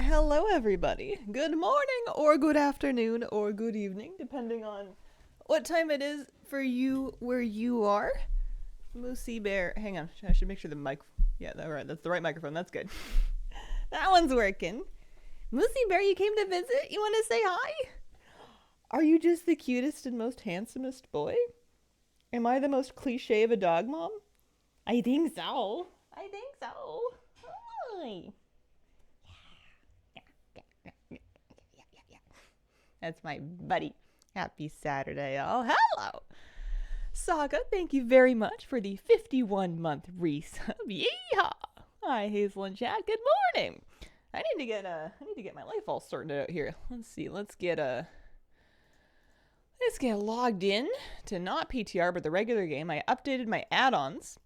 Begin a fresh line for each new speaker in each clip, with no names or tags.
Hello everybody. Good morning or good afternoon or good evening, depending on what time it is for you where you are. Moosey Bear, hang on, I should make sure the mic, yeah, alright, that's the right microphone, that's good. That one's working. Moosey Bear, you came to visit? You want to say hi? Are you just the cutest and most handsomest boy? Am I the most cliche of a dog mom? I think so. Hi. That's my buddy. Happy Saturday, all. Hello! Saga, thank you very much for the 51-month resub. Yeehaw! Hi, Hazel and Chad. Good morning. I need to get my life all sorted out here. Let's see. Let's get logged in to not PTR but the regular game. I updated my add-ons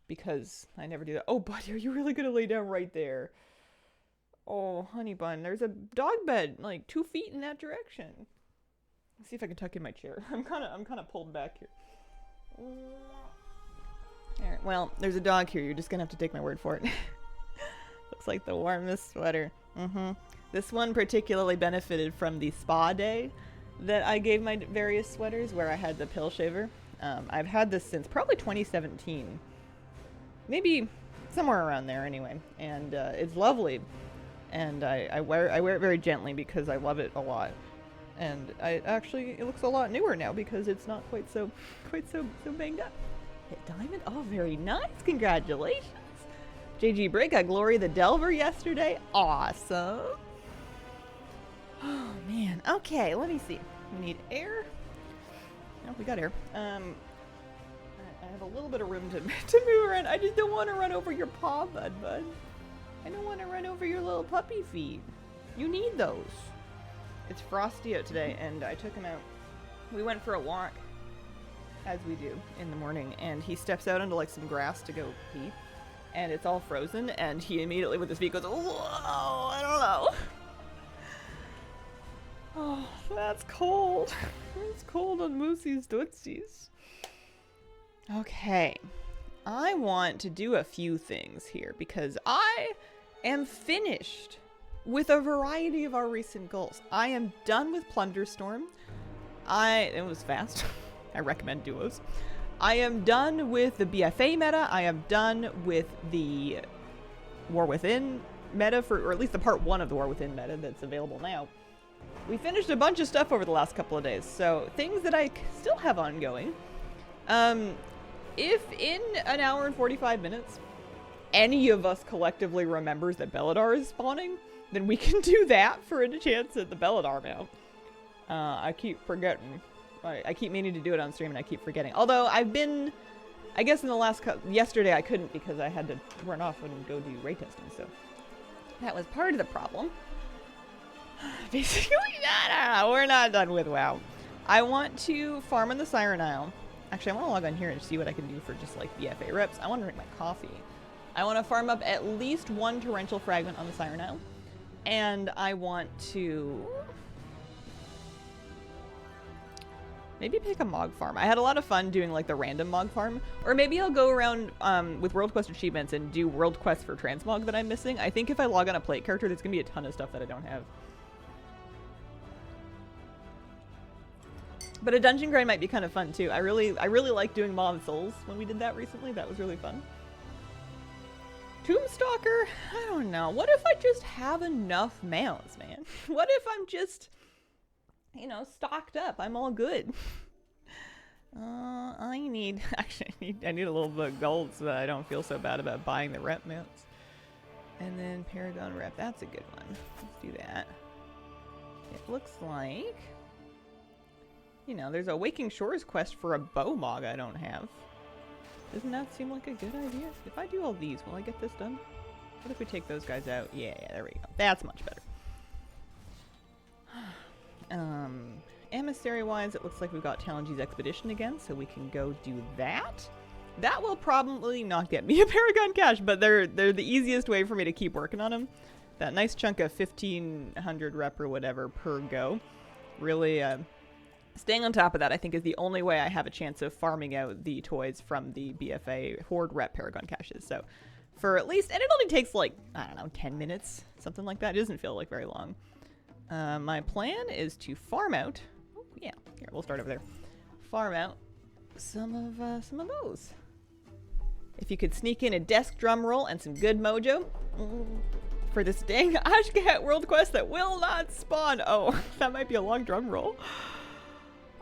because I never do that. Oh, buddy, are you really gonna lay down right there? Oh, honey bun, there's a dog bed like 2 feet in that direction. Let's see if I can tuck in my chair. I'm kind of pulled back here. Alright, well, there's a dog here. You're just gonna have to take my word for it. Looks like the warmest sweater. This one particularly benefited from the spa day that I gave my various sweaters where I had the pill shaver. I've had this since probably 2017. Maybe somewhere around there anyway. And it's lovely. And I wear it very gently because I love it a lot. And it looks a lot newer now because it's not quite so banged up. Hit diamond. Oh, very nice. Congratulations. JG Break got Glory the Delver yesterday. Awesome. Oh man. Okay, let me see. We need air. No, we got air. I have a little bit of room to move around. I just don't want to run over your paw, bud. I don't want to run over your little puppy feet. You need those. It's frosty out today, and I took him out. We went for a walk, as we do in the morning, and he steps out onto like some grass to go pee, and it's all frozen, and he immediately with his feet goes, whoa, I don't know. Oh, that's cold. It's cold on Moosey's Tootsies. Okay. I want to do a few things here because I am finished with a variety of our recent goals. I am done with Plunderstorm. It was fast. I recommend duos. I am done with the BFA meta. I am done with the War Within meta, or at least the part 1 of the War Within meta that's available now. We finished a bunch of stuff over the last couple of days, so things that I still have ongoing. If in an hour and 45 minutes, any of us collectively remembers that Belladar is spawning, then we can do that for a chance at the Belladar mount. I keep forgetting. I keep meaning to do it on stream and I keep forgetting. Although I guess in the last yesterday I couldn't because I had to run off and go do raid testing, so that was part of the problem. Basically, no, we're not done with WoW. I want to farm in the Siren Isle. Actually, I want to log on here and see what I can do for just like BFA reps. I want to drink my coffee. I want to farm up at least 1 torrential fragment on the Siren Isle. And I want to maybe pick a Mog farm. I had a lot of fun doing like the random Mog farm. Or maybe I'll go around with World Quest achievements and do World Quests for transmog that I'm missing. I think if I log on a plate character, there's going to be a ton of stuff that I don't have. But a dungeon grind might be kind of fun too. I really like doing Maw of Souls when we did that recently. That was really fun. Tombstalker? I don't know. What if I just have enough mounts, man? What if I'm just, stocked up? I'm all good. I need a little bit of gold so that I don't feel so bad about buying the rep mounts. And then Paragon rep. That's a good one. Let's do that. It looks like, there's a Waking Shores quest for a bow mog I don't have. Doesn't that seem like a good idea? If I do all these, will I get this done? What if we take those guys out? Yeah, there we go. That's much better. Emissary-wise, it looks like we've got Talongee's Expedition again, so we can go do that. That will probably not get me a Paragon cache, but they're the easiest way for me to keep working on them. That nice chunk of 1,500 rep or whatever per go. Really, staying on top of that, I think, is the only way I have a chance of farming out the toys from the BFA Horde rep Paragon caches. So for at least, and it only takes like, I don't know, 10 minutes, something like that. It doesn't feel like very long. My plan is to farm out. Oh, yeah, here, we'll start over there. Farm out some of those. If you could sneak in a desk drum roll and some good mojo for this dang Ashgahat world quest that will not spawn. Oh, that might be a long drum roll.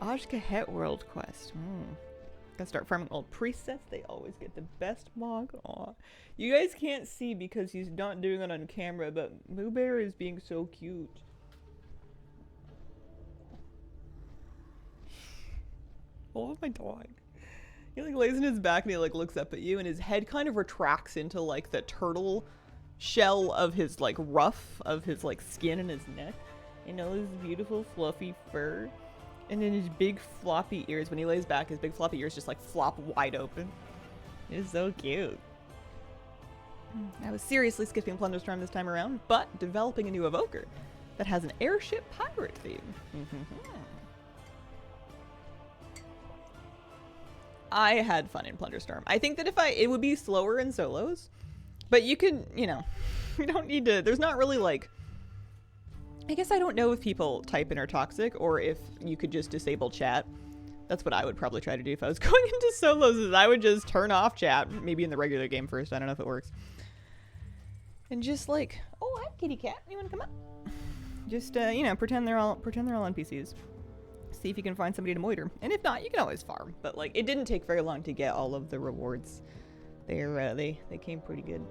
Ashgahat world quest. Gotta start farming old presets. They always get the best mog. Aw. You guys can't see because he's not doing it on camera, but Moo Bear is being so cute. I love my dog. He like lays in his back and he like looks up at you and his head kind of retracts into like the turtle shell of his like ruff of his like skin and his neck. And all his beautiful fluffy fur. And then his big floppy ears, when he lays back, his big floppy ears just like flop wide open. It's so cute. I was seriously skipping Plunderstorm this time around, but developing a new evoker that has an airship pirate theme. I had fun in Plunderstorm. I think that it would be slower in solos, but you can, you know, you don't need to, there's not really like, I guess I don't know if people type in are toxic or if you could just disable chat. That's what I would probably try to do if I was going into solos, is I would just turn off chat, maybe in the regular game first, I don't know if it works. And just like, oh, hi kitty cat, you wanna come up? Just, you know, pretend they're all NPCs. See if you can find somebody to moiter. And if not, you can always farm. But like, it didn't take very long to get all of the rewards. They came pretty good.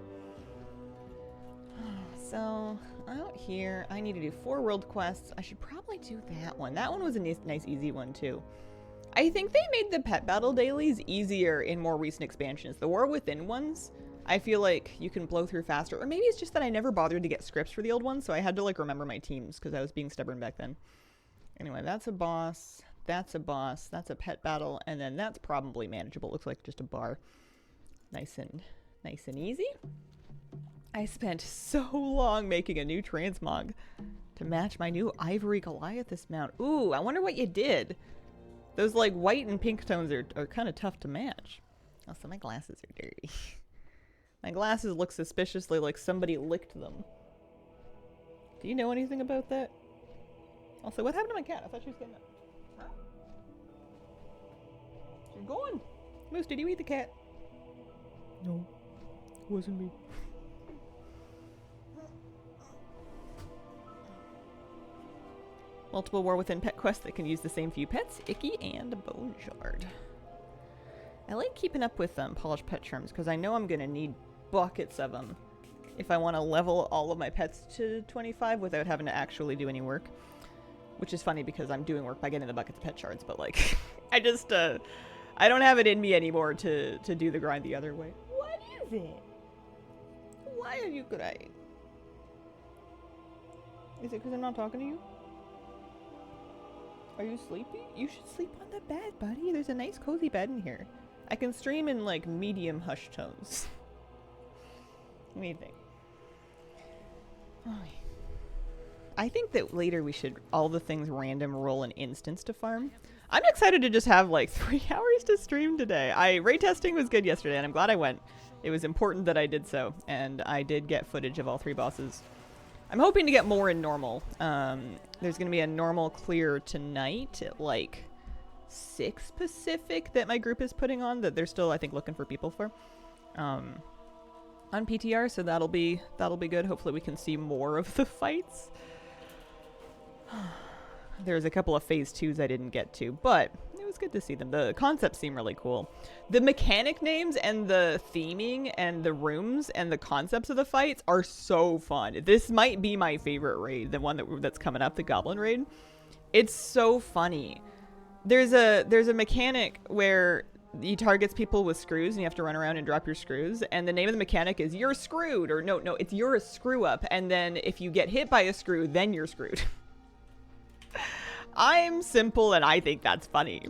So, out here, I need to do 4 world quests. I should probably do that one. That one was a nice easy one too. I think they made the pet battle dailies easier in more recent expansions. The War Within ones, I feel like you can blow through faster. Or maybe it's just that I never bothered to get scripts for the old ones, so I had to like remember my teams because I was being stubborn back then. Anyway, that's a boss, that's a boss, that's a pet battle, and then that's probably manageable. Looks like just a bar. Nice and easy. I spent so long making a new transmog to match my new Ivory Goliathus mount. Ooh, I wonder what you did. Those like white and pink tones are kind of tough to match. Also, my glasses are dirty. My glasses look suspiciously like somebody licked them. Do you know anything about that? Also, what happened to my cat? I thought she was getting up. Huh? She's going. Moose, did you eat the cat? No. It wasn't me. Multiple War Within pet quests that can use the same few pets, Icky and Bone Shard. I like keeping up with polished pet charms because I know I'm going to need buckets of them if I want to level all of my pets to 25 without having to actually do any work. Which is funny because I'm doing work by getting the buckets of pet shards, but like, I just, I don't have it in me anymore to do the grind the other way. What is it? Why are you crying? Is it because I'm not talking to you? Are you sleepy? You should sleep on the bed, buddy. There's a nice cozy bed in here. I can stream in like medium hush tones. What do you think? Oh, I think that later we should all the things random roll an instance to farm. I'm excited to just have like 3 hours to stream today. Raid testing was good yesterday and I'm glad I went. It was important that I did so, and I did get footage of all 3 bosses. I'm hoping to get more in normal. There's gonna be a normal clear tonight at like 6 Pacific that my group is putting on, that they're still I think looking for people for. On PTR, so that'll be good. Hopefully we can see more of the fights. There's a couple of phase 2s I didn't get to, but it was good to see them. The concepts seem really cool. The mechanic names and the theming and the rooms and the concepts of the fights are so fun. This might be my favorite raid, the one that's coming up, the Goblin raid. It's so funny. There's a mechanic where he targets people with screws and you have to run around and drop your screws, and the name of the mechanic is "You're screwed," or no, it's "You're a screw up," and then if you get hit by a screw, then you're screwed. I'm simple and I think that's funny.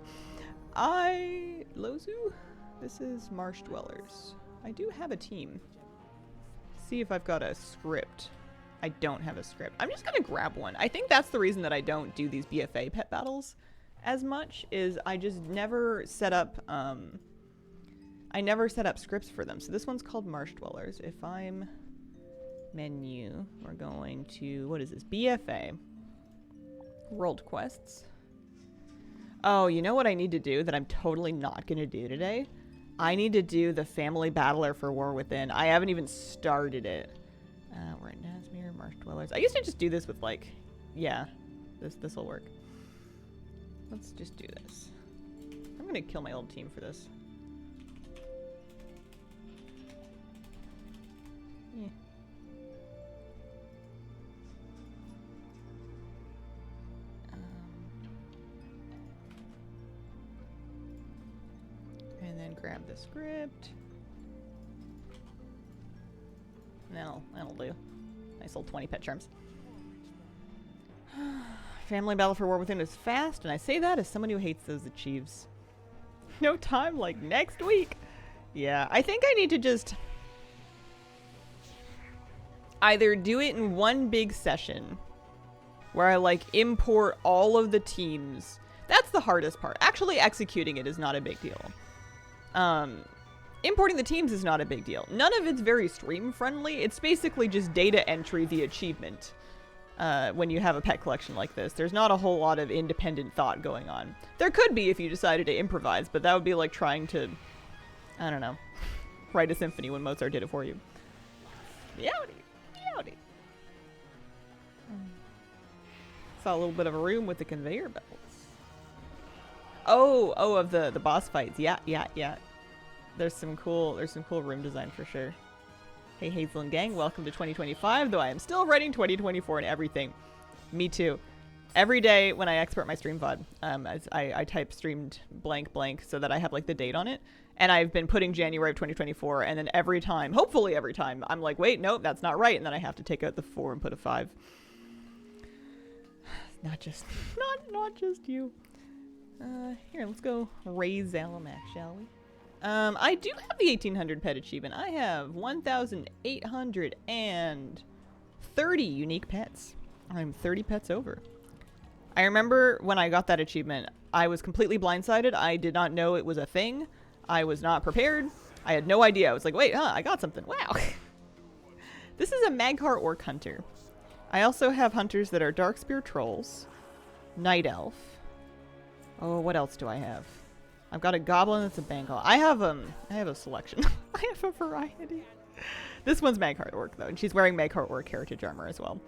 Lozu? This is Marsh Dwellers. I do have a team. See if I've got a script. I don't have a script. I'm just gonna grab one. I think that's the reason that I don't do these BFA pet battles as much, is I just never set up, I I never set up scripts for them. So this one's called Marsh Dwellers. If I'm menu, we're going to, what is this? BFA. World quests. Oh, you know what I need to do that I'm totally not going to do today? I need to do the family battler for War Within. I haven't even started it. We're at Nazmir, Marsh Dwellers. I used to just do this with like, yeah, this will work. Let's just do this. I'm gonna kill my old team for this. Yeah. And then grab the script. That'll do. Nice little 20 pet charms. Family battle for War Within is fast, and I say that as someone who hates those achieves. No time like next week. Yeah, I think I need to just either do it in one big session where I like import all of the teams. That's the hardest part. Actually executing it is not a big deal. Importing the teams is not a big deal. None of it's very stream friendly. It's basically just data entry the achievement. When you have a pet collection like this, there's not a whole lot of independent thought going on. There could be if you decided to improvise, but that would be like trying to, I don't know, write a symphony when Mozart did it for you. Meowdy, meowdy. Saw a little bit of a room with the conveyor belts. Oh, of the boss fights. Yeah. There's some cool room design for sure. Hey Hazel and gang, welcome to 2025, though I am still writing 2024 and everything. Me too. Every day when I export my stream VOD, I type streamed blank so that I have like the date on it. And I've been putting January of 2024, and then every time, hopefully every time, I'm like, wait, nope, that's not right. And then I have to take out the 4 and put a 5. Not just you. Here, let's go raise Zalamak, shall we? I do have the 1800 pet achievement. I have 1,830 unique pets. I'm 30 pets over. I remember when I got that achievement, I was completely blindsided. I did not know it was a thing. I was not prepared. I had no idea. I was like, wait, I got something. Wow. This is a Magcar Orc Hunter. I also have hunters that are Darkspear Trolls, Night Elf. Oh, what else do I have? I've got a goblin that's a Bengal. I have a selection. I have a variety. This one's Magheart Orc though, and she's wearing Magheart Orc heritage armor as well.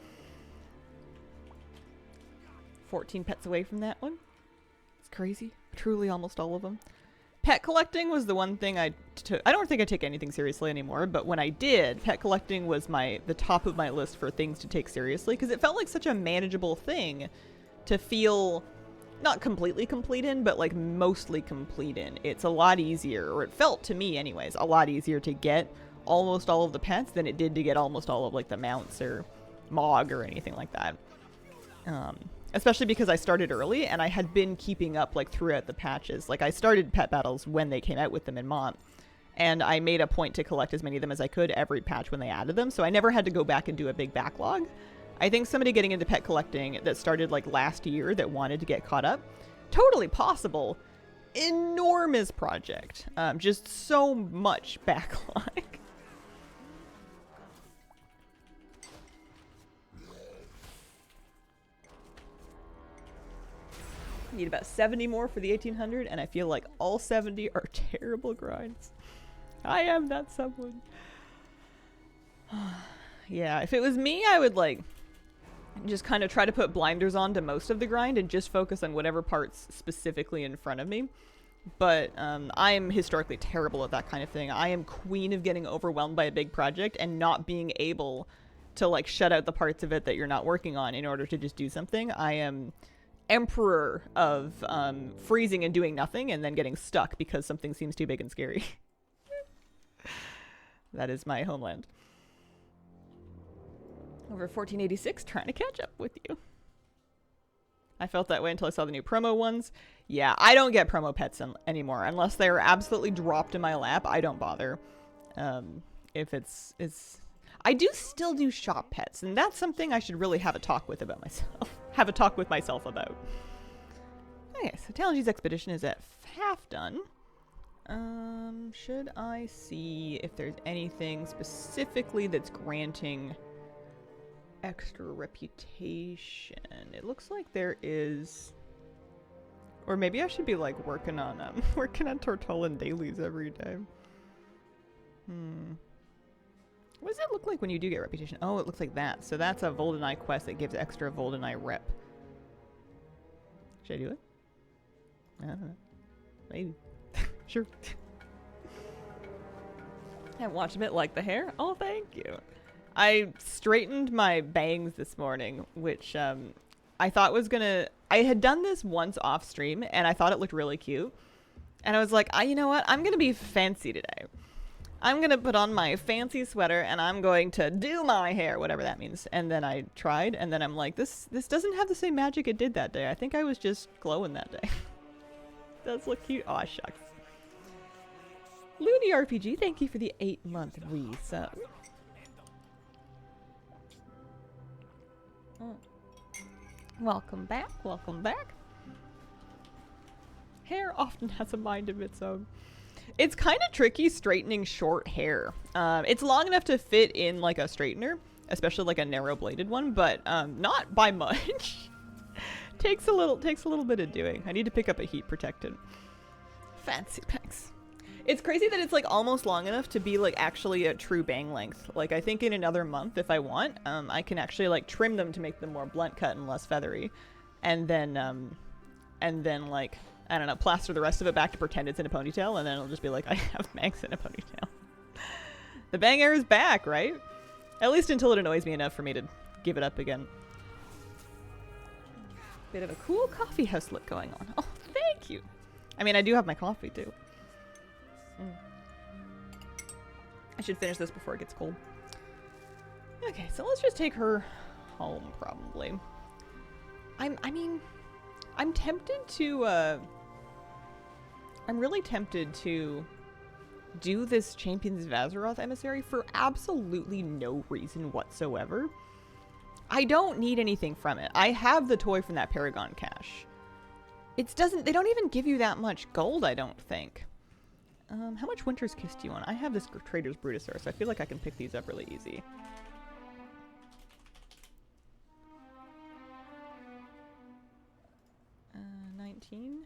14 pets away from that one. It's crazy. Truly almost all of them. Pet collecting was the one thing I took. I don't think I take anything seriously anymore, but when I did, pet collecting was the top of my list for things to take seriously because it felt like such a manageable thing to feel not completely complete in, but like mostly complete in. It's a lot easier, or it felt to me anyways, a lot easier to get almost all of the pets than it did to get almost all of like the mounts or Mog or anything like that. Especially because I started early and I had been keeping up like throughout the patches. Like I started pet battles when they came out with them in Mont, and I made a point to collect as many of them as I could every patch when they added them, so I never had to go back and do a big backlog. I think somebody getting into pet collecting that started like last year that wanted to get caught up, totally possible. Enormous project. Just so much backlog. Need about 70 more for the 1800, and I feel like all 70 are terrible grinds. I am that someone. Yeah, if it was me, I would like just kind of try to put blinders on to most of the grind and just focus on whatever parts specifically in front of me. But I am historically terrible at that kind of thing. I am queen of getting overwhelmed by a big project and not being able to like shut out the parts of it that you're not working on in order to just do something. I am emperor of freezing and doing nothing and then getting stuck because something seems too big and scary. That is my homeland. Over 1486, trying to catch up with you. I felt that way until I saw the new promo ones. Yeah, I don't get promo pets anymore. Unless they're absolutely dropped in my lap, I don't bother. If it's... I do still do shop pets, and that's something I should really have a talk with about myself. Have a talk with myself about. Okay, so Talengy's expedition is at half done. Should I see if there's anything specifically that's granting extra reputation? It looks like there is. Or maybe I should be like working on Tortollan dailies every day. What does it look like when you do get reputation? Oh, it looks like that. So that's a Voldenai quest that gives extra Voldenai rep. Should I do it? I don't know. Maybe. Sure. I watched a bit like the hair. Oh, thank you. I straightened my bangs this morning, which I thought was gonna... I had done this once off stream, and I thought it looked really cute. And I was like, you know what? I'm gonna be fancy today. I'm gonna put on my fancy sweater, and I'm going to do my hair, whatever that means. And then I tried, and then I'm like, this doesn't have the same magic it did that day. I think I was just glowing that day. Does look cute. Aw, shucks. Looney RPG, thank you for the 8-month resub. Welcome back, welcome back. Hair often has a mind of its own. It's kind of tricky straightening short hair. It's long enough to fit in like a straightener, especially like a narrow bladed one, but not by much. takes a little bit of doing. I need to pick up a heat protectant. Fancy packs. It's crazy that it's like almost long enough to be like actually a true bang length. Like I think in another month, if I want, I can actually like trim them to make them more blunt cut and less feathery, and then like I don't know, plaster the rest of it back to pretend it's in a ponytail, and then it'll just be like I have bangs in a ponytail. The bang hair is back, right? At least until it annoys me enough for me to give it up again. Bit of a cool coffee house look going on. Oh, thank you. I mean, I do have my coffee too. I should finish this before it gets cold. Okay, so let's just take her home, probably. I'm tempted to, I'm really tempted to do this Champions of Azeroth emissary for absolutely no reason whatsoever. I don't need anything from it. I have the toy from that Paragon cache. They don't even give you that much gold, I don't think. How much Winter's Kiss do you want? I have this Trader's Brutusaur, so I feel like I can pick these up really easy. Uh, 19?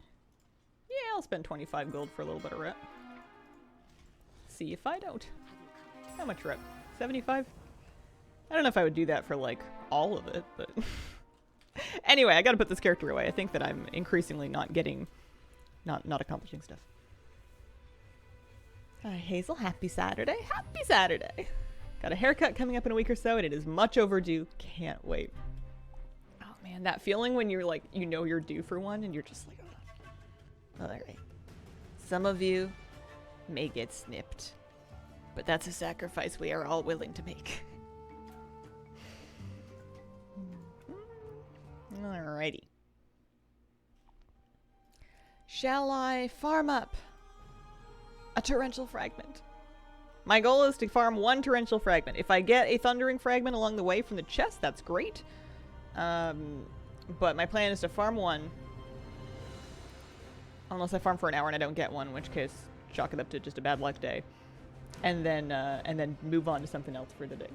Yeah, I'll spend 25 gold for a little bit of rep. See if I don't. How much rep? 75? I don't know if I would do that for, like, all of it, but... Anyway, I gotta put this character away. I think that I'm increasingly not accomplishing stuff. Hi, Hazel. Happy Saturday. Happy Saturday. Got a haircut coming up in a week or so, and it is much overdue. Can't wait. Oh, man. That feeling when you're like, you know you're due for one, and you're just like, oh. All right. Some of you may get snipped, but that's a sacrifice we are all willing to make. Alrighty. Shall I farm up a torrential fragment? My goal is to farm one torrential fragment. If I get a thundering fragment along the way from the chest, that's great. But my plan is to farm one. Unless I farm for an hour and I don't get one, in which case, chalk it up to just a bad luck day. And then move on to something else for today.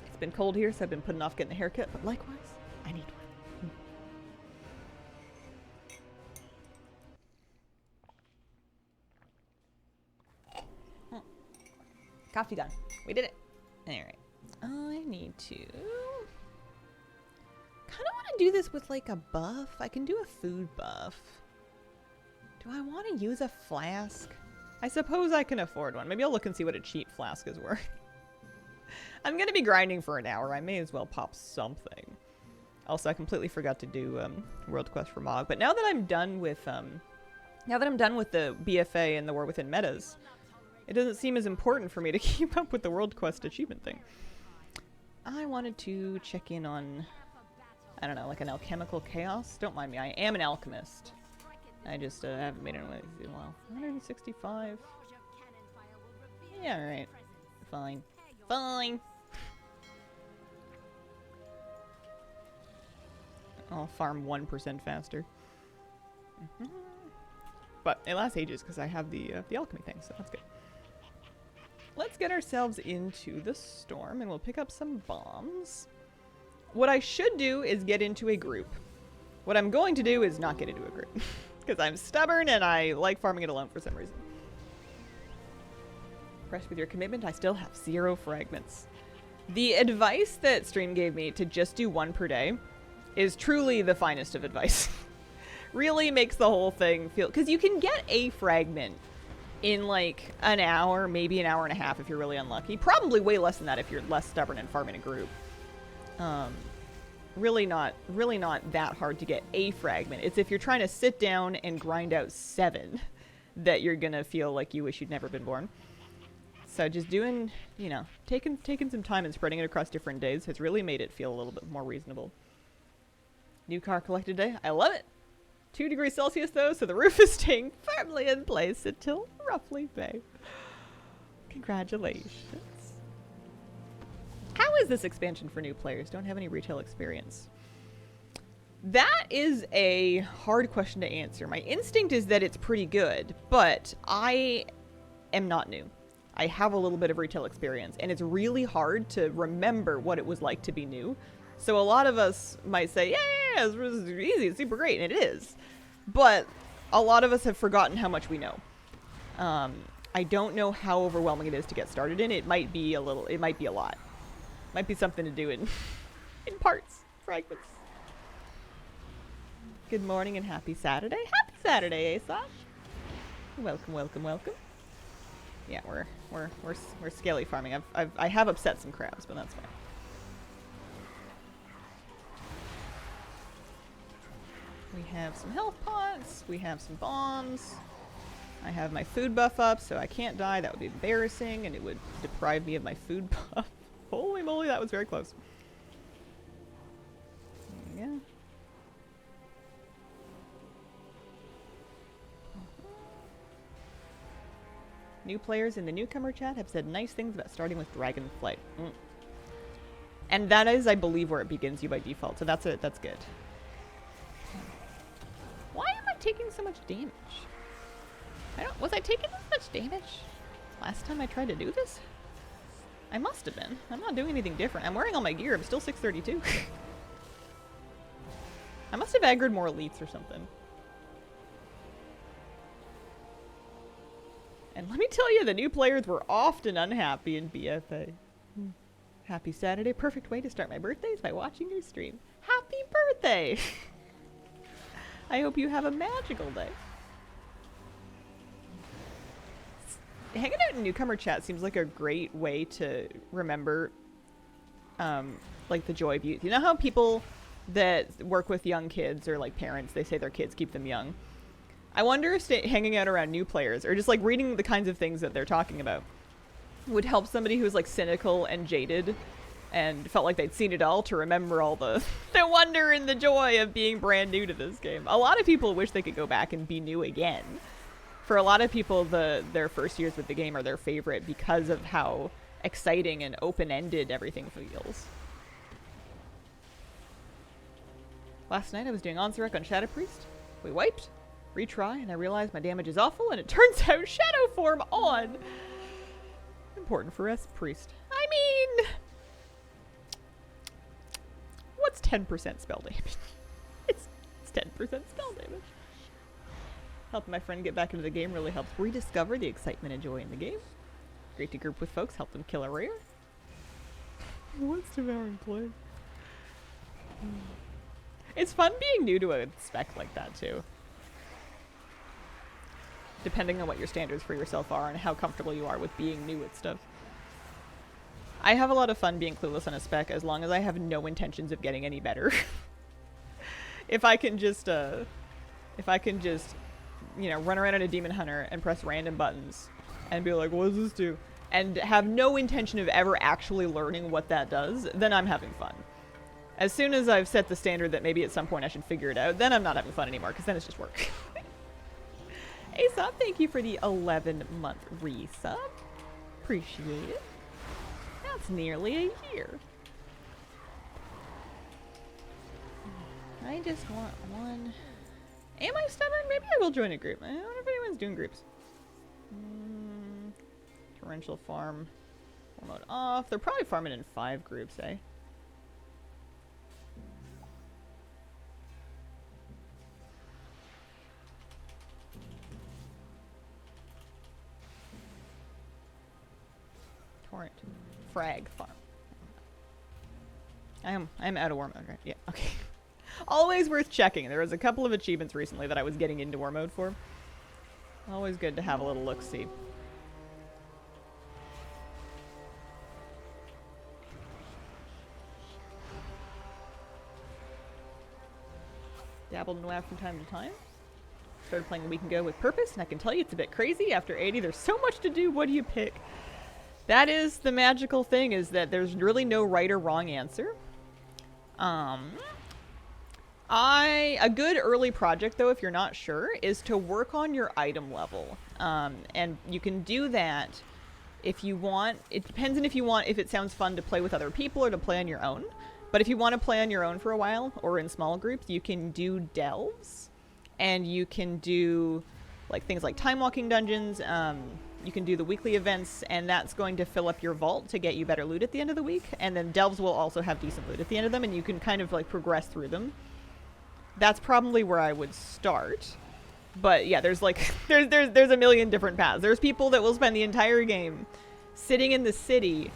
It's been cold here, so I've been putting off getting a haircut, but likewise, I need one. Coffee done. We did it. Alright. I need to... kind of want to do this with like a buff. I can do a food buff. Do I want to use a flask? I suppose I can afford one. Maybe I'll look and see what a cheap flask is worth. I'm going to be grinding for an hour. I may as well pop something. Also, I completely forgot to do World Quest for Mog. But now that I'm done with the BFA and the War Within metas, it doesn't seem as important for me to keep up with the World Quest achievement thing. I wanted to check in on, I don't know, like an alchemical chaos. Don't mind me, I am an alchemist. I just haven't made it in a while. 165. Yeah, alright. Fine. Fine. I'll farm 1% faster. But it lasts ages because I have the alchemy thing, so that's good. Let's get ourselves into the storm, and we'll pick up some bombs. What I should do is get into a group. What I'm going to do is not get into a group. Because I'm stubborn and I like farming it alone for some reason. Impressed with your commitment, I still have 0 fragments. The advice that Stream gave me to just do 1 per day is truly the finest of advice. Really makes the whole thing feel... Because you can get a fragment in like an hour, maybe an hour and a half if you're really unlucky. Probably way less than that if you're less stubborn and farm in a group. Really not that hard to get a fragment. It's if you're trying to sit down and grind out 7 that you're gonna feel like you wish you'd never been born. So just doing, you know, taking some time and spreading it across different days has really made it feel a little bit more reasonable. New car collected today. I love it. 2 degrees Celsius though, so the roof is staying firmly in place until roughly May. Congratulations. How is this expansion for new players? Don't have any retail experience. That is a hard question to answer. My instinct is that it's pretty good, but I am not new. I have a little bit of retail experience, and it's really hard to remember what it was like to be new. So a lot of us might say, yeah, it's easy, it's super great, and it is. But a lot of us have forgotten how much we know. I don't know how overwhelming it is to get started in. It might be a little, it might be a lot. Might be something to do in parts, fragments. Good morning and happy Saturday. Happy Saturday, Asash. Welcome, welcome, welcome. Yeah, we're scaly farming. I have upset some crabs, but that's fine. We have some health pots. We have some bombs. I have my food buff up, so I can't die. That would be embarrassing, and it would deprive me of my food buff. Holy moly, that was very close. There we go. New players in the newcomer chat have said nice things about starting with Dragonflight. And that is, I believe, where it begins you by default, so that's it. That's good. Why am I taking so much damage? Was I taking this much damage last time I tried to do this? I must have been. I'm not doing anything different. I'm wearing all my gear. I'm still 632. I must have aggroed more elites or something. And let me tell you, the new players were often unhappy in BFA. Happy Saturday. Perfect way to start my birthdays by watching your stream. Happy birthday! I hope you have a magical day. Hanging out in newcomer chat seems like a great way to remember, like, the joy of youth. You know how people that work with young kids or, like, parents, they say their kids keep them young? I wonder if hanging out around new players or just, like, reading the kinds of things that they're talking about would help somebody who's, like, cynical and jaded and felt like they'd seen it all to remember all the wonder and the joy of being brand new to this game. A lot of people wish they could go back and be new again. For a lot of people, their first years with the game are their favorite because of how exciting and open-ended everything feels. Last night I was doing Onsurek on Shadow Priest. We wiped, retry, and I realized my damage is awful, and it turns out Shadow Form on! Important for us, Priest. I mean... What's 10% spell damage? It's 10% spell damage. Helping my friend get back into the game really helps rediscover the excitement and joy in the game. Great to group with folks, help them kill a rare. What's devouring play? It's fun being new to a spec like that too. Depending on what your standards for yourself are and how comfortable you are with being new at stuff. I have a lot of fun being clueless on a spec as long as I have no intentions of getting any better. If I can just, you know, run around on a demon hunter and press random buttons and be like, what does this do? And have no intention of ever actually learning what that does, then I'm having fun. As soon as I've set the standard that maybe at some point I should figure it out, then I'm not having fun anymore, because then it's just work. Aesop, thank you for the 11-month resub. Appreciate it. That's nearly a year. I just want one... Am I stubborn? Maybe I will join a group. I wonder if anyone Everyone's doing groups. Torrential farm. Mode off. They're probably farming in 5 groups, eh? Torrent. Frag farm. I'm out of war mode, right? Yeah, okay. Always worth checking. There was a couple of achievements recently that I was getting into war mode for. Always good to have a little look-see. Dabbled in WoW from time to time. Started playing a week ago with purpose, and I can tell you it's a bit crazy. After 80, there's so much to do. What do you pick? That is the magical thing, is that there's really no right or wrong answer. A good early project, though, if you're not sure, is to work on your item level. And you can do that if you want. It depends on if it sounds fun to play with other people or to play on your own. But if you want to play on your own for a while, or in small groups, you can do delves. And you can do like things like time walking dungeons. You can do the weekly events, and that's going to fill up your vault to get you better loot at the end of the week. And then delves will also have decent loot at the end of them, and you can kind of like progress through them. That's probably where I would start. But yeah, there's like there's a million different paths. There's people that will spend the entire game sitting in the city.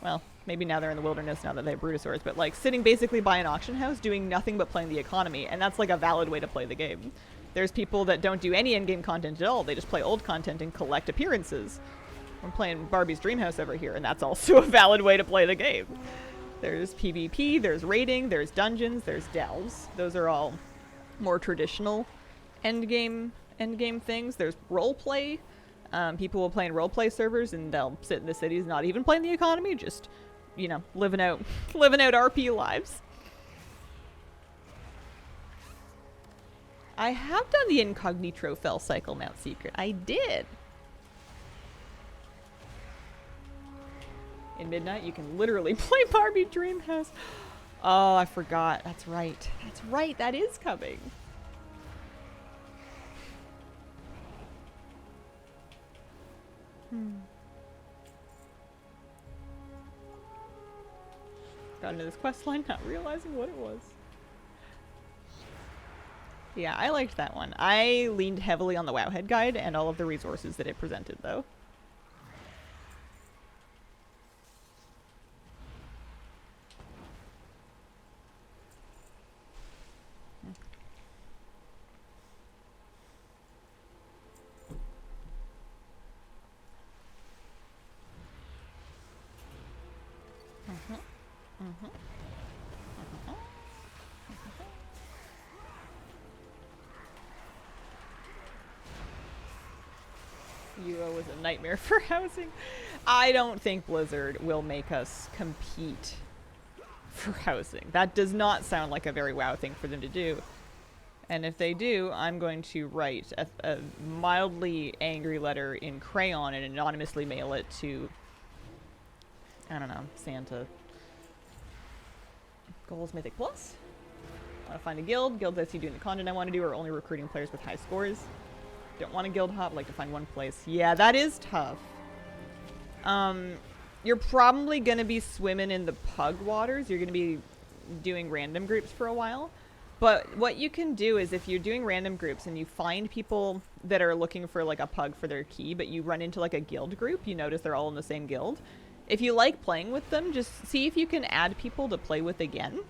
Well, maybe now they're in the wilderness now that they have Brutosaurs, but like sitting basically by an auction house doing nothing but playing the economy, and that's like a valid way to play the game. There's people that don't do any in-game content at all. They just play old content and collect appearances. I'm playing Barbie's Dreamhouse over here, and that's also a valid way to play the game. There's PvP, there's raiding, there's dungeons, there's delves. Those are all more traditional endgame things. There's roleplay. People will play in roleplay servers, and they'll sit in the cities, not even playing the economy, just, you know, living out RP lives. I have done the Incognito Fell Cycle Mount Secret. I did. In Midnight, you can literally play Barbie Dreamhouse. Oh, I forgot. That's right. That's right. That is coming. Got into this quest line, not realizing what it was. Yeah, I liked that one. I leaned heavily on the Wowhead guide and all of the resources that it presented, though. UO was a nightmare for housing. I don't think Blizzard will make us compete for housing. That does not sound like a very WoW thing for them to do. And if they do, I'm going to write a mildly angry letter in crayon and anonymously mail it to, I don't know, Santa. Goals Mythic Plus. I want to find a guild. Guilds I see doing the content I want to do are only recruiting players with high scores. Don't want a guild hop, like to find one place. Yeah, that is tough. You're probably going to be swimming in the pug waters. You're going to be doing random groups for a while. But what you can do is if you're doing random groups and you find people that are looking for like a pug for their key, but you run into like a guild group, you notice they're all in the same guild. If you like playing with them, just see if you can add people to play with again.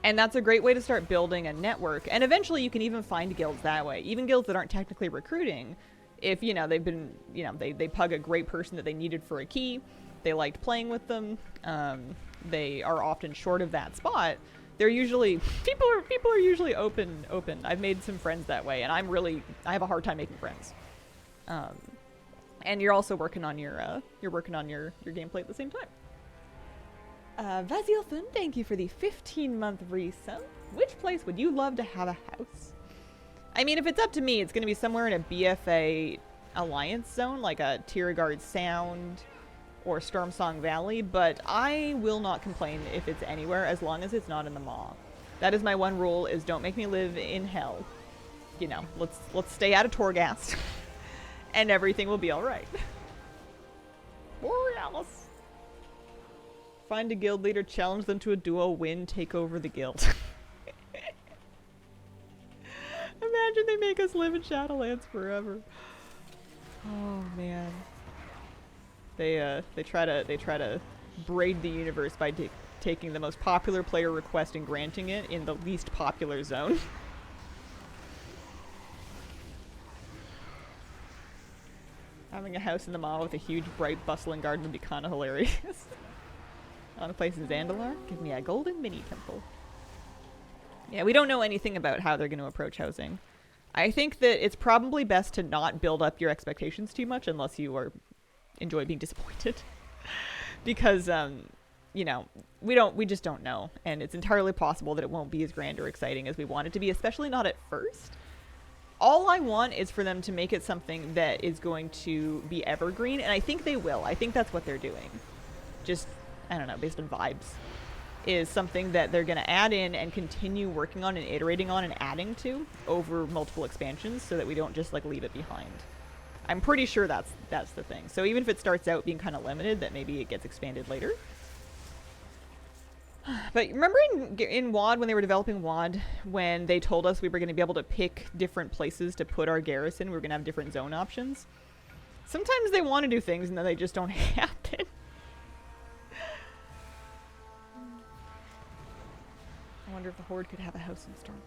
And that's a great way to start building a network. And eventually you can even find guilds that way. Even guilds that aren't technically recruiting. If, you know, they've been, you know, they pug a great person that they needed for a key. They liked playing with them. They are often short of that spot. They're usually, people are usually open. I've made some friends that way. And I have a hard time making friends. And you're also working on your gameplay at the same time. Vazilfun, thank you for the 15-month resub. Which place would you love to have a house? I mean, if it's up to me, it's going to be somewhere in a BFA Alliance zone, like a Tiergard Sound or Stormsong Valley, but I will not complain if it's anywhere as long as it's not in the Maw. That is my one rule, is don't make me live in hell. You know, let's stay out of Torghast. and everything will be alright. Borealis. Find a guild leader, challenge them to a duo, win, take over the guild. Imagine they make us live in Shadowlands forever. Oh man. They try to braid the universe by taking the most popular player request and granting it in the least popular zone. Having a house in the mall with a huge, bright, bustling garden would be kind of hilarious. On a place in Zandalar, give me a golden mini temple. Yeah, we don't know anything about how they're going to approach housing. I think that it's probably best to not build up your expectations too much unless you enjoy being disappointed. Because, you know, we just don't know. And it's entirely possible that it won't be as grand or exciting as we want it to be, especially not at first. All I want is for them to make it something that is going to be evergreen, and I think they will. I think that's what they're doing. Just, I don't know, based on vibes. Is something that they're going to add in and continue working on and iterating on and adding to over multiple expansions so that we don't just, like, leave it behind. I'm pretty sure that's the thing. So even if it starts out being kind of limited, that maybe it gets expanded later. But remember in WoD, when they were developing WoD, when they told us we were going to be able to pick different places to put our garrison, we were going to have different zone options? Sometimes they want to do things and then they just don't happen. I wonder if the Horde could have a house in Stormwind.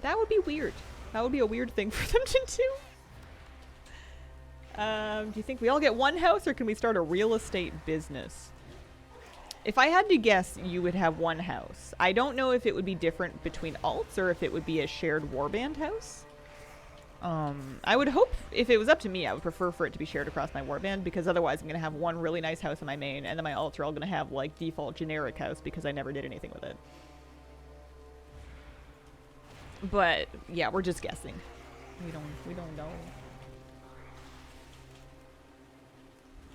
That would be weird. That would be a weird thing for them to do. Do you think we all get one house, or can we start a real estate business? If I had to guess, you would have one house. I don't know if it would be different between alts or if it would be a shared warband house. I would hope, if it was up to me, I would prefer for it to be shared across my warband, because otherwise I'm going to have one really nice house in my main, and then my alts are all going to have, like, default generic house because I never did anything with it. But, yeah, we're just guessing. We don't know.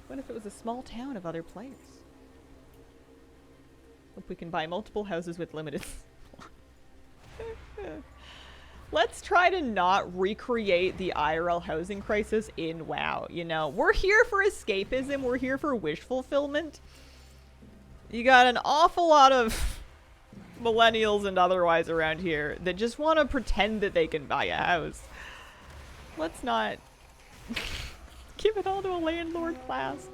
What if it was a small town of other players? Hope we can buy multiple houses with limited. Let's try to not recreate the IRL housing crisis in WoW. You know, we're here for escapism. We're here for wish fulfillment. You got an awful lot of millennials and otherwise around here that just want to pretend that they can buy a house. Let's not give it all to a landlord class.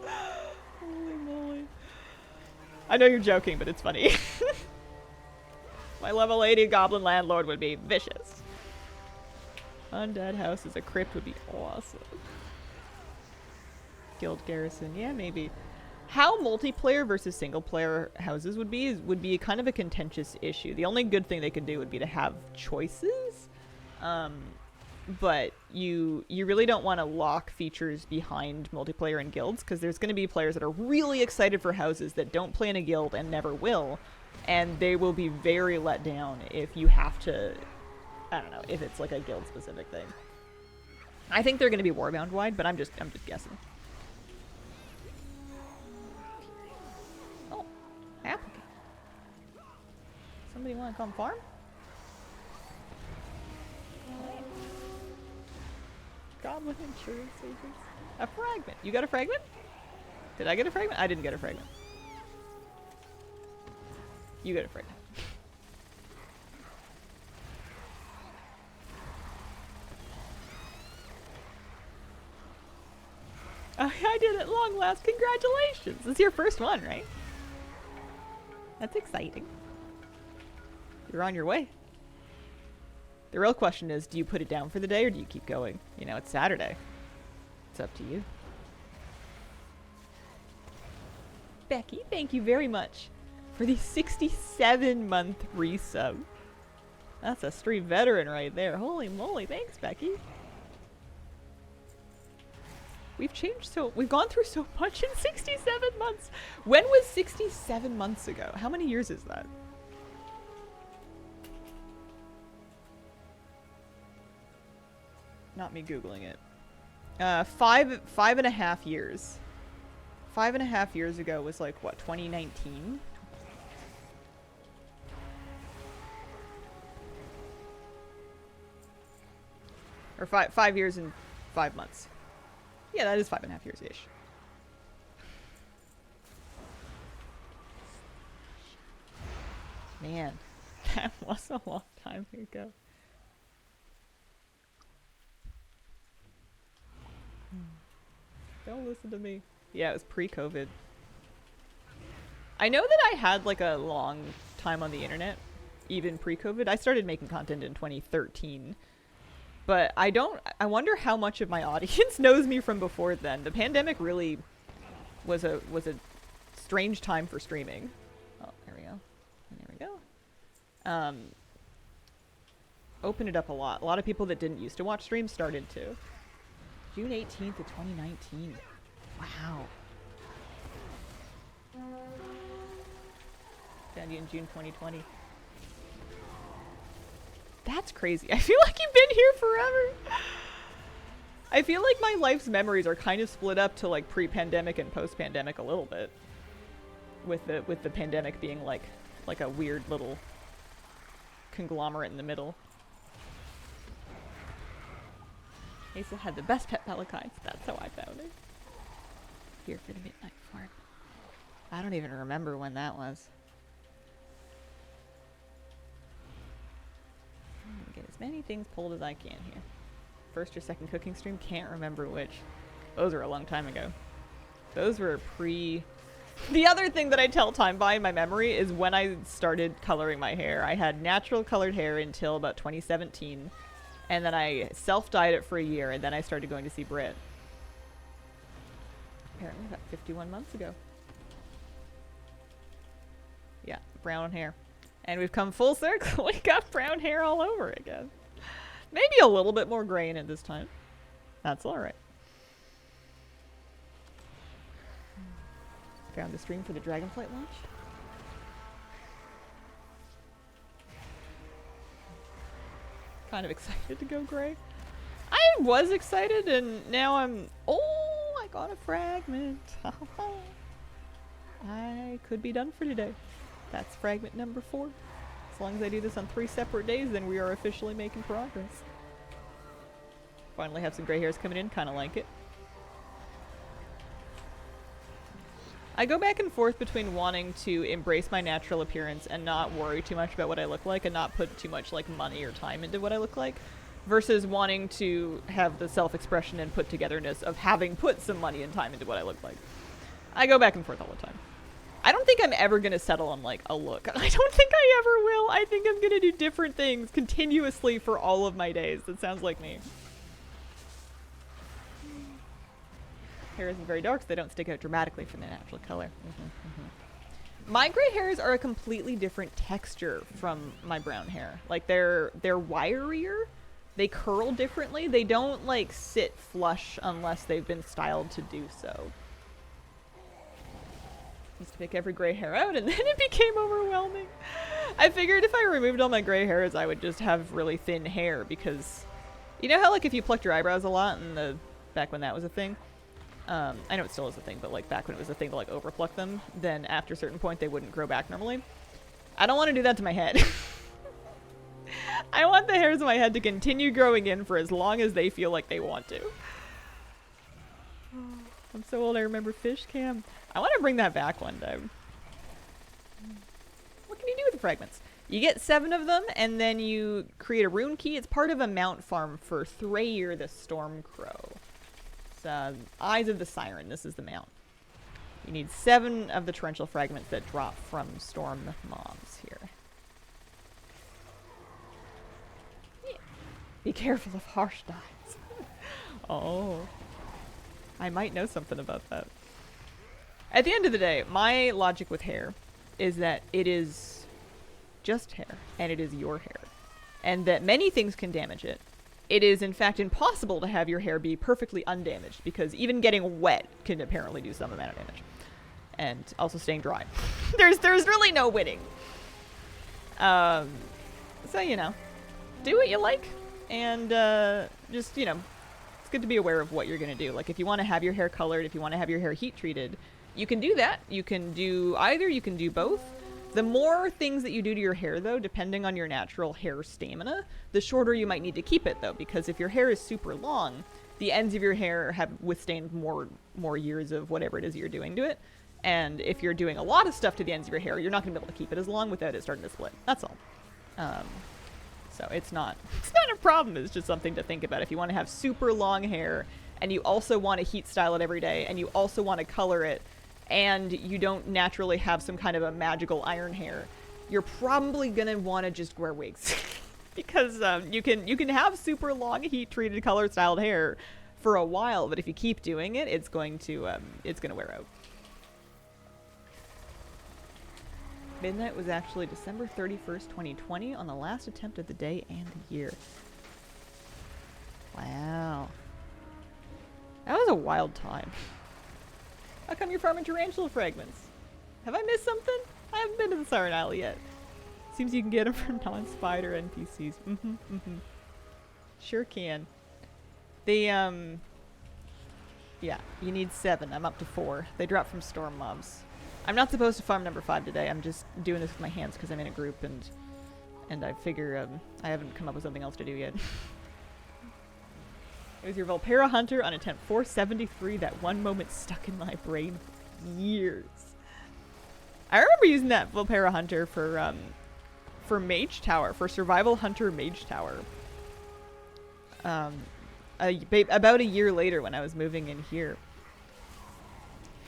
Holy moly. I know you're joking, but it's funny. My level 80 goblin landlord would be vicious. Undead house as a crypt would be awesome. Guild garrison, yeah, maybe. How multiplayer versus single player houses would be kind of a contentious issue. The only good thing they could do would be to have choices. But you really don't want to lock features behind multiplayer and guilds, because there's going to be players that are really excited for houses that don't play in a guild and never will, and they will be very let down if you have to, I don't know, if it's like a guild specific thing. I think they're going to be warband wide, but I'm just guessing. Oh, applicant. Somebody want to come farm? Goblin insurance agents. A fragment. You got a fragment? Did I get a fragment? I didn't get a fragment. You got a fragment. Oh, I did it at long last. Congratulations. It's your first one, right? That's exciting. You're on your way. The real question is, do you put it down for the day or do you keep going? You know, it's Saturday. It's up to you. Becky, thank you very much for the 67-month resub. That's a stream veteran right there. Holy moly, thanks, Becky. We've gone through so much in 67 months. When was 67 months ago? How many years is that? Not me Googling it. 5.5 years. 5.5 years ago was like, what, 2019? Or 5 years and 5 months. Yeah, that is 5.5 years-ish. Man, that was a long time ago. Don't listen to me. Yeah, it was pre-COVID. I know that I had like a long time on the internet, even pre-COVID. I started making content in 2013. But I wonder how much of my audience knows me from before then. The pandemic really was a strange time for streaming. Oh, there we go. And there we go. Opened it up a lot. A lot of people that didn't used to watch streams started to. June 18th of 2019. Wow. Found you in June 2020. That's crazy. I feel like you've been here forever. I feel like my life's memories are kind of split up to like pre-pandemic and post-pandemic a little bit. With the pandemic being like a weird little conglomerate in the middle. Hazel had the best pet pelicans. That's how I found it. Here for the midnight farm. I don't even remember when that was. I'm gonna get as many things pulled as I can here. First or second cooking stream, can't remember which. Those were a long time ago. Those were pre... The other thing that I tell time by in my memory is when I started coloring my hair. I had natural colored hair until about 2017. And then I self-dyed it for a year, and then I started going to see Britt. Apparently about 51 months ago. Yeah, brown hair. And we've come full circle. We got brown hair all over again. Maybe a little bit more gray in it this time. That's alright. Found the stream for the Dragonflight launch. Kind of excited to go gray. I was excited and now I'm... Oh, I got a fragment. I could be done for today. That's fragment number 4. As long as I do this on 3 separate days, then we are officially making progress. Finally have some gray hairs coming in, kind of like it. I go back and forth between wanting to embrace my natural appearance and not worry too much about what I look like and not put too much like money or time into what I look like, versus wanting to have the self-expression and put-togetherness of having put some money and time into what I look like. I go back and forth all the time. I don't think I'm ever going to settle on like a look. I don't think I ever will. I think I'm going to do different things continuously for all of my days. That sounds like me. Hair isn't very dark, so they don't stick out dramatically from the natural color. My gray hairs are a completely different texture from my brown hair. Like they're wirier, they curl differently. They don't like sit flush unless they've been styled to do so. Used to pick every gray hair out and then it became overwhelming. I figured if I removed all my gray hairs, I would just have really thin hair because you know how like if you plucked your eyebrows a lot in back when that was a thing? I know it still is a thing, but like back when it was a thing to like overpluck them, then after a certain point they wouldn't grow back normally. I don't want to do that to my head. I want the hairs on my head to continue growing in for as long as they feel like they want to. I'm so old I remember fish cam. I want to bring that back one day. What can you do with the fragments? You get 7 of them and then you create a rune key. It's part of a mount farm for Thrayr the Stormcrow. Eyes of the Siren. This is the mount. You need 7 of the torrential fragments that drop from storm mobs here. Yeah. Be careful of harsh dyes. Oh. I might know something about that. At the end of the day, my logic with hair is that it is just hair, and it is your hair. And that many things can damage it. It is, in fact, impossible to have your hair be perfectly undamaged, because even getting wet can apparently do some amount of damage. And also staying dry. There's really no winning. So, you know, do what you like, and just, you know, it's good to be aware of what you're going to do. Like, if you want to have your hair colored, if you want to have your hair heat treated, you can do that. You can do either, you can do both. The more things that you do to your hair, though, depending on your natural hair stamina, the shorter you might need to keep it, though, because if your hair is super long, the ends of your hair have withstand more years of whatever it is you're doing to it. And if you're doing a lot of stuff to the ends of your hair, you're not going to be able to keep it as long without it starting to split. That's all. So it's not a problem. It's just something to think about. If you want to have super long hair and you also want to heat style it every day and you also want to color it and you don't naturally have some kind of a magical iron hair, you're probably going to want to just wear wigs. Because you can have super long heat treated color styled hair for a while, but if you keep doing it, it's going to wear out. Midnight was actually December 31st, 2020 on the last attempt of the day and the year. Wow. That was a wild time. How come you're farming tarantula fragments? Have I missed something? I haven't been to the Siren Isle yet. Seems you can get them from non-spider NPCs. Sure can. They, yeah, you need 7. I'm up to 4. They drop from storm mobs. I'm not supposed to farm number 5 today. I'm just doing this with my hands because I'm in a group and I figure I haven't come up with something else to do yet. It was your Volpera Hunter on attempt 473. That one moment stuck in my brain for years. I remember using that Volpera Hunter for Mage Tower, for Survival Hunter Mage Tower. About a year later when I was moving in here.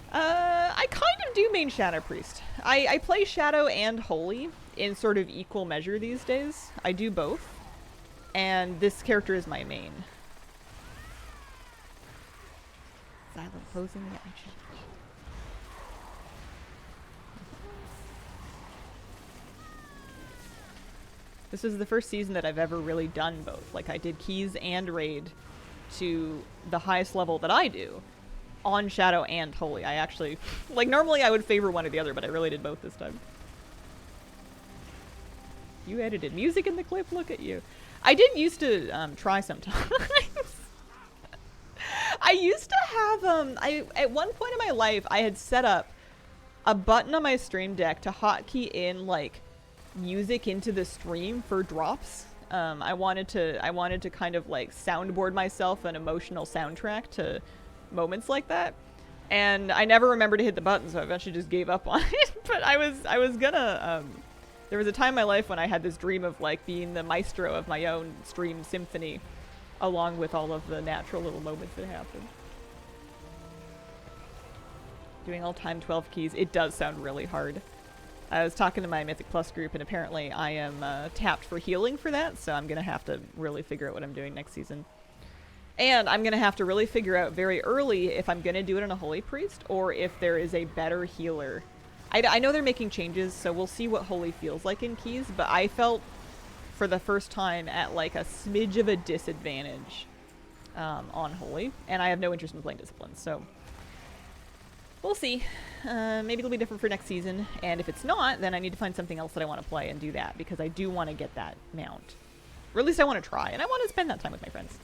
I kind of do main Shadow Priest. I play Shadow and Holy in sort of equal measure these days. I do both. And this character is my main. Silent posing the action. This is the first season that I've ever really done both. Like, I did Keys and Raid to the highest level that I do on Shadow and Holy. I actually, like, normally I would favor one or the other, but I really did both this time. You edited music in the clip? Look at you. I did used to try sometimes. I used to have, at one point in my life, I had set up a button on my stream deck to hotkey in, like, music into the stream for drops. I wanted to kind of like soundboard myself an emotional soundtrack to moments like that, and I never remembered to hit the button, so I eventually just gave up on it. But I was gonna there was a time in my life when I had this dream of like being the maestro of my own stream symphony along with all of the natural little moments that happen. Doing all time 12 keys, it does sound really hard. I was talking to my Mythic Plus group, and apparently I am tapped for healing for that, so I'm going to have to really figure out what I'm doing next season. And I'm going to have to really figure out very early if I'm going to do it on a Holy Priest, or if there is a better healer. I know they're making changes, so we'll see what Holy feels like in Keys, but I felt for the first time at like a smidge of a disadvantage on Holy, and I have no interest in playing Discipline, so we'll see. Maybe it'll be different for next season, and if it's not, then I need to find something else that I want to play and do that, because I do want to get that mount. Or at least I want to try, and I want to spend that time with my friends.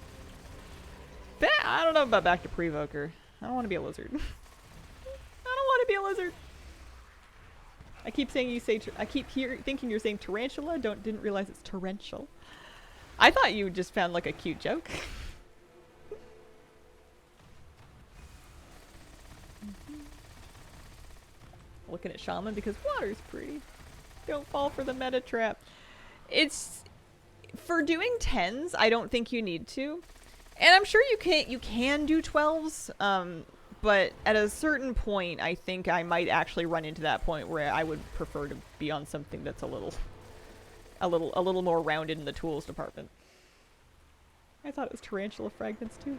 I don't know about back to Prevoker. I don't want to be a lizard. I don't want to be a lizard. I keep saying you say, thinking you're saying tarantula, didn't realize it's torrential. I thought you just found like a cute joke. Looking at Shaman because water's pretty. Don't fall for the meta trap. It's for doing 10s, I don't think you need to. And I'm sure you can do 12s, but at a certain point I think I might actually run into that point where I would prefer to be on something that's a little more rounded in the tools department. I thought it was tarantula fragments too.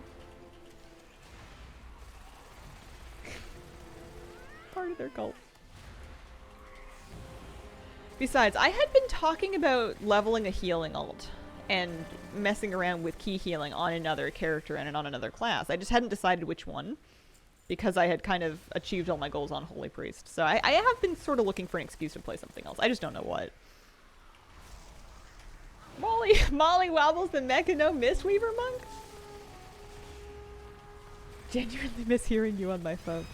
Part of their cult. Besides, I had been talking about leveling a healing ult and messing around with key healing on another character and on another class. I just hadn't decided which one, because I had kind of achieved all my goals on Holy Priest. So I have been sort of looking for an excuse to play something else. I just don't know what. Molly wobbles the Mechano Mistweaver Monk? Genuinely miss hearing you on my phone.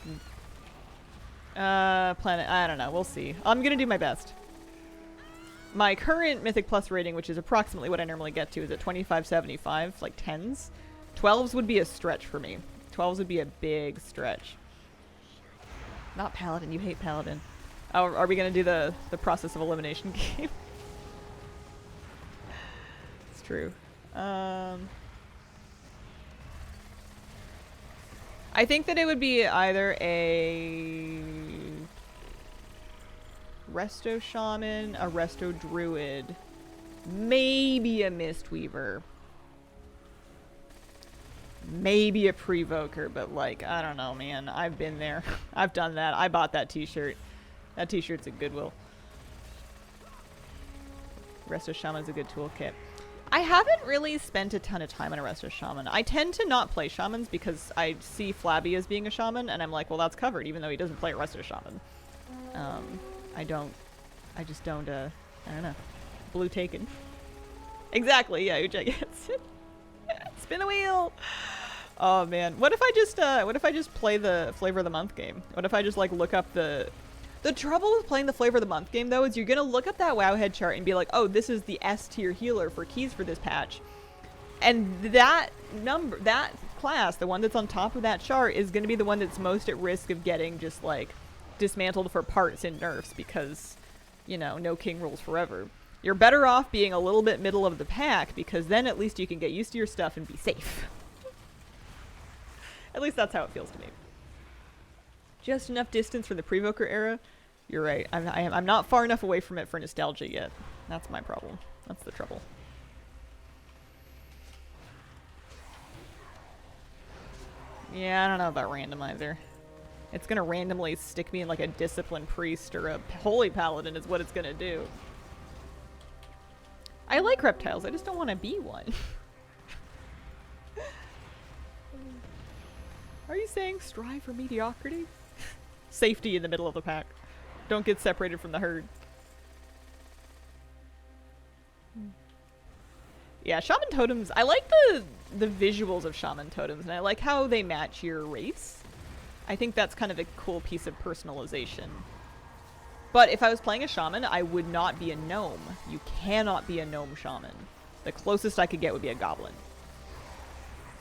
Planet, I don't know, we'll see. I'm gonna do my best. My current Mythic Plus rating, which is approximately what I normally get to, is at 2575, like 10s. 12s would be a stretch for me. 12s would be a big stretch. Not Paladin, you hate Paladin. Oh, are we gonna do the process of elimination game? It's true. I think that it would be either a Resto Shaman, a Resto Druid, maybe a Mistweaver, maybe a Prevoker, but like, I don't know, man. I've been there. I've done that. I bought that t-shirt. That t-shirt's at Goodwill. Resto Shaman's a good toolkit. I haven't really spent a ton of time on a Resto Shaman. I tend to not play Shamans because I see Flabby as being a Shaman, and I'm like, well, that's covered, even though he doesn't play a Resto Shaman. I just don't, I don't know. Blue taken. Exactly, yeah, Ujay gets it. Spin the wheel! Oh, man. What if I just play the Flavor of the Month game? What if I just, like, look up the trouble with playing the Flavor of the Month game, though, is you're gonna look up that Wowhead chart and be like, oh, this is the S tier healer for keys for this patch. And that class, the one that's on top of that chart, is gonna be the one that's most at risk of getting just, like, dismantled for parts in nerfs because, you know, no king rules forever. You're better off being a little bit middle of the pack because then at least you can get used to your stuff and be safe. At least that's how it feels to me. Just enough distance for the Prevoker era. You're right. I'm not far enough away from it for nostalgia yet. That's my problem. That's the trouble. Yeah, I don't know about randomizer. It's gonna randomly stick me in like a disciplined priest or a holy paladin is what it's gonna do. I like reptiles. I just don't want to be one. Are you saying strive for mediocrity? Safety in the middle of the pack. Don't get separated from the herd. Yeah, shaman totems. I like the visuals of shaman totems, and I like how they match your race. I think that's kind of a cool piece of personalization. But if I was playing a shaman, I would not be a gnome. You cannot be a gnome shaman. The closest I could get would be a goblin.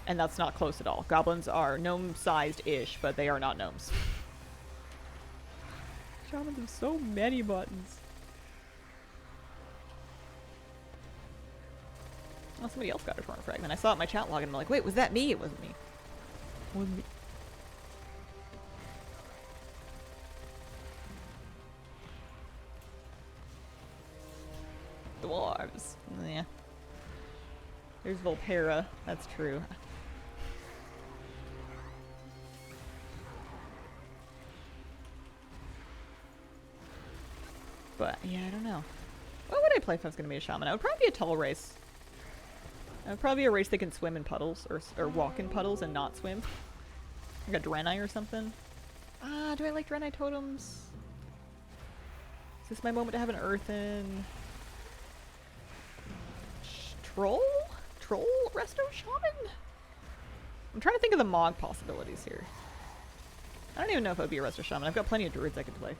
And that's not close at all. Goblins are gnome-sized-ish, but they are not gnomes. Shamans have so many buttons. Oh, somebody else got a torn fragment. I saw it in my chat log and I'm like, wait, was that me? It wasn't me. It wasn't me. Dwarves. Yeah. There's Volpera. That's true. But, yeah, I don't know. What would I play if I was going to be a shaman? I would probably be a tall race. I would probably be a race that can swim in puddles, or walk in puddles and not swim. Like a Draenei or something. Ah, do I like Draenei totems? Is this my moment to have an earthen? Troll? Troll Resto Shaman? I'm trying to think of the Mog possibilities here. I don't even know if it would be a Resto Shaman. I've got plenty of druids I could play.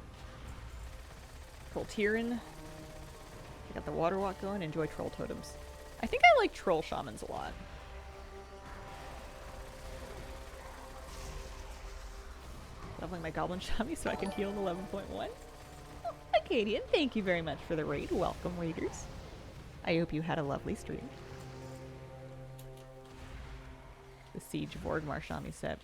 Coltiran. I got the water walk going. Enjoy troll totems. I think I like troll shamans a lot. Leveling my goblin shami so I can heal in 11.1. Oh, Acadian, thank you very much for the raid. Welcome, raiders. I hope you had a lovely stream. The Siege of Orgmar shami set.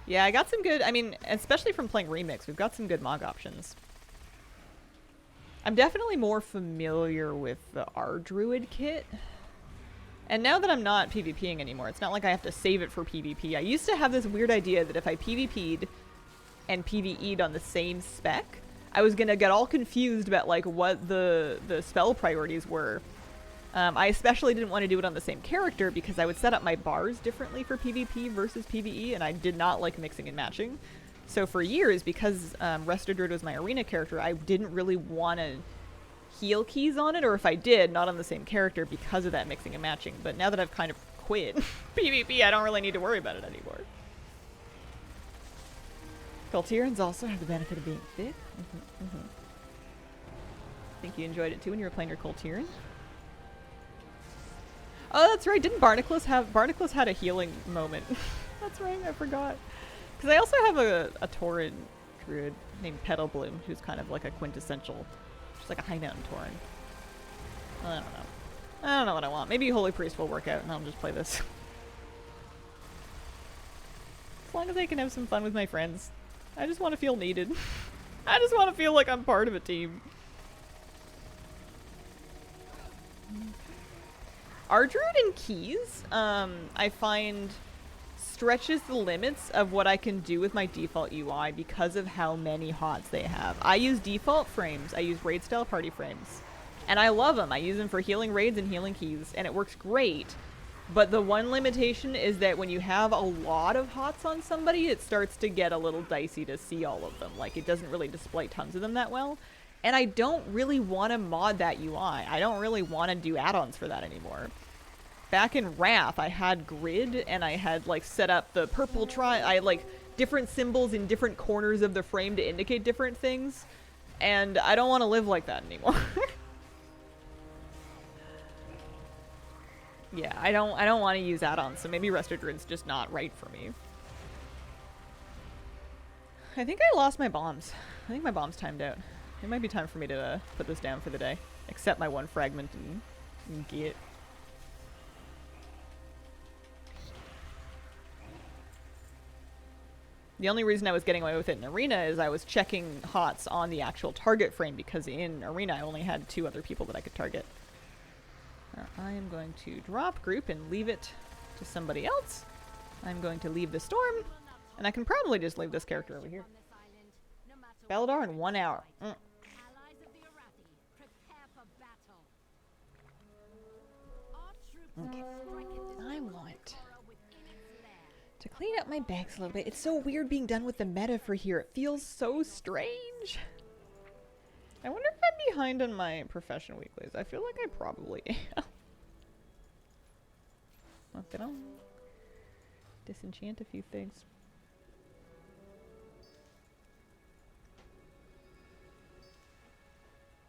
Yeah, I got some good, I mean, especially from playing Remix, we've got some good Mog options. I'm definitely more familiar with the R-Druid kit. And now that I'm not PvPing anymore, it's not like I have to save it for PvP. I used to have this weird idea that if I PvP'd and PvE'd on the same spec, I was gonna get all confused about like what the spell priorities were. I especially didn't want to do it on the same character because I would set up my bars differently for PvP versus PvE, and I did not like mixing and matching. So for years, because Resto Druid was my arena character, I didn't really want to heal keys on it, or if I did, not on the same character because of that mixing and matching. But now that I've kind of quit PvP, I don't really need to worry about it anymore. Cultirans also have the benefit of being thick. I think you enjoyed it too when you were playing your Cultiran. Oh, that's right. Didn't Barnacles have... Barnacles had a healing moment. That's right. I forgot. Because I also have a Tauren druid named Petal Bloom, who's kind of like a quintessential... She's like a high mountain Tauren. I don't know. I don't know what I want. Maybe Holy Priest will work out and I'll just play this. As long as I can have some fun with my friends. I just want to feel needed. I just want to feel like I'm part of a team. Our druid in keys, I find stretches the limits of what I can do with my default UI because of how many HOTS they have. I use default frames. I use raid style party frames. And I love them. I use them for healing raids and healing keys, and it works great. But the one limitation is that when you have a lot of HOTS on somebody, it starts to get a little dicey to see all of them. Like, it doesn't really display tons of them that well. And I don't really want to mod that UI. I don't really want to do add-ons for that anymore. Back in Wrath, I had grid, and I had, like, set up the purple I had, like, different symbols in different corners of the frame to indicate different things. And I don't want to live like that anymore. Yeah, I don't want to use add-ons, so maybe Rested Grid's just not right for me. I think I lost my bombs. I think my bomb's timed out. It might be time for me to put this down for the day. Accept my one fragment and get. The only reason I was getting away with it in Arena is I was checking HOTS on the actual target frame, because in Arena I only had 2 other people that I could target. I am going to drop group and leave it to somebody else. I'm going to leave the storm, and I can probably just leave this character over here. Beladar in 1 hour. Okay. I want to clean up my bags a little bit. It's so weird being done with the meta for here. It feels so strange. I wonder if I'm behind on my profession weeklies. I feel like I probably am. Look at them. Disenchant a few things.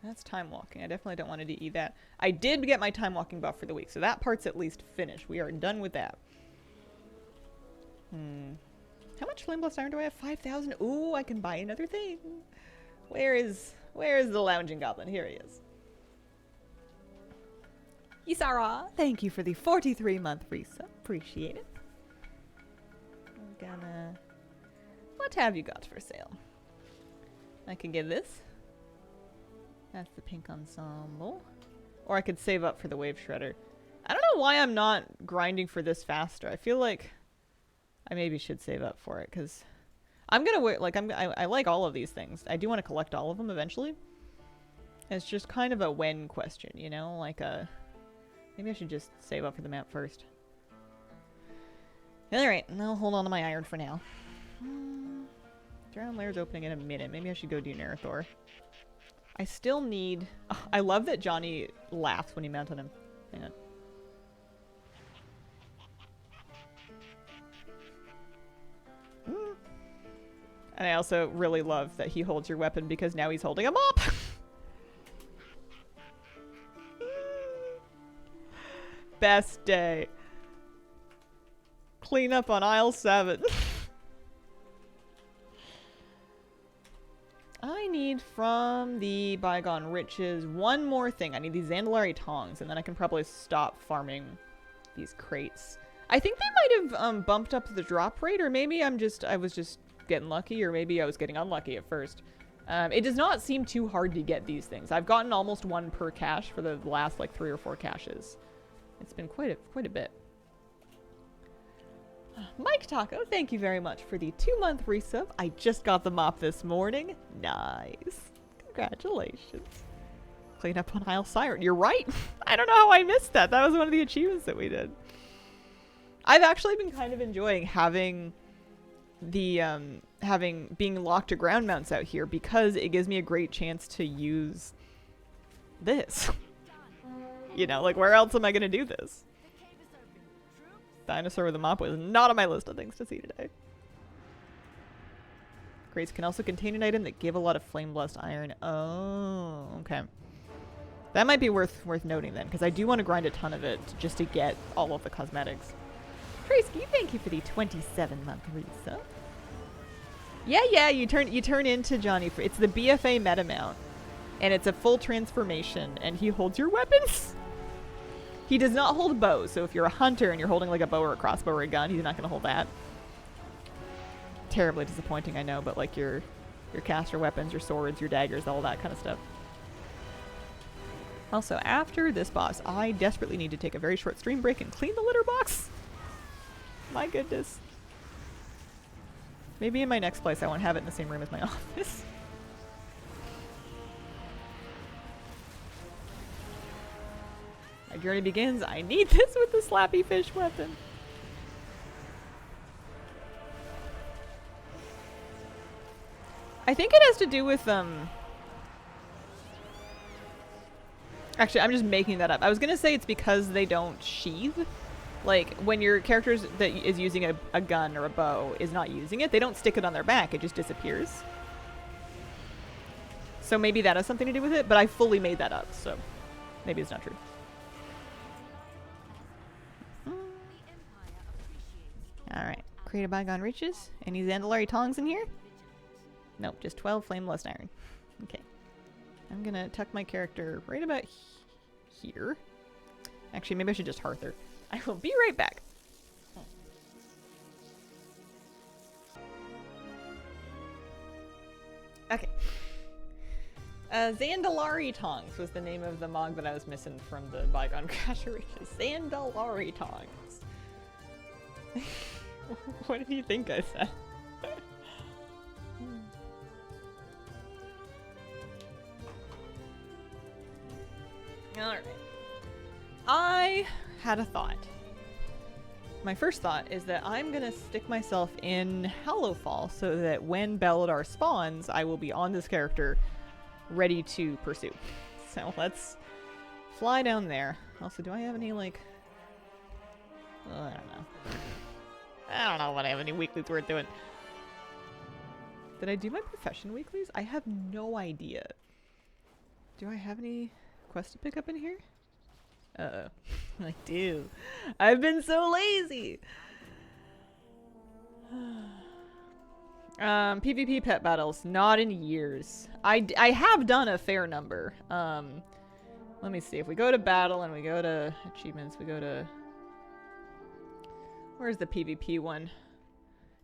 That's time walking. I definitely don't want to DE that. I did get my time walking buff for the week, so that part's at least finished. We are done with that. How much Flame Blast Iron do I have? 5,000. Ooh, I can buy another thing. Where is the lounging goblin? Here he is. Isara, thank you for the 43-month resub. Appreciate it. I'm gonna... What have you got for sale? I can get this. That's the pink ensemble. Or I could save up for the wave shredder. I don't know why I'm not grinding for this faster. I feel like I maybe should save up for it, because I'm gonna wear, like, I like all of these things. I do want to collect all of them eventually. It's just kind of a when question, you know? Like maybe I should just save up for the map first. Alright, I'll hold on to my iron for now. Drown Lair's opening in a minute. Maybe I should go do Narathor. I still need... Oh, I love that Johnny laughs when you mount on him. Hang on. And I also really love that he holds your weapon, because now he's holding a mop! Best day. Clean up on aisle 7. I need from the Bygone Riches one more thing. I need these Zandalari tongs, and then I can probably stop farming these crates. I think they might have bumped up the drop rate, or maybe I was just getting lucky, or maybe I was getting unlucky at first. It does not seem too hard to get these things. I've gotten almost 1 per cache for the last like 3 or 4 caches. It's been quite a bit. Mike Taco, thank you very much for the 2-month resub. I just got the mop this morning. Nice. Congratulations. Clean up on Isle Siren. You're right. I don't know how I missed that. That was one of the achievements that we did. I've actually been kind of enjoying having the being locked to ground mounts out here, because it gives me a great chance to use this. You know, like, where else am I gonna do this? Dinosaur with a mop was not on my list of things to see today. Crates can also contain an item that give a lot of flame blast iron. Oh, okay. That might be worth noting then, because I do want to grind a ton of it just to get all of the cosmetics. Tracy, thank you for the 27-month resub. Yeah, you turn into Johnny. It's the BFA meta mount, and it's a full transformation, and he holds your weapons. He does not hold bows, so if you're a hunter and you're holding like a bow or a crossbow or a gun, he's not going to hold that. Terribly disappointing, I know, but like your caster weapons, your swords, your daggers, all that kind of stuff. Also, after this boss, I desperately need to take a very short stream break and clean the litter box. My goodness. Maybe in my next place I won't have it in the same room as my office. My journey begins. I need this with the slappy fish weapon. I think it has to do with, actually, I'm just making that up. I was gonna say it's because they don't sheathe. Like, when your character that is using a gun or a bow is not using it, they don't stick it on their back. It just disappears. So maybe that has something to do with it, but I fully made that up, so maybe it's not true. Alright. Create a bygone riches. Any Zandalari tongs in here? Nope, just 12 flame lust iron. Okay. I'm gonna tuck my character right about here. Actually, maybe I should just hearth her. I will be right back. Okay. Zandalari tongs was the name of the mog that I was missing from the bygone Crasher Riches. Zandalari tongs. What do you think I said? Alright. I had a thought. My first thought is that I'm gonna stick myself in Hallowfall so that when Belladar spawns, I will be on this character ready to pursue. So let's fly down there. Also, do I have any, like... I don't know. I don't know what I have any weeklies worth doing. Did I do my profession weeklies? I have no idea. Do I have any quests to pick up in here? I do. I've been so lazy. PvP pet battles, not in years. I have done a fair number. Let me see. If we go to battle and we go to achievements, we go to... Where's the PvP one?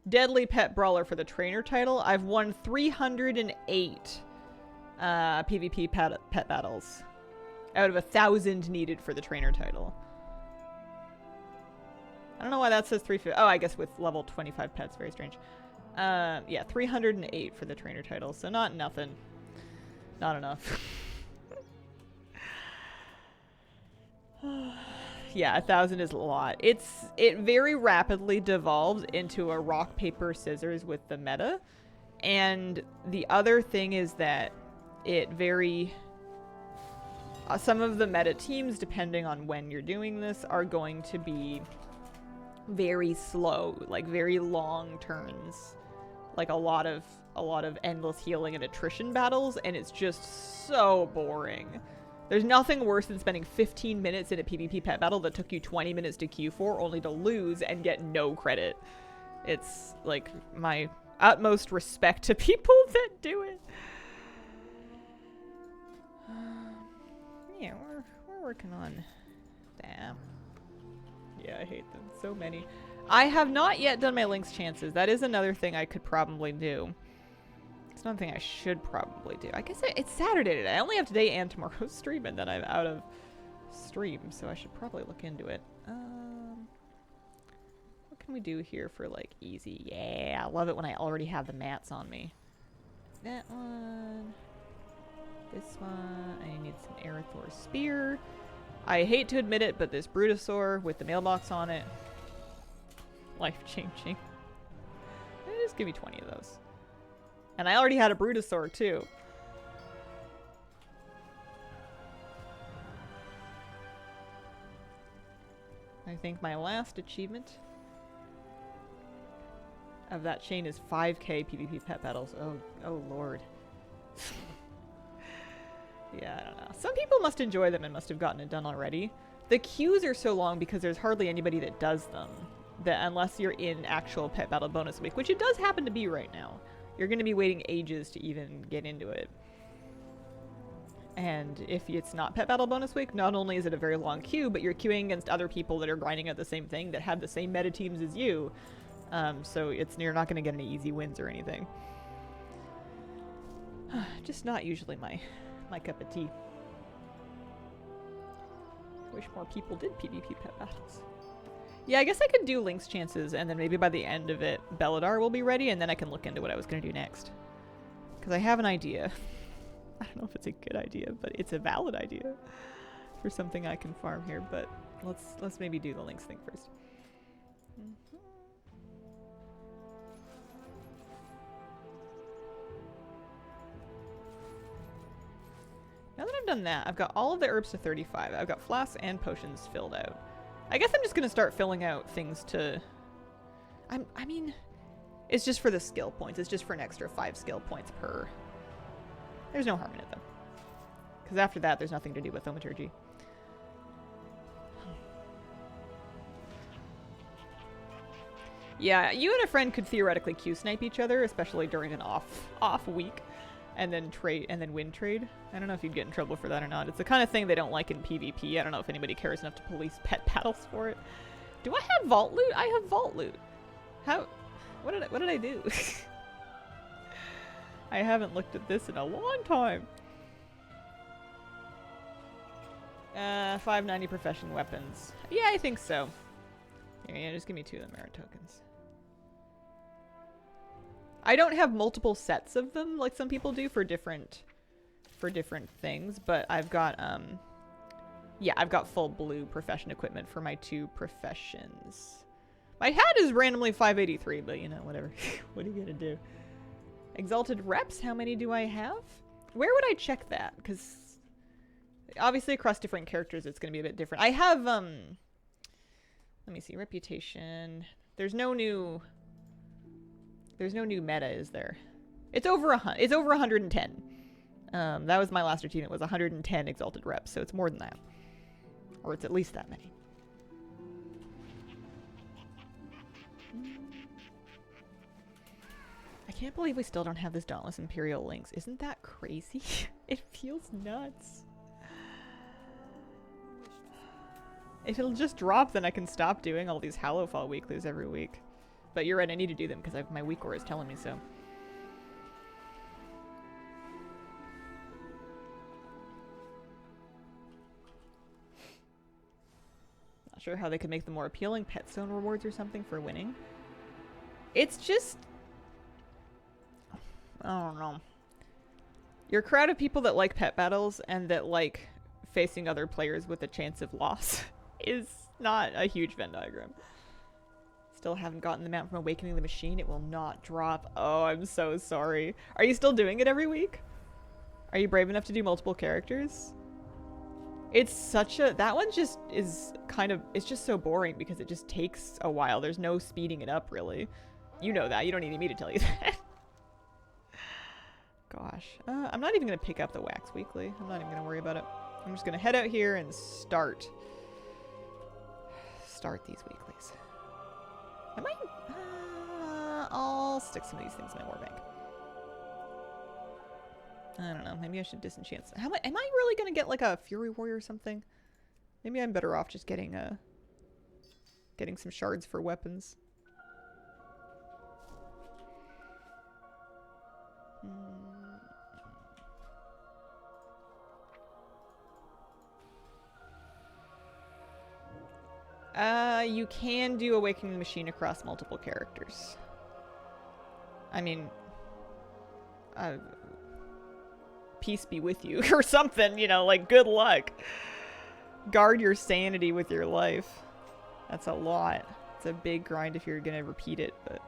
Deadly Pet Brawler for the trainer title. I've won 308 PvP pet battles out of 1,000 needed for the trainer title. I don't know why that says 350. Oh, I guess with level 25 pets. Very strange. Yeah, 308 for the trainer title. So not nothing. Not enough. Yeah, 1,000 is a lot. It very rapidly devolves into a rock, paper, scissors with the meta. And the other thing is that it very... some of the meta teams, depending on when you're doing this, are going to be very slow, like very long turns. Like a lot of endless healing and attrition battles, and it's just so boring. There's nothing worse than spending 15 minutes in a PvP pet battle that took you 20 minutes to queue for, only to lose and get no credit. It's like my utmost respect to people that do it. Yeah, we're working on that. Yeah, I hate them. So many. I have not yet done my Link's chances. That is another thing I could probably do. It's another thing I should probably do. I guess it's Saturday today. I only have today and tomorrow's stream, and then I'm out of stream, so I should probably look into it. What can we do here for, like, easy? Yeah, I love it when I already have the mats on me. That one. This one. I need some Arathor Spear. I hate to admit it, but this Brutosaur with the mailbox on it. Life-changing. Just give me 20 of those. And I already had a Brutosaur, too. I think my last achievement of that chain is 5k PvP pet battles. Oh lord. Yeah, I don't know. Some people must enjoy them and must have gotten it done already. The queues are so long because there's hardly anybody that does them. That unless you're in actual Pet Battle Bonus Week, which it does happen to be right now, you're going to be waiting ages to even get into it. And if it's not Pet Battle Bonus Week, not only is it a very long queue, but you're queuing against other people that are grinding at the same thing that have the same meta teams as you. So you're not going to get any easy wins or anything. Just not usually my cup of tea. Wish more people did PvP pet battles. Yeah, I guess I could do Link's chances, and then maybe by the end of it, Belladar will be ready, and then I can look into what I was going to do next. Because I have an idea. I don't know if it's a good idea, but it's a valid idea for something I can farm here, but let's maybe do the Link's thing first. Now that I've done that, I've got all of the herbs to 35. I've got flasks and potions filled out. I guess I'm just going to start filling out things to... I mean, it's just for the skill points. It's just for an extra 5 skill points per... There's no harm in it, though. Because after that, there's nothing to do with thaumaturgy. Yeah, you and a friend could theoretically Q-snipe each other, especially during an off week. And then win trade. I don't know if you'd get in trouble for that or not. It's the kind of thing they don't like in PvP. I don't know if anybody cares enough to police pet battles for it. Do I have vault loot? I have vault loot. How? What did I do? I haven't looked at this in a long time. 590 profession weapons. Yeah, I think so. Yeah, just give me 2 of the merit tokens. I don't have multiple sets of them like some people do for different things, but I've got yeah, I've got full blue profession equipment for my 2 professions. My hat is randomly 583, but you know, whatever. What are you gonna do? Exalted reps, how many do I have? Where would I check that? Because obviously across different characters it's gonna be a bit different. I have let me see, reputation. There's no new meta, is there? It's over 110. That was my last routine. It was 110 exalted reps, so it's more than that. Or it's at least that many. I can't believe we still don't have this Dauntless Imperial Lynx. Isn't that crazy? It feels nuts. If it'll just drop, then I can stop doing all these Hallowfall weeklies every week. But you're right, I need to do them because my weak ore is telling me so. Not sure how they could make them more appealing. Pet stone rewards or something for winning. It's just... I don't know. You're a crowd of people that like pet battles and that like facing other players with a chance of loss is not a huge Venn diagram. Still haven't gotten the mount from Awakening the Machine. It will not drop. Oh, I'm so sorry. Are you still doing it every week? Are you brave enough to do multiple characters? It's such a... That one just is kind of... It's just so boring because it just takes a while. There's no speeding it up, really. You know that. You don't need me to tell you that. Gosh. I'm not even going to pick up the Wax Weekly. I'm not even going to worry about it. I'm just going to head out here and start these weeklies. I might... I'll stick some of these things in my war bank. I don't know. Maybe I should disenchant. Am I really going to get like a Fury Warrior or something? Maybe I'm better off just getting some shards for weapons. You can do Awakening the Machine across multiple characters. I mean, peace be with you or something, you know, like good luck. Guard your sanity with your life. That's a lot. It's a big grind if you're gonna repeat it, but...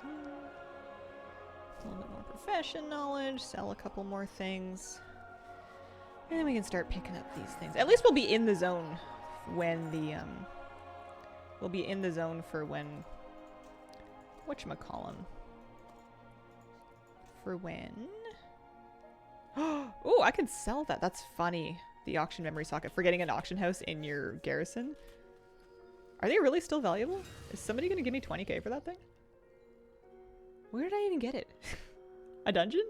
A little bit more profession knowledge, sell a couple more things. And then we can start picking up these things. At least we'll be in the zone when the, we'll be in the zone for when... Whatchamacallem? For when... I could sell that. That's funny. The auction memory socket for getting an auction house in your garrison. Are they really still valuable? Is somebody gonna give me 20k for that thing? Where did I even get it? A dungeon?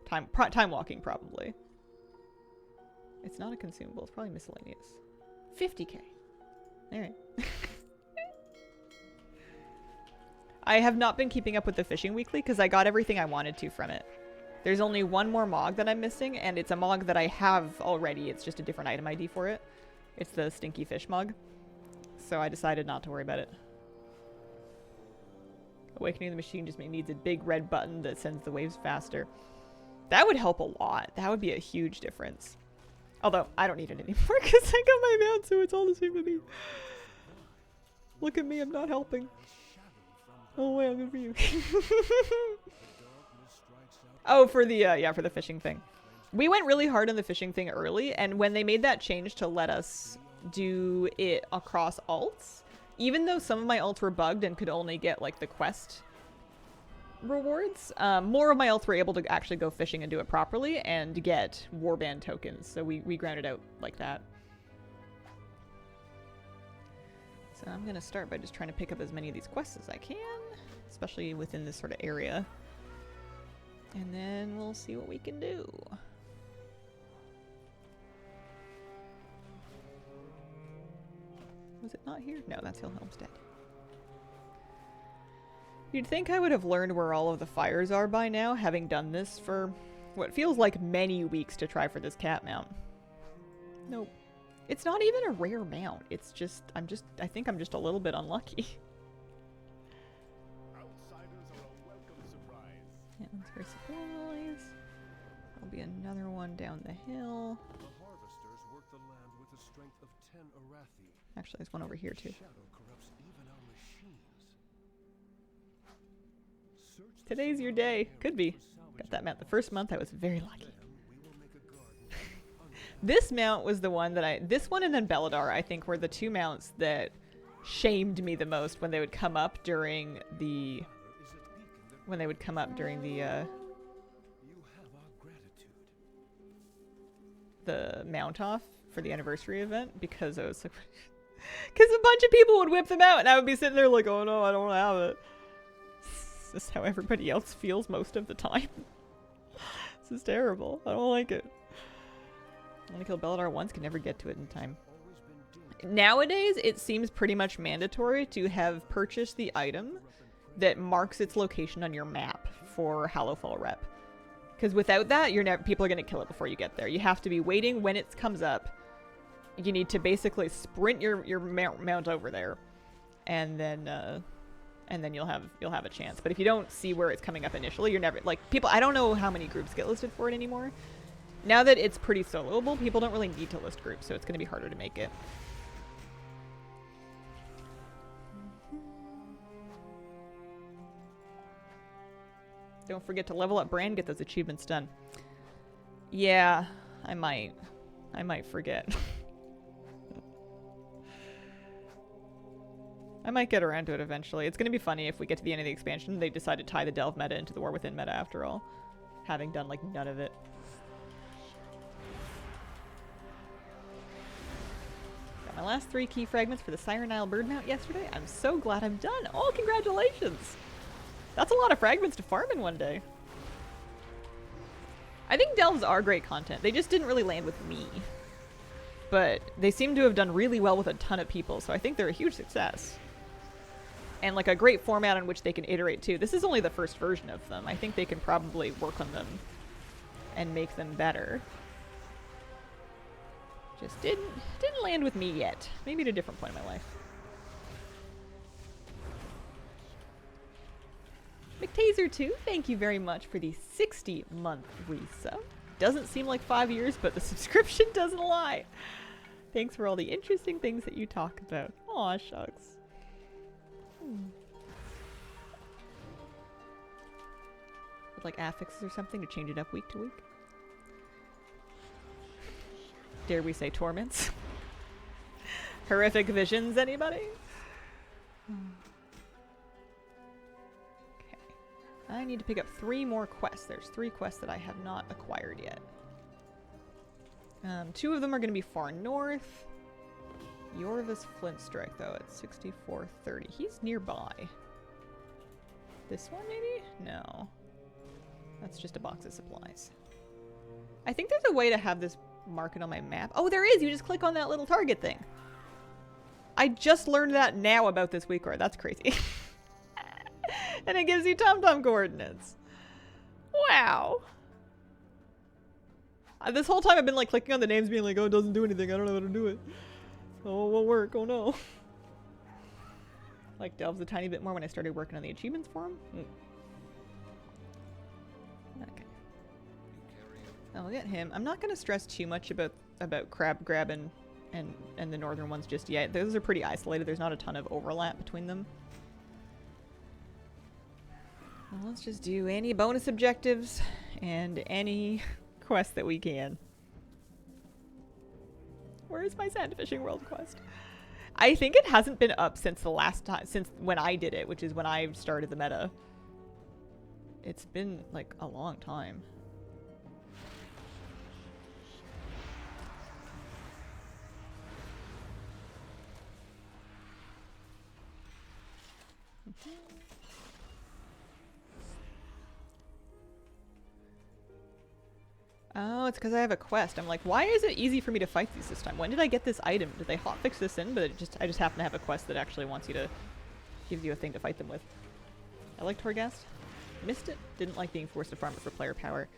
Time walking, probably. It's not a consumable. It's probably miscellaneous. 50k. Alright. I have not been keeping up with the fishing weekly because I got everything I wanted to from it. There's only one more mog that I'm missing, and it's a mog that I have already. It's just a different item ID for it. It's the stinky fish mog. So I decided not to worry about it. Awakening the machine just needs a big red button that sends the waves faster. That would help a lot. That would be a huge difference. Although, I don't need it anymore because I got my mount, so it's all the same to me. Look at me, I'm not helping. Oh, wait, I'm good for you. Oh, for the, yeah, for the fishing thing. We went really hard on the fishing thing early, and when they made that change to let us do it across alts, even though some of my alts were bugged and could only get, like, the quest rewards, more of my alts were able to actually go fishing and do it properly and get warband tokens, so we grounded out like that. So I'm gonna start by just trying to pick up as many of these quests as I can, especially within this sort of area. And then we'll see what we can do. Was it not here? No, that's Hill Homestead. You'd think I would have learned where all of the fires are by now, having done this for what feels like many weeks to try for this cat mount. Nope. It's not even a rare mount. It's just, I think I'm just a little bit unlucky. Yeah, that's for supplies. There'll be another one down the hill.
The harvesters work the land with the strength of 10 Arathi.
Actually, there's one over here too.
Shadow corrupts even our machines. Search
Today's your day. Could be. Got that mount the first month. I was very lucky. This mount was the one that this one and then Belladar, I think, were the two mounts that shamed me the most when they would come up during the the mount off for the anniversary event, because I was like, because a bunch of people would whip them out and I would be sitting there like, oh no, I don't have it. This is how everybody else feels most of the time. This is terrible. I don't like it. I want to kill Belladar once, can never get to it in time. Nowadays, it seems pretty much mandatory to have purchased the item that marks its location on your map for Hallowfall rep. Because without that, people are going to kill it before you get there. You have to be waiting when it comes up. You need to basically sprint your mount over there, and then you'll have a chance. But if you don't see where it's coming up initially, you're never, like, people, I don't know how many groups get listed for it anymore. Now that it's pretty soloable, people don't really need to list groups, so it's going to be harder to make it. Don't forget to level up Bran, get those achievements done. Yeah, I might forget. I might get around to it eventually. It's going to be funny if we get to the end of the expansion and they decide to tie the Delve meta into the War Within meta after all, having done like none of it. Got my last 3 key fragments for the Siren Isle bird mount yesterday. I'm so glad I'm done. Oh, congratulations! That's a lot of fragments to farm in one day. I think Delves are great content. They just didn't really land with me. But they seem to have done really well with a ton of people, so I think they're a huge success. And like a great format on which they can iterate too. This is only the first version of them. I think they can probably work on them and make them better. Just didn't land with me yet. Maybe at a different point in my life. McTaser 2, thank you very much for the 60-month resub. Doesn't seem like 5 years, but the subscription doesn't lie. Thanks for all the interesting things that you talk about. Aw, shucks. With like affixes or something to change it up week to week. Dare we say torments? Horrific visions, anybody? I need to pick up 3 more quests. There's 3 quests that I have not acquired yet. 2 of them are going to be far north. Yorvis Flintstrike, though, at 6430. He's nearby. This one, maybe? No. That's just a box of supplies. I think there's a way to have this market on my map. Oh, there is! You just click on that little target thing. I just learned that now about this week card. That's crazy. And it gives you TomTom coordinates. Wow. This whole time I've been like clicking on the names being like, oh, it doesn't do anything. I don't know how to do it. Oh, it won't work. Oh no. Like delves a tiny bit more when I started working on the achievements for him. Okay. I'll get him. I'm not going to stress too much about crab grabbing and the northern ones just yet. Those are pretty isolated. There's not a ton of overlap between them. Well, let's just do any bonus objectives and any quest that we can. Where is my sand fishing world quest? I think it hasn't been up since the last time, since when I did it, which is when I started the meta. It's been like a long time. Oh, it's because I have a quest. I'm like, why is it easy for me to fight these this time? When did I get this item? Did they hotfix this in? But I just happen to have a quest that actually wants you to, gives you a thing to fight them with. I like Torghast. Missed it. Didn't like being forced to farm it for player power.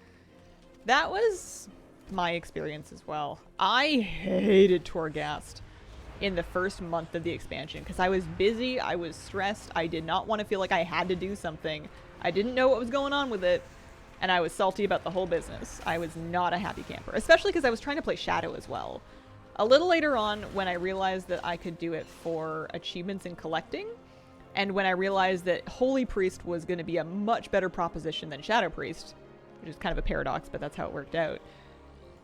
That was my experience as well. I hated Torghast in the first month of the expansion because I was busy, I was stressed, I did not want to feel like I had to do something. I didn't know what was going on with it. And I was salty about the whole business. I was not a happy camper, especially because I was trying to play Shadow as well. A little later on, when I realized that I could do it for achievements and collecting, and when I realized that Holy Priest was going to be a much better proposition than Shadow Priest, which is kind of a paradox, but that's how it worked out,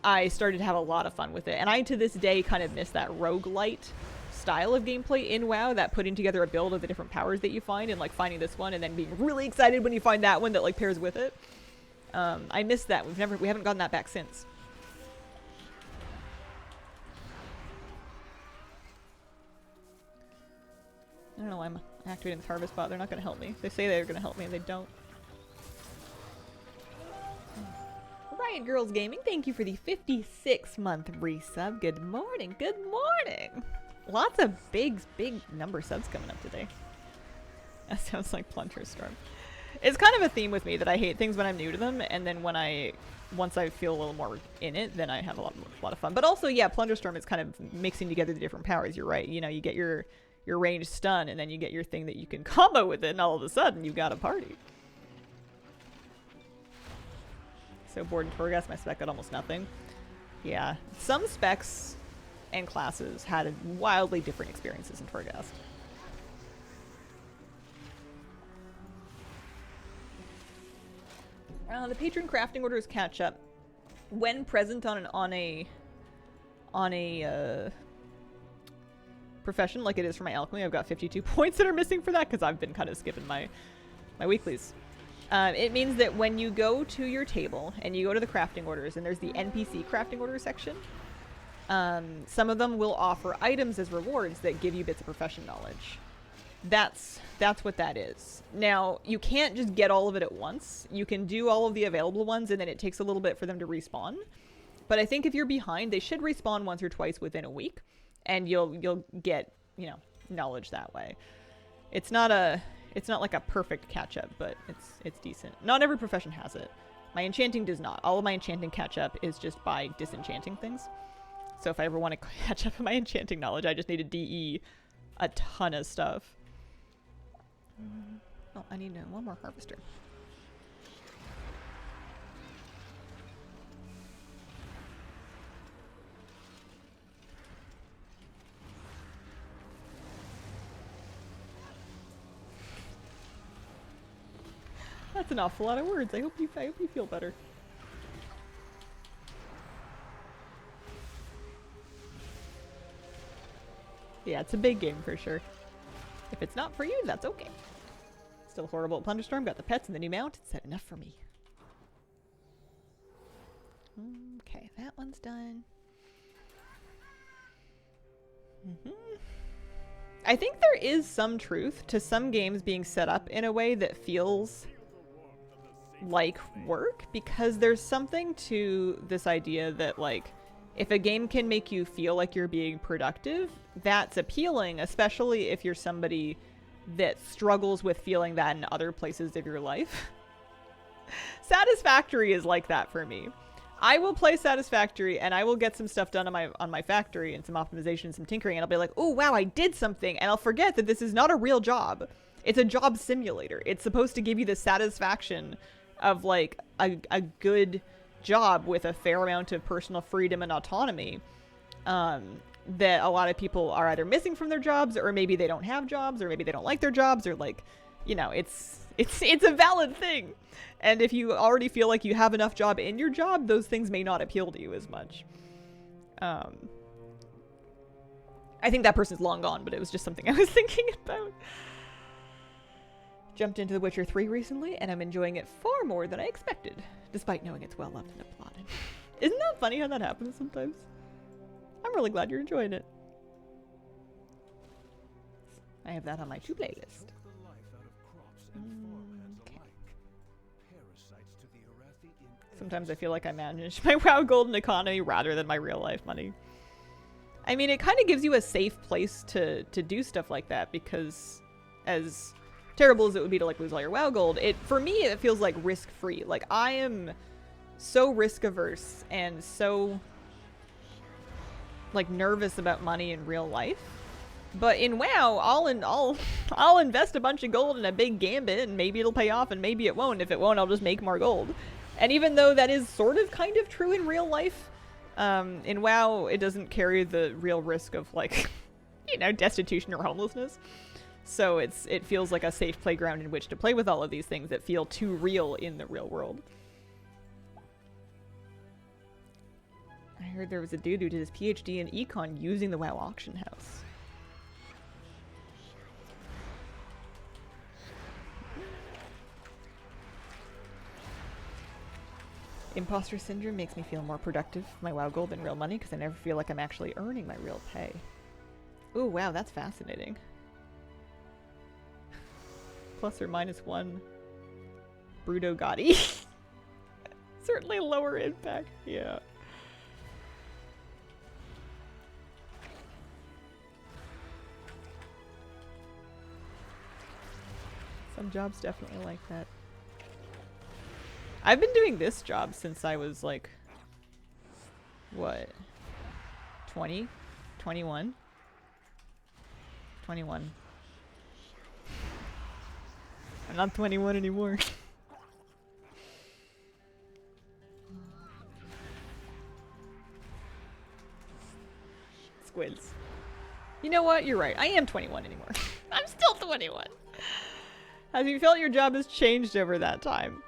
I started to have a lot of fun with it. And I, to this day, kind of miss that roguelite style of gameplay in WoW, that putting together a build of the different powers that you find, and like finding this one and then being really excited when you find that one that like pairs with it. I missed that. We haven't gotten that back since. I don't know why I'm activating this harvest bot. They're not going to help me. They say they're going to help me and they don't. Riot Girls Gaming, thank you for the 56-month resub. Good morning. Good morning. Lots of big number subs coming up today. That sounds like Plunderstorm. It's kind of a theme with me that I hate things when I'm new to them, and then once I feel a little more in it, then I have a lot of fun. But also, yeah, Plunderstorm is kind of mixing together the different powers. You're right. You know, you get your ranged stun, and then you get your thing that you can combo with it, and all of a sudden you got a party. So bored in Torghast, my spec got almost nothing. Yeah, some specs and classes had wildly different experiences in Torghast. The patron crafting orders catch up when present on a profession like it is for my alchemy. I've got 52 points that are missing for that because I've been kind of skipping my weeklies. It means that when you go to your table and you go to the crafting orders and there's the NPC crafting order section, some of them will offer items as rewards that give you bits of profession knowledge. That's what that is. Now, you can't just get all of it at once. You can do all of the available ones, and then it takes a little bit for them to respawn. But I think if you're behind, they should respawn once or twice within a week, and you'll get, you know, knowledge that way. It's not like a perfect catch-up, but it's decent. Not every profession has it. My enchanting does not. All of my enchanting catch-up is just by disenchanting things. So if I ever want to catch up on my enchanting knowledge, I just need to DE a ton of stuff. Oh, I need one more harvester. That's an awful lot of words. I hope you feel better. Yeah, it's a big game for sure. If it's not for you, that's okay. Still horrible at Plunderstorm. Got the pets and the new mount. It's said enough for me. Okay, that one's done. I think there is some truth to some games being set up in a way that feels like work, because there's something to this idea that, like, if a game can make you feel like you're being productive, that's appealing, especially if you're somebody that struggles with feeling that in other places of your life. Satisfactory is like that for me. I will play Satisfactory and I will get some stuff done on my factory and some optimization, some tinkering, and I'll be like, oh wow, I did something, and I'll forget that this is not a real job. It's a job simulator. It's supposed to give you the satisfaction of like a good job with a fair amount of personal freedom and autonomy, that a lot of people are either missing from their jobs, or maybe they don't have jobs, or maybe they don't like their jobs, or like, you know, it's a valid thing. And if you already feel like you have enough job in your job, those things may not appeal to you as much. I think that person's long gone, but it was just something I was thinking about. Jumped into The Witcher 3 recently, and I'm enjoying it far more than I expected, despite knowing it's well loved and applauded. Isn't that funny how that happens sometimes? I'm really glad you're enjoying it. I have that on my to-play list. Okay. Sometimes I feel like I manage my WoW golden economy rather than my real life money. I mean, it kind of gives you a safe place to do stuff like that, because as terrible as it would be to like lose all your WoW gold, for me it feels like risk-free. Like, I am so risk-averse and so like nervous about money in real life. But in WoW, I'll invest a bunch of gold in a big gambit, and maybe it'll pay off and maybe it won't. If it won't, I'll just make more gold. And even though that is sort of kind of true in real life, in WoW it doesn't carry the real risk of like, you know, destitution or homelessness. So it feels like a safe playground in which to play with all of these things that feel too real in the real world. I heard there was a dude who did his PhD in econ using the WoW auction house. Imposter syndrome makes me feel more productive with my WoW gold than real money, because I never feel like I'm actually earning my real pay. Ooh, wow, that's fascinating. Plus or minus one Bruto Gotti. Certainly lower impact, yeah. Some jobs definitely like that. I've been doing this job since I was like, what, 20? 21? 21. I'm not 21 anymore. Squids. You know what? You're right. I am 21 anymore. I'm still 21. Have you felt your job has changed over that time?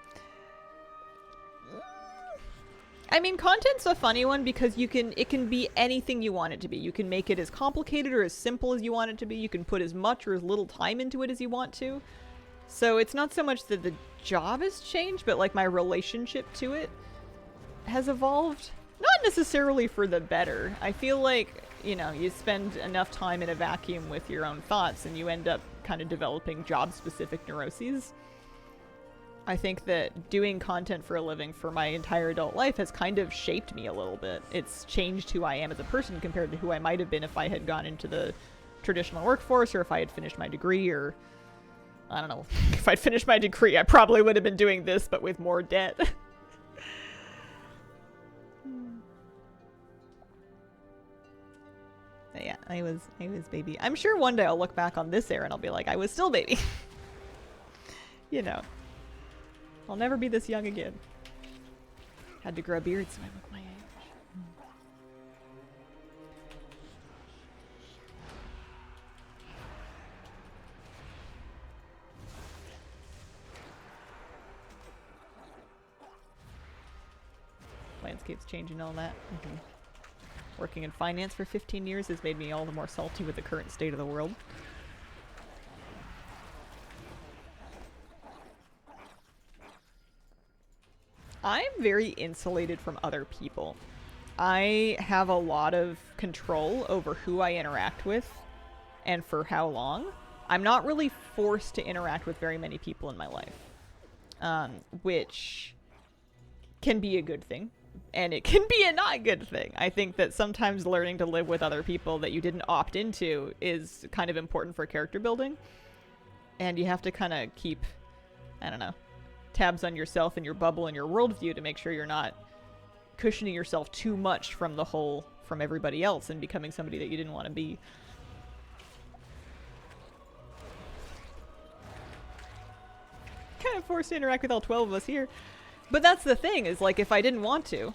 I mean, content's a funny one because it can be anything you want it to be. You can make it as complicated or as simple as you want it to be. You can put as much or as little time into it as you want to. So it's not so much that the job has changed, but like my relationship to it has evolved. Not necessarily for the better. I feel like, you know, you spend enough time in a vacuum with your own thoughts and you end up kind of developing job-specific neuroses. I think that doing content for a living for my entire adult life has kind of shaped me a little bit. It's changed who I am as a person compared to who I might have been if I had gone into the traditional workforce, or if I had finished my degree, or I don't know. If I'd finished my degree, I probably would have been doing this, but with more debt. Yeah, I was baby. I'm sure one day I'll look back on this era and I'll be like, I was still baby. You know. I'll never be this young again. Had to grow a beard so I look my age. Landscape's changing, all that. Working in finance for 15 years has made me all the more salty with the current state of the world. very insulated from other people. I have a lot of control over who I interact with and for how long. I'm not really forced to interact with very many people in my life, which can be a good thing, and it can be a not good thing. I think that sometimes learning to live with other people that you didn't opt into is kind of important for character building, and you have to kind of keep, I don't know, tabs on yourself and your bubble and your worldview to make sure you're not cushioning yourself too much from from everybody else and becoming somebody that you didn't want to be. Kind of forced to interact with all 12 of us here. But that's the thing, is like, if I didn't want to,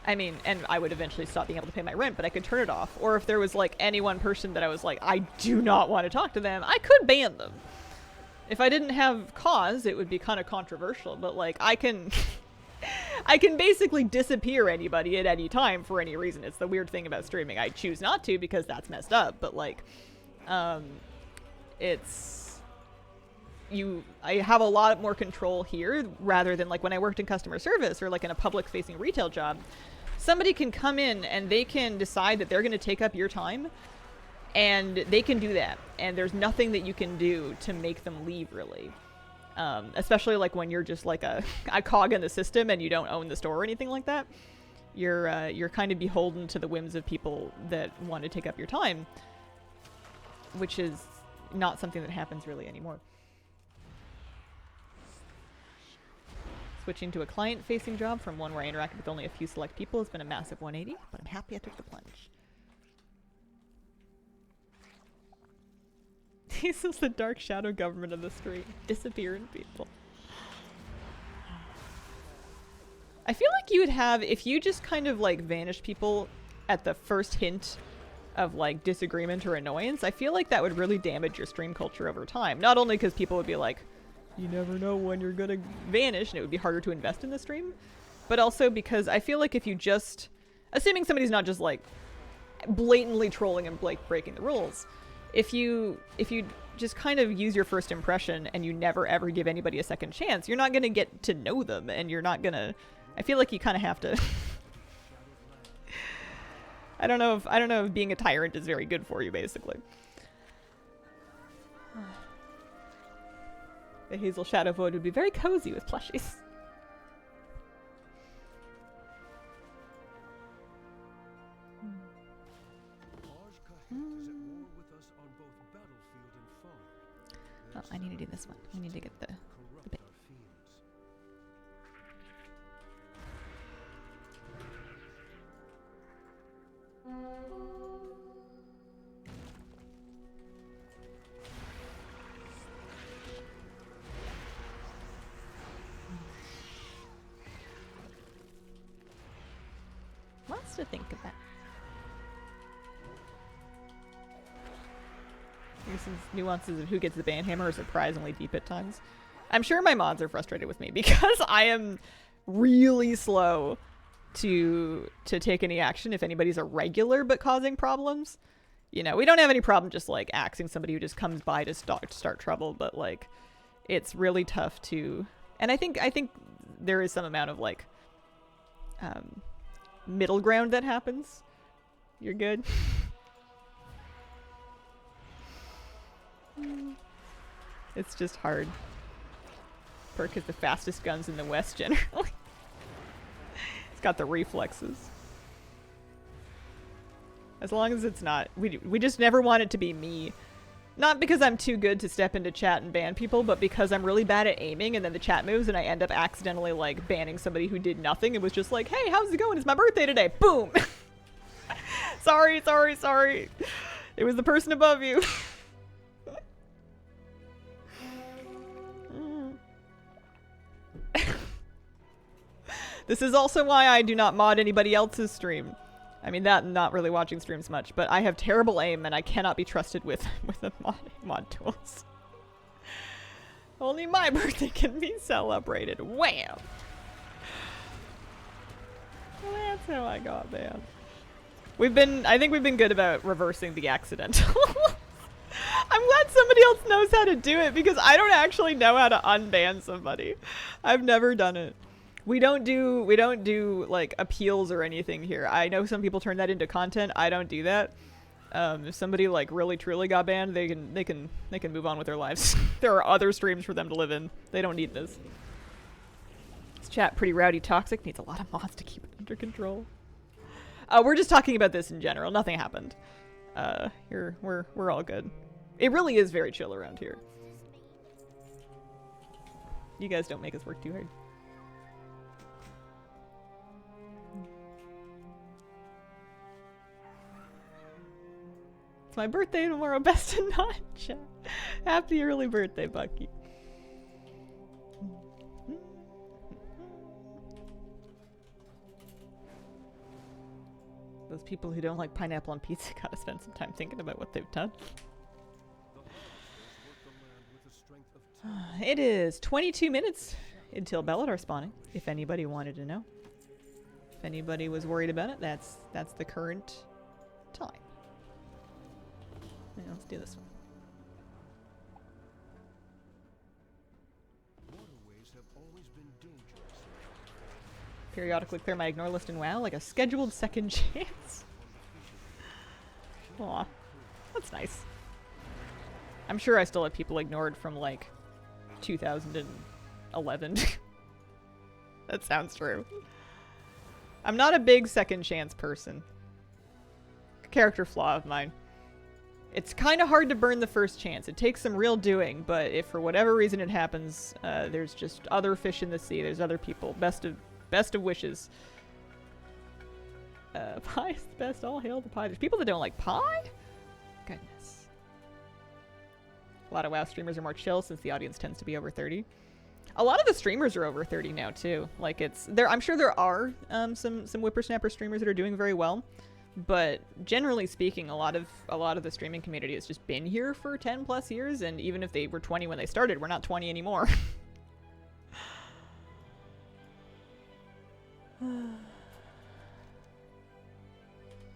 I mean, and I would eventually stop being able to pay my rent, but I could turn it off. Or if there was like any one person that I was like, I do not want to talk to them, I could ban them. If I didn't have cause, it would be kind of controversial, but like, I can basically disappear anybody at any time for any reason. It's the weird thing about streaming. I choose not to because that's messed up, but like, I have a lot more control here rather than like when I worked in customer service or like in a public facing retail job. Somebody can come in and they can decide that they're going to take up your time, and they can do that. And there's nothing that you can do to make them leave, really. Especially like when you're just like a cog in the system and you don't own the store or anything like that. You're kind of beholden to the whims of people that want to take up your time, which is not something that happens really anymore. Switching to a client-facing job from one where I interacted with only a few select people has been a massive 180, but I'm happy I took the plunge. This is the dark shadow government of the street. Disappearing people. I feel like you would have, if you just kind of like vanish people at the first hint of like disagreement or annoyance, I feel like that would really damage your stream culture over time. Not only because people would be like, you never know when you're gonna vanish and it would be harder to invest in the stream, but also because I feel like if you just, assuming somebody's not just like blatantly trolling and like breaking the rules, if you just kind of use your first impression and you never ever give anybody a second chance, you're not gonna get to know them, and you're not gonna, I feel like you kind of have to I don't know if being a tyrant is very good for you, basically. The Hazel Shadow Void would be very cozy with plushies. Oh, I need to do this one. We need to get the bit. Lots to think about. These nuances of who gets the banhammer are surprisingly deep at times. I'm sure my mods are frustrated with me because I am really slow to take any action if anybody's a regular but causing problems. You know, we don't have any problem just like axing somebody who just comes by to start trouble, but like it's really tough to, and I think there is some amount of like middle ground that happens. You're good. It's just hard. Perk is the fastest guns in the West generally. It's got the reflexes. As long as it's not, we just never want it to be me. Not because I'm too good to step into chat and ban people, but because I'm really bad at aiming and then the chat moves and I end up accidentally like banning somebody who did nothing and was just like, hey, how's it going? It's my birthday today. Boom. Sorry. It was the person above you. This is also why I do not mod anybody else's stream. I mean, not really watching streams much, but I have terrible aim and I cannot be trusted with the mod tools. Only my birthday can be celebrated. Wham! Well, that's how I got banned. I think we've been good about reversing the accidental. I'm glad somebody else knows how to do it because I don't actually know how to unban somebody. I've never done it. We don't do like appeals or anything here. I know some people turn that into content. I don't do that. If somebody like really truly got banned, they can move on with their lives. There are other streams for them to live in. They don't need this. This chat pretty rowdy, toxic, needs a lot of mods to keep it under control. We're just talking about this in general. Nothing happened. We're all good. It really is very chill around here. You guys don't make us work too hard. It's my birthday tomorrow. Best of not chat. Happy early birthday, Bucky. Those people who don't like pineapple on pizza gotta spend some time thinking about what they've done. It is 22 minutes until Belladar spawning, if anybody wanted to know. If anybody was worried about it, that's the current time. Yeah, let's do this one.
Waterways have always been dangerous.
Periodically clear my ignore list in WoW like a scheduled second chance. Aw, that's nice. I'm sure I still have people ignored from like 2011. That sounds true. I'm not a big second chance person. Character flaw of mine. It's kind of hard to burn the first chance. It takes some real doing, but if for whatever reason it happens, there's just other fish in the sea. There's other people. Best of wishes. Pie's the best. All hail the pie. There's people that don't like pie? Goodness. A lot of WoW streamers are more chill since the audience tends to be over 30. A lot of the streamers are over 30 now too. Like it's there. I'm sure there are some whippersnapper streamers that are doing very well, but generally speaking, a lot of the streaming community has just been here for 10 plus years. And even if they were 20 when they started, we're not 20 anymore.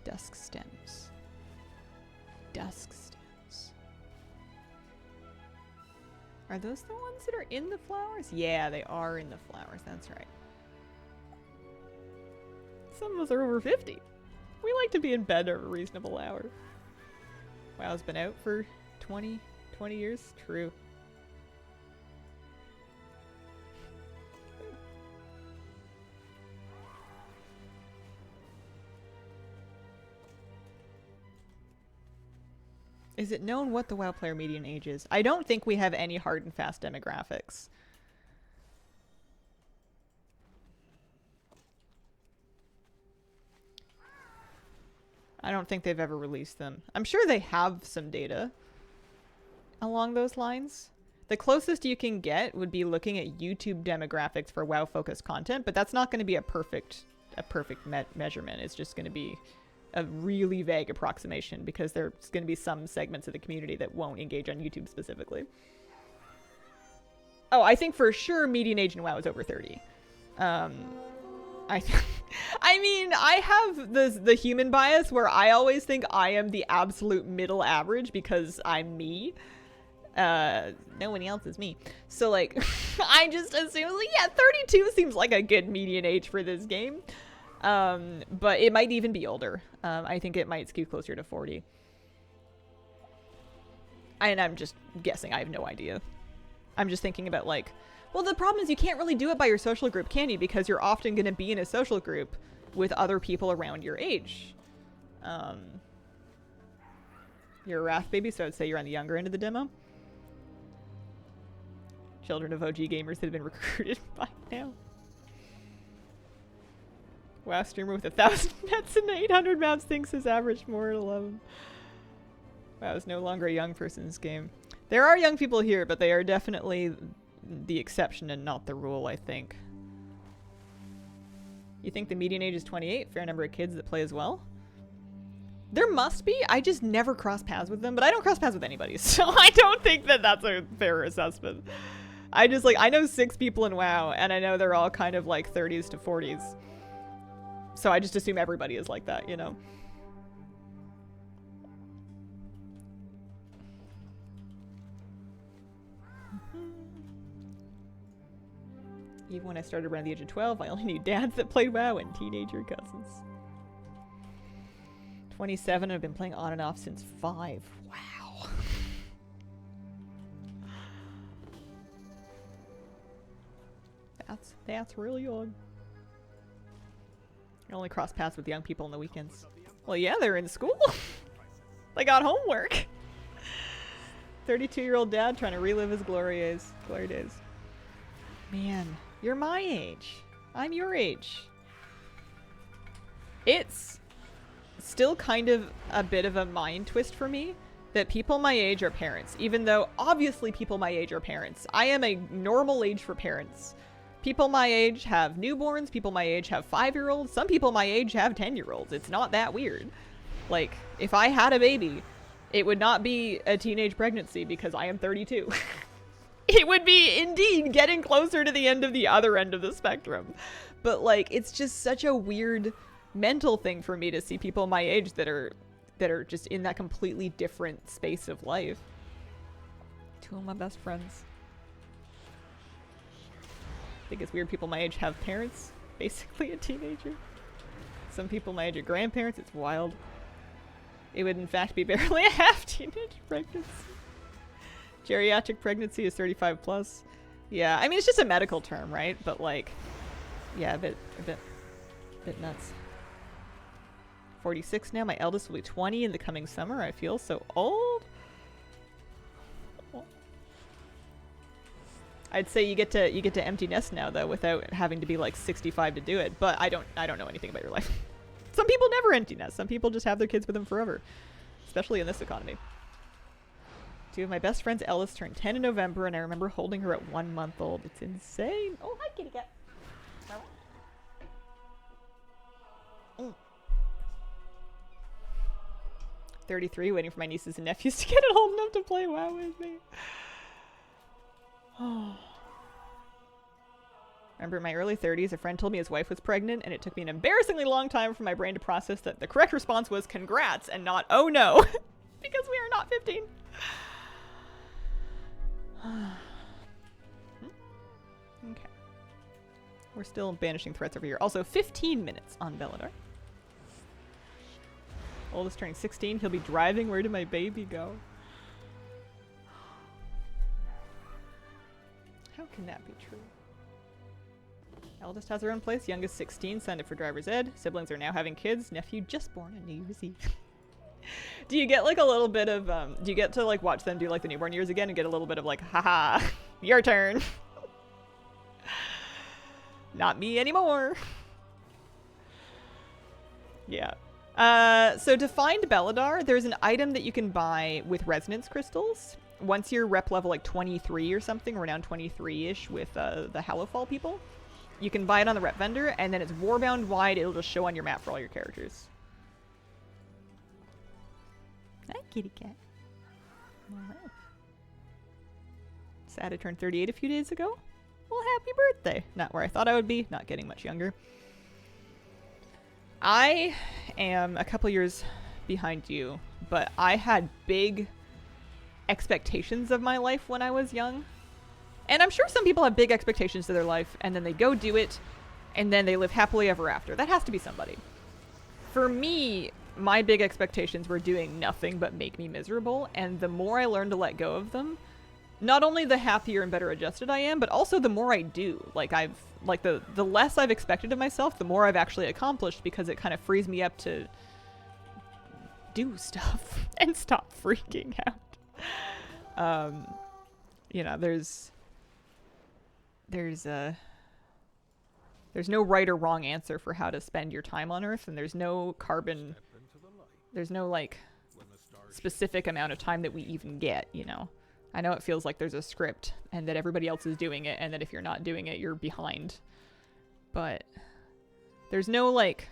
Dusk stems. Dusk stems. Are those the ones that are in the flowers? Yeah, they are in the flowers. That's right. Some of us are over 50. We like to be in bed at a reasonable hour. WoW's been out for 20 years? True. Is it known what the WoW player median age is? I don't think we have any hard and fast demographics. I don't think they've ever released them. I'm sure they have some data along those lines. The closest you can get would be looking at YouTube demographics for WoW-focused content, but that's not going to be a perfect measurement. It's just going to be a really vague approximation because there's going to be some segments of the community that won't engage on YouTube specifically. Oh, I think for sure median age in WoW is over 30. I mean, I have the human bias where I always think I am the absolute middle average because I'm me. Nobody else is me. So like, I just assume like, yeah, 32 seems like a good median age for this game. But it might even be older. I think it might skew closer to 40. And I'm just guessing. I have no idea. I'm just thinking about like, well, the problem is you can't really do it by your social group, can you? Because you're often going to be in a social group with other people around your age. You're a Wrath baby, so I'd say you're on the younger end of the demo. Children of OG gamers that have been recruited by now. WoW streamer with 1,000 pets and 800 mounts thinks his average more at 11. WoW is no longer a young person's game. There are young people here, but they are definitely the exception and not the rule, I think. You think the median age is 28? Fair number of kids that play as well? There must be. I just never cross paths with them, but I don't cross paths with anybody, so I don't think that that's a fair assessment. I just, like, I know 6 people in WoW, and I know they're all kind of, like, 30s to 40s. So I just assume everybody is like that, you know? Even when I started around the age of 12, I only knew dads that played WoW and teenager cousins. 27, and I've been playing on and off since 5. Wow. That's really young. I only cross paths with young people on the weekends. Well, yeah, they're in school. They got homework. 32-year-old dad trying to relive his glory days. Man, you're my age. I'm your age. It's still kind of a bit of a mind twist for me that people my age are parents, even though obviously people my age are parents. I am a normal age for parents. People my age have newborns, people my age have 5-year-olds, some people my age have 10-year-olds. It's not that weird. Like, if I had a baby, it would not be a teenage pregnancy because I am 32. It would be indeed getting closer to the end of the other end of the spectrum. But like, it's just such a weird mental thing for me to see people my age that are just in that completely different space of life. 2 of my best friends. I think it's weird people my age have parents, basically a teenager. Some people my age are grandparents. It's wild. It would in fact be barely a half teenage pregnancy. Geriatric pregnancy is 35 plus. Yeah, I mean, it's just a medical term, right? But like, yeah, a bit nuts. 46 now. My eldest will be 20 in the coming summer. I feel so old. I'd say you get to empty nest now though, without having to be like 65 to do it. But I don't know anything about your life. Some people never empty nest. Some people just have their kids with them forever, especially in this economy. 2 of my best friends' eldest turned 10 in November, and I remember holding her at 1 month old. It's insane. Oh, hi, kitty cat. 33, waiting for my nieces and nephews to get old enough to play WoW with me. Remember in my early 30s, a friend told me his wife was pregnant, and it took me an embarrassingly long time for my brain to process that the correct response was congrats and not oh no, because we are not 15. Okay. We're still banishing threats over here. Also, 15 minutes on Belladar. Oldest turning 16. He'll be driving. Where did my baby go? How can that be true? Eldest has her own place. Youngest 16. Signed up for driver's ed. Siblings are now having kids. Nephew just born on New Year's Eve. Do you get like a little bit of, do you get to like watch them do like the newborn years again and get a little bit of like, haha, your turn. Not me anymore. Yeah. So to find Belladar, there's an item that you can buy with resonance crystals. Once you're rep level like 23 or something, around 23-ish with the Hallowfall people, you can buy it on the rep vendor, and then it's warbound wide. It'll just show on your map for all your characters. Hi, kitty cat. Alright. Sad I turned 38 a few days ago. Well, happy birthday. Not where I thought I would be. Not getting much younger. I am a couple years behind you, but I had big expectations of my life when I was young. And I'm sure some people have big expectations of their life, and then they go do it, and then they live happily ever after. That has to be somebody. For me, my big expectations were doing nothing but make me miserable, and the more I learn to let go of them, not only the happier and better adjusted I am, but also the more I do. Like the less I've expected of myself, the more I've actually accomplished, because it kind of frees me up to do stuff and stop freaking out. You know, there's no right or wrong answer for how to spend your time on Earth, and there's no like specific amount of time that we even get, you know. I know it feels like there's a script and that everybody else is doing it, and that if you're not doing it, you're behind. But there's no like,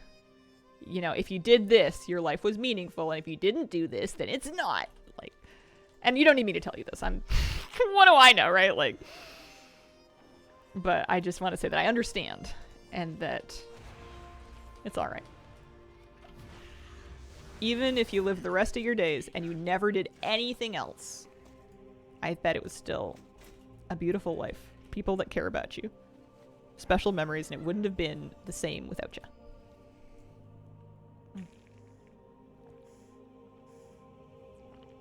you know, if you did this, your life was meaningful, and if you didn't do this, then it's not. Like, and you don't need me to tell you this. I'm what do I know, right? Like, but I just want to say that I understand, and that it's all right. Even if you live the rest of your days and you never did anything else, I bet it was still a beautiful life. People that care about you. special memories, and it wouldn't have been the same without you.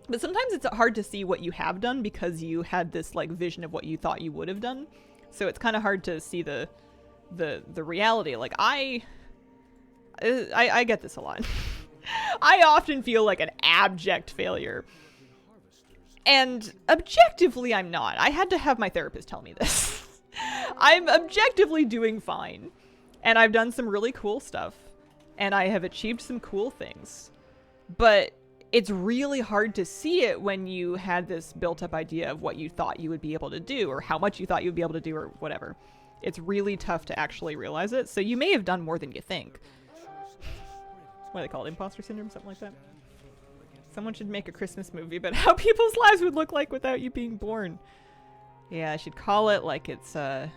But sometimes it's hard to see what you have done because you had this like vision of what you thought you would have done. So it's kind of hard to see the reality. Like I get this a lot. I often feel like an abject failure. And objectively, I'm not. I had to have my therapist tell me this. I'm objectively doing fine. And I've done some really cool stuff. And I have achieved some cool things. But it's really hard to see it when you had this built-up idea of what you thought you would be able to do, or how much you thought you would be able to do, or whatever. It's really tough to actually realize it. So you may have done more than you think. What do they call it? Imposter syndrome? Something like that? Someone should make a Christmas movie about how people's lives would look like without you being born. Yeah, I should call it like it's a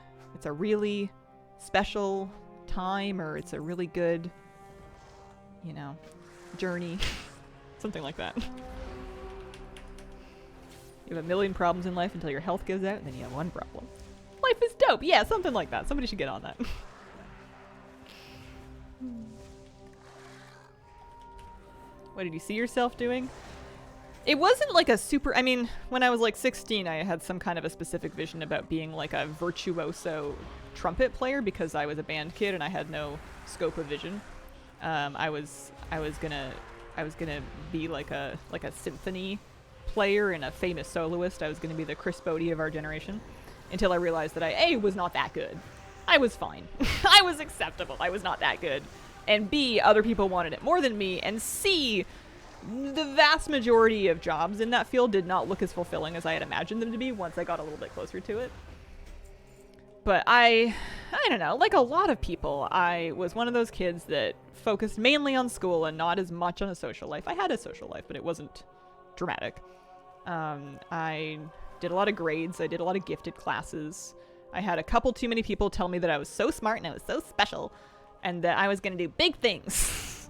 really special time, or it's a really good, you know, journey. Something like that. You have a million problems in life until your health gives out, and then you have one problem. Life is dope. Yeah, something like that. Somebody should get on that. What did you see yourself doing? It wasn't like a super... I mean, when I was like 16, I had some kind of a specific vision about being like a virtuoso trumpet player because I was a band kid and I had no scope of vision. I was gonna be like a symphony player and a famous soloist. I was gonna be the Chris Bodie of our generation, until I realized that I was not that good. I was fine. I was acceptable. I was not that good. And B, other people wanted it more than me. And C, the vast majority of jobs in that field did not look as fulfilling as I had imagined them to be once I got a little bit closer to it. But I don't know, like a lot of people, I was one of those kids that focused mainly on school and not as much on a social life. I had a social life, but it wasn't dramatic. I did a lot of grades. I did a lot of gifted classes. I had a couple too many people tell me that I was so smart and I was so special and that I was going to do big things.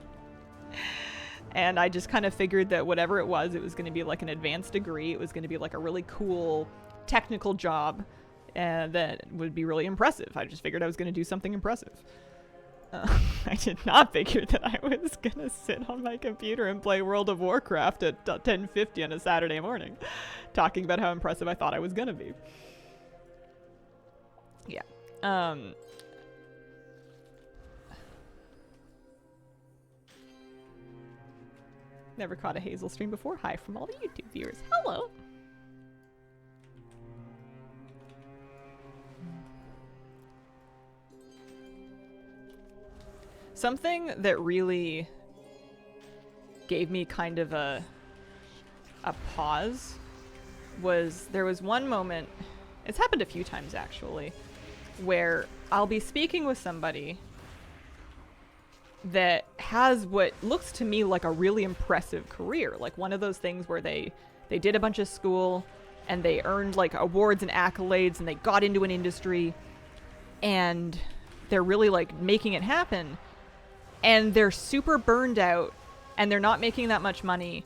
And I just kind of figured that whatever it was going to be like an advanced degree. It was going to be like a really cool technical job. And that would be really impressive. I just figured I was going to do something impressive. I did not figure that I was going to sit on my computer and play World of Warcraft at 10:50 on a Saturday morning, talking about how impressive I thought I was going to be. Yeah. Never caught a Hazel stream before. Hi from all the YouTube viewers. Hello. Something that really gave me kind of a pause was there was one moment, it's happened a few times actually, where I'll be speaking with somebody that has what looks to me like a really impressive career. Like one of those things where they did a bunch of school and they earned like awards and accolades and they got into an industry and they're really like making it happen. And they're super burned out and they're not making that much money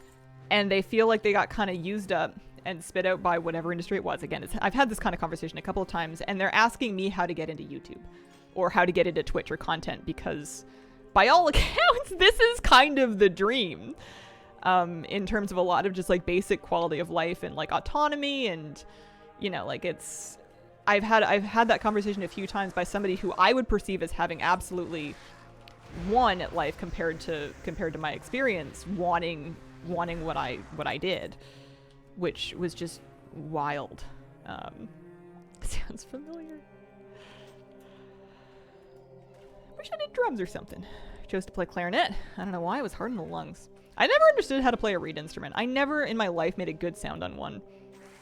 and they feel like they got kind of used up and spit out by whatever industry it was. Again, I've had this kind of conversation a couple of times and they're asking me how to get into YouTube or how to get into Twitch or content because by all accounts, this is kind of the dream in terms of a lot of just like basic quality of life and like autonomy and, you know, like it's, I've had that conversation a few times by somebody who I would perceive as having absolutely won at life compared to my experience wanting what I did, which was just wild. Sounds familiar. Wish I did drums or something. I chose to play clarinet. I don't know why, it was hard in the lungs. I never understood how to play a reed instrument. I never in my life made a good sound on one.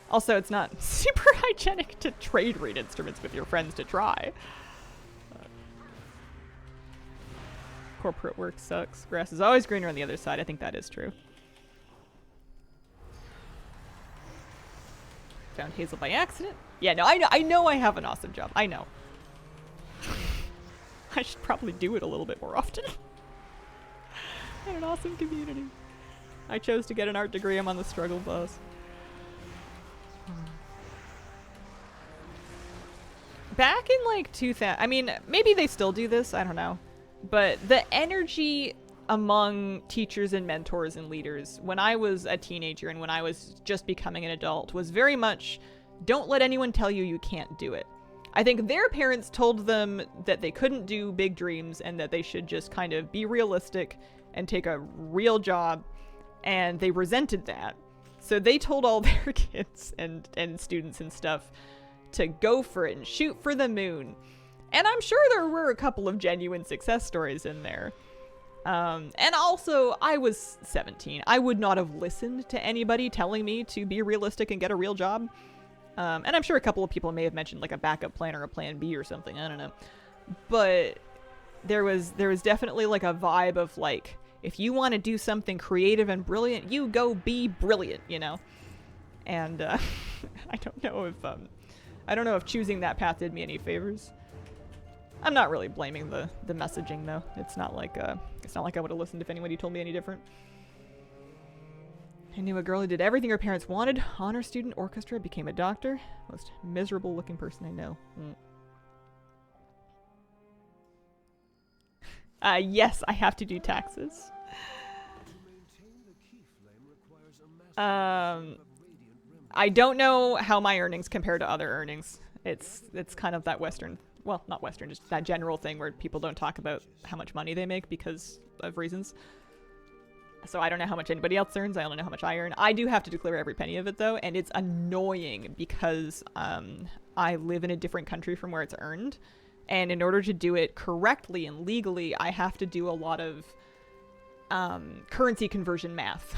Also, it's not super hygienic to trade reed instruments with your friends to try. Corporate work sucks. Grass is always greener on the other side. I think that is true. Found Hazel by accident. Yeah, no, I know I have an awesome job. I know. I should probably do it a little bit more often. I had an awesome community. I chose to get an art degree. I'm on the struggle bus. back in like 2000, I mean, maybe they still do this, I don't know. But the energy among teachers and mentors and leaders when I was a teenager and when I was just becoming an adult was very much, don't let anyone tell you you can't do it. I think their parents told them that they couldn't do big dreams and that they should just kind of be realistic and take a real job, and they resented that. So they told all their kids and students and stuff to go for it and shoot for the moon. And I'm sure there were a couple of genuine success stories in there. And also, I was 17. I would not have listened to anybody telling me to be realistic and get a real job. And I'm sure a couple of people may have mentioned like a backup plan or a plan B or something. I don't know. But there was definitely like a vibe of like, if you want to do something creative and brilliant, you go be brilliant, you know? And I don't know if choosing that path did me any favors. I'm not really blaming the messaging though. It's not like I would have listened if anybody told me any different. I knew a girl who did everything her parents wanted. Honor student, orchestra, became a doctor. Most miserable looking person I know. Yes, I have to do taxes. I don't know how my earnings compare to other earnings. It's kind of that Western, well, not Western, just that general thing where people don't talk about how much money they make because of reasons. So I don't know how much anybody else earns. I only know how much I earn. I do have to declare every penny of it though, and it's annoying because I live in a different country from where it's earned. And in order to do it correctly and legally, I have to do a lot of currency conversion math.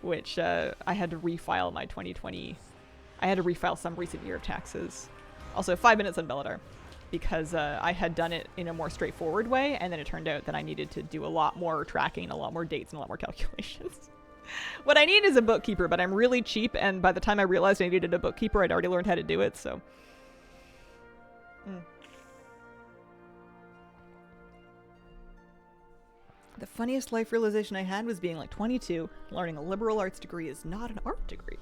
Which I had to refile my 2020. I had to refile some recent year of taxes. Also, 5 minutes on Belladar. Because I had done it in a more straightforward way, and then it turned out that I needed to do a lot more tracking and a lot more dates and a lot more calculations. What I need is a bookkeeper, but I'm really cheap, and by the time I realized I needed a bookkeeper, I'd already learned how to do it, so... The funniest life realization I had was being like 22, learning a liberal arts degree is not an art degree.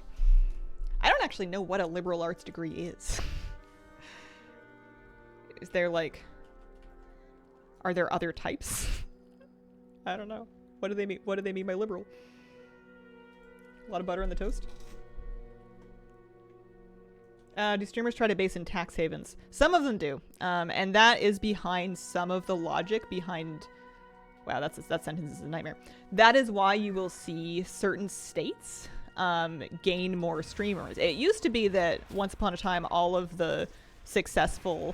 I don't actually know what a liberal arts degree is. Is there like... Are there other types? I don't know. What do they mean? What do they mean by liberal? A lot of butter on the toast? Do streamers try to base in tax havens? Some of them do. And that is behind some of the logic behind... Wow, that sentence is a nightmare. That is why you will see certain states gain more streamers. It used to be that once upon a time, all of the successful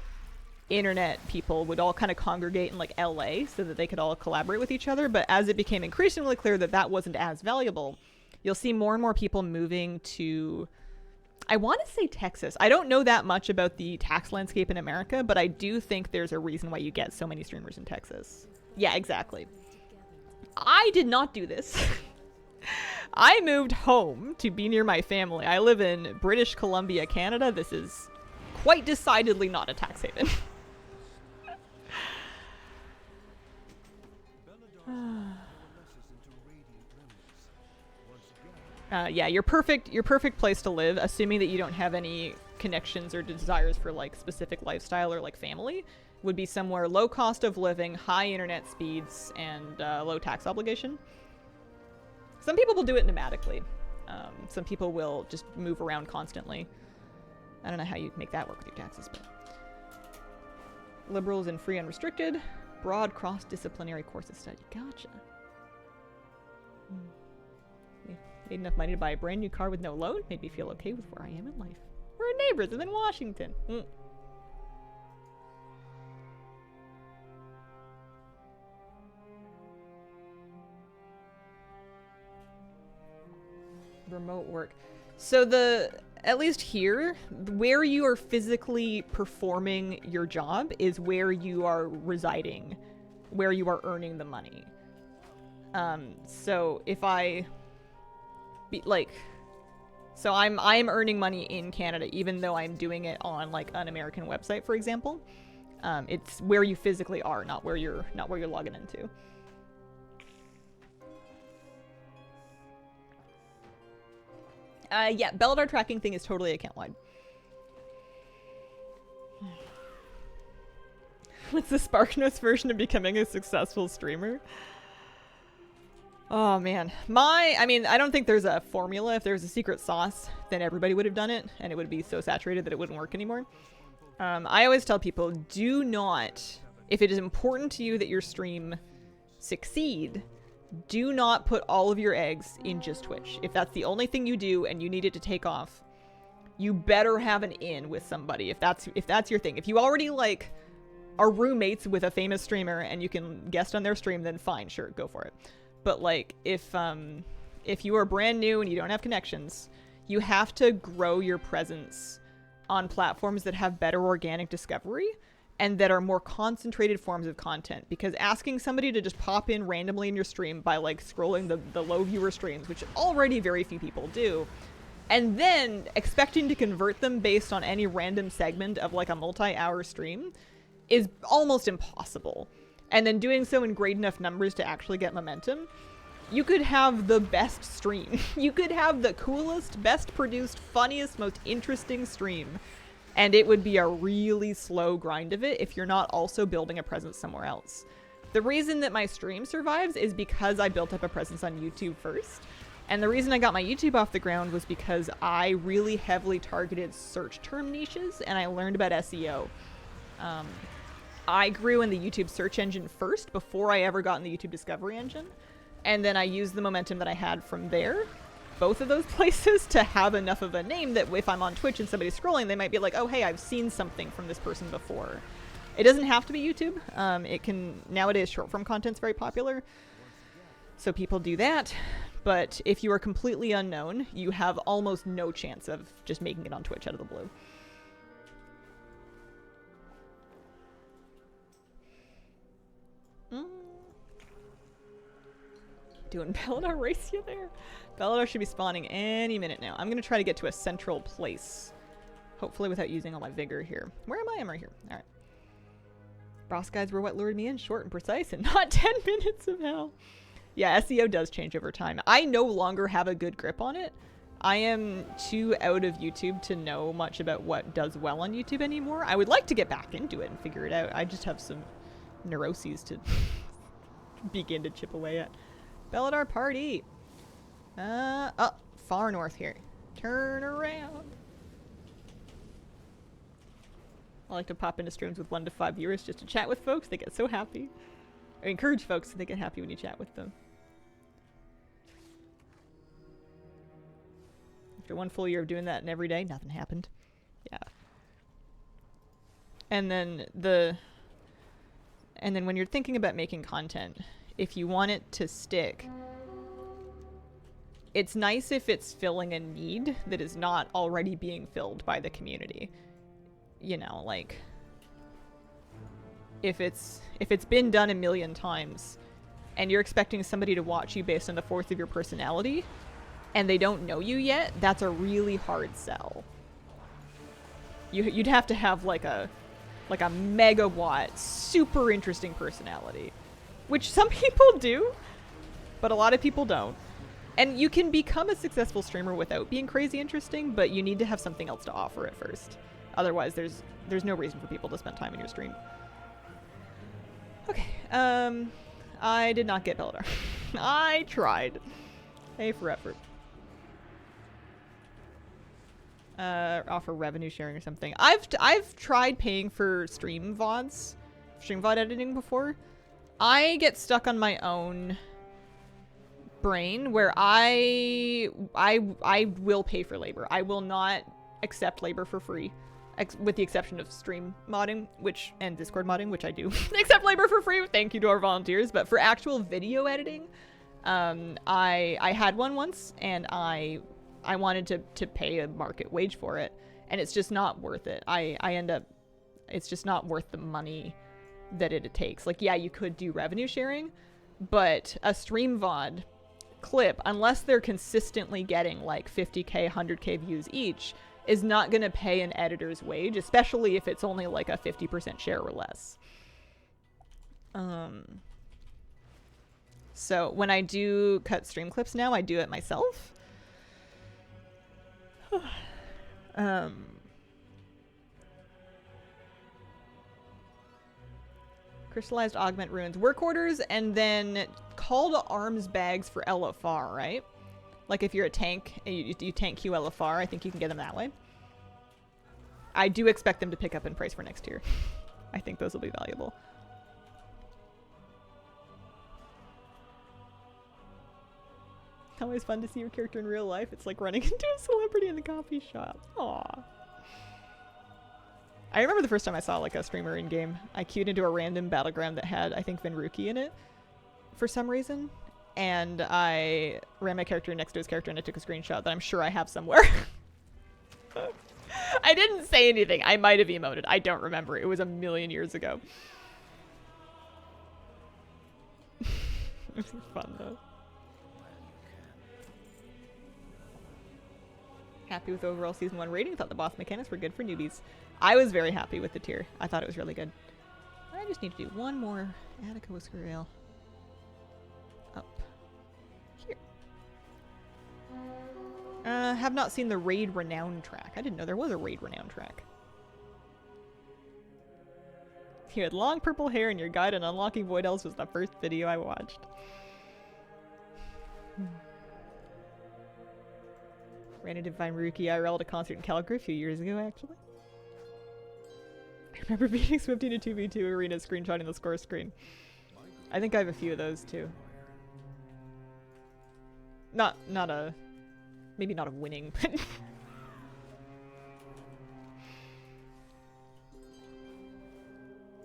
internet people would all kind of congregate in like LA so that they could all collaborate with each other. But as it became increasingly clear that that wasn't as valuable, you'll see more and more people moving to... I want to say Texas. I don't know that much about the tax landscape in America, but I do think there's a reason why you get so many streamers in Texas. Yeah, exactly. I did not do this. I moved home to be near my family. I live in British Columbia, Canada. This is quite decidedly not a tax haven. Yeah, your perfect place to live, assuming that you don't have any connections or desires for like specific lifestyle or like family, would be somewhere low cost of living, high internet speeds, and low tax obligation. Some people will do it nomadically. Some people will just move around constantly. I don't know how you make that work with your taxes, but... Liberals and free unrestricted. Broad cross-disciplinary courses study. Gotcha. Made enough money to buy a brand new car with no loan. Made me feel okay with where I am in life. We're neighbors. I'm in Washington. Remote work. So at least here, where you are physically performing your job is where you are residing, where you are earning the money. So if I be like, so I'm earning money in Canada, even though I'm doing it on like an American website, for example. It's where you physically are, not where you're logging into. Yeah, Belladar tracking thing is totally account-wide. What's the SparkNotes version of becoming a successful streamer? Oh man. I mean, I don't think there's a formula. If there was a secret sauce, then everybody would have done it, and it would be so saturated that it wouldn't work anymore. I always tell people, do not, if it is important to you that your stream succeed, do not put all of your eggs in just Twitch. If that's the only thing you do and you need it to take off, you better have an in with somebody if that's your thing. If you already like are roommates with a famous streamer and you can guest on their stream, then fine, sure, go for it. But like if you are brand new and you don't have connections, you have to grow your presence on platforms that have better organic discovery and that are more concentrated forms of content, because asking somebody to just pop in randomly in your stream by like scrolling the low viewer streams, which already very few people do, and then expecting to convert them based on any random segment of like a multi-hour stream is almost impossible. And then doing so in great enough numbers to actually get momentum, you could have the best stream. You could have the coolest, best produced, funniest, most interesting stream. And it would be a really slow grind of it if you're not also building a presence somewhere else. The reason that my stream survives is because I built up a presence on YouTube first. And the reason I got my YouTube off the ground was because I really heavily targeted search term niches and I learned about SEO. I grew in the YouTube search engine first before I ever got in the YouTube discovery engine. And then I used the momentum that I had from there, both of those places, to have enough of a name that if I'm on Twitch and somebody's scrolling, they might be like, oh, hey, I've seen something from this person before. It doesn't have to be YouTube. It can, nowadays, short form content's very popular. So people do that. But if you are completely unknown, you have almost no chance of just making it on Twitch out of the blue. Doing Belladar race you there? Belladar should be spawning any minute now. I'm going to try to get to a central place. Hopefully without using all my vigor here. Where am I? I'm right here. Alright. Boss guides were what lured me in. Short and precise and not 10 minutes of hell. Yeah, SEO does change over time. I no longer have a good grip on it. I am too out of YouTube to know much about what does well on YouTube anymore. I would like to get back into it and figure it out. I just have some neuroses to begin to chip away at. Belladar party. Oh, far north here. Turn around. I like to pop into streams with 1 to 5 viewers just to chat with folks. They get so happy. I encourage folks that they get happy when you chat with them. After 1 full year of doing that and every day, nothing happened. Yeah. And then when you're thinking about making content, if you want it to stick, it's nice if it's filling a need that is not already being filled by the community. You know, like if it's been done a million times and you're expecting somebody to watch you based on the force of your personality and they don't know you yet, that's a really hard sell. You'd have to have like a megawatt, super interesting personality. Which some people do, but a lot of people don't. And you can become a successful streamer without being crazy interesting, but you need to have something else to offer at first. Otherwise, there's no reason for people to spend time in your stream. Okay, I did not get Belladar. I tried. Pay for effort. Offer revenue sharing or something. I've tried paying for stream VOD editing before. I get stuck on my own brain where I will pay for labor. I will not accept labor for free, with the exception of stream modding, and Discord modding, which I do accept labor for free. Thank you to our volunteers. But for actual video editing, I had one once, and I wanted to pay a market wage for it, and it's just not worth it. It's just not worth the money that it takes. Like, yeah, you could do revenue sharing, but a stream VOD clip, unless they're consistently getting like 50k, 100k views each, is not going to pay an editor's wage, especially if it's only like a 50% share or less. So when I do cut stream clips now, I do it myself. Crystallized augment runes. Work orders and then call to arms bags for LFR, right? Like if you're a tank and you tank Q LFR, I think you can get them that way. I do expect them to pick up in price for next year. I think those will be valuable. Always fun to see your character in real life. It's like running into a celebrity in the coffee shop. Aww. I remember the first time I saw like a streamer in game. I queued into a random battleground that had, I think, Venruki in it for some reason. And I ran my character next to his character and I took a screenshot that I'm sure I have somewhere. I didn't say anything. I might have emoted. I don't remember. It was a million years ago. It was fun though. Happy with overall season 1 rating. Thought the boss mechanics were good for newbies. I was very happy with the tier. I thought it was really good. I just need to do one more Attica Whisker Ale. Up here. Have not seen the Raid Renown track. I didn't know there was a Raid Renown track. You had long purple hair and your guide on unlocking Void Elves was the first video I watched. Ran into Venruki IRL at a concert in Calgary a few years ago, actually. I remember beating Swifty in a 2v2 arena screenshotting the score screen. I think I have a few of those too. Not a... Maybe not a winning, but...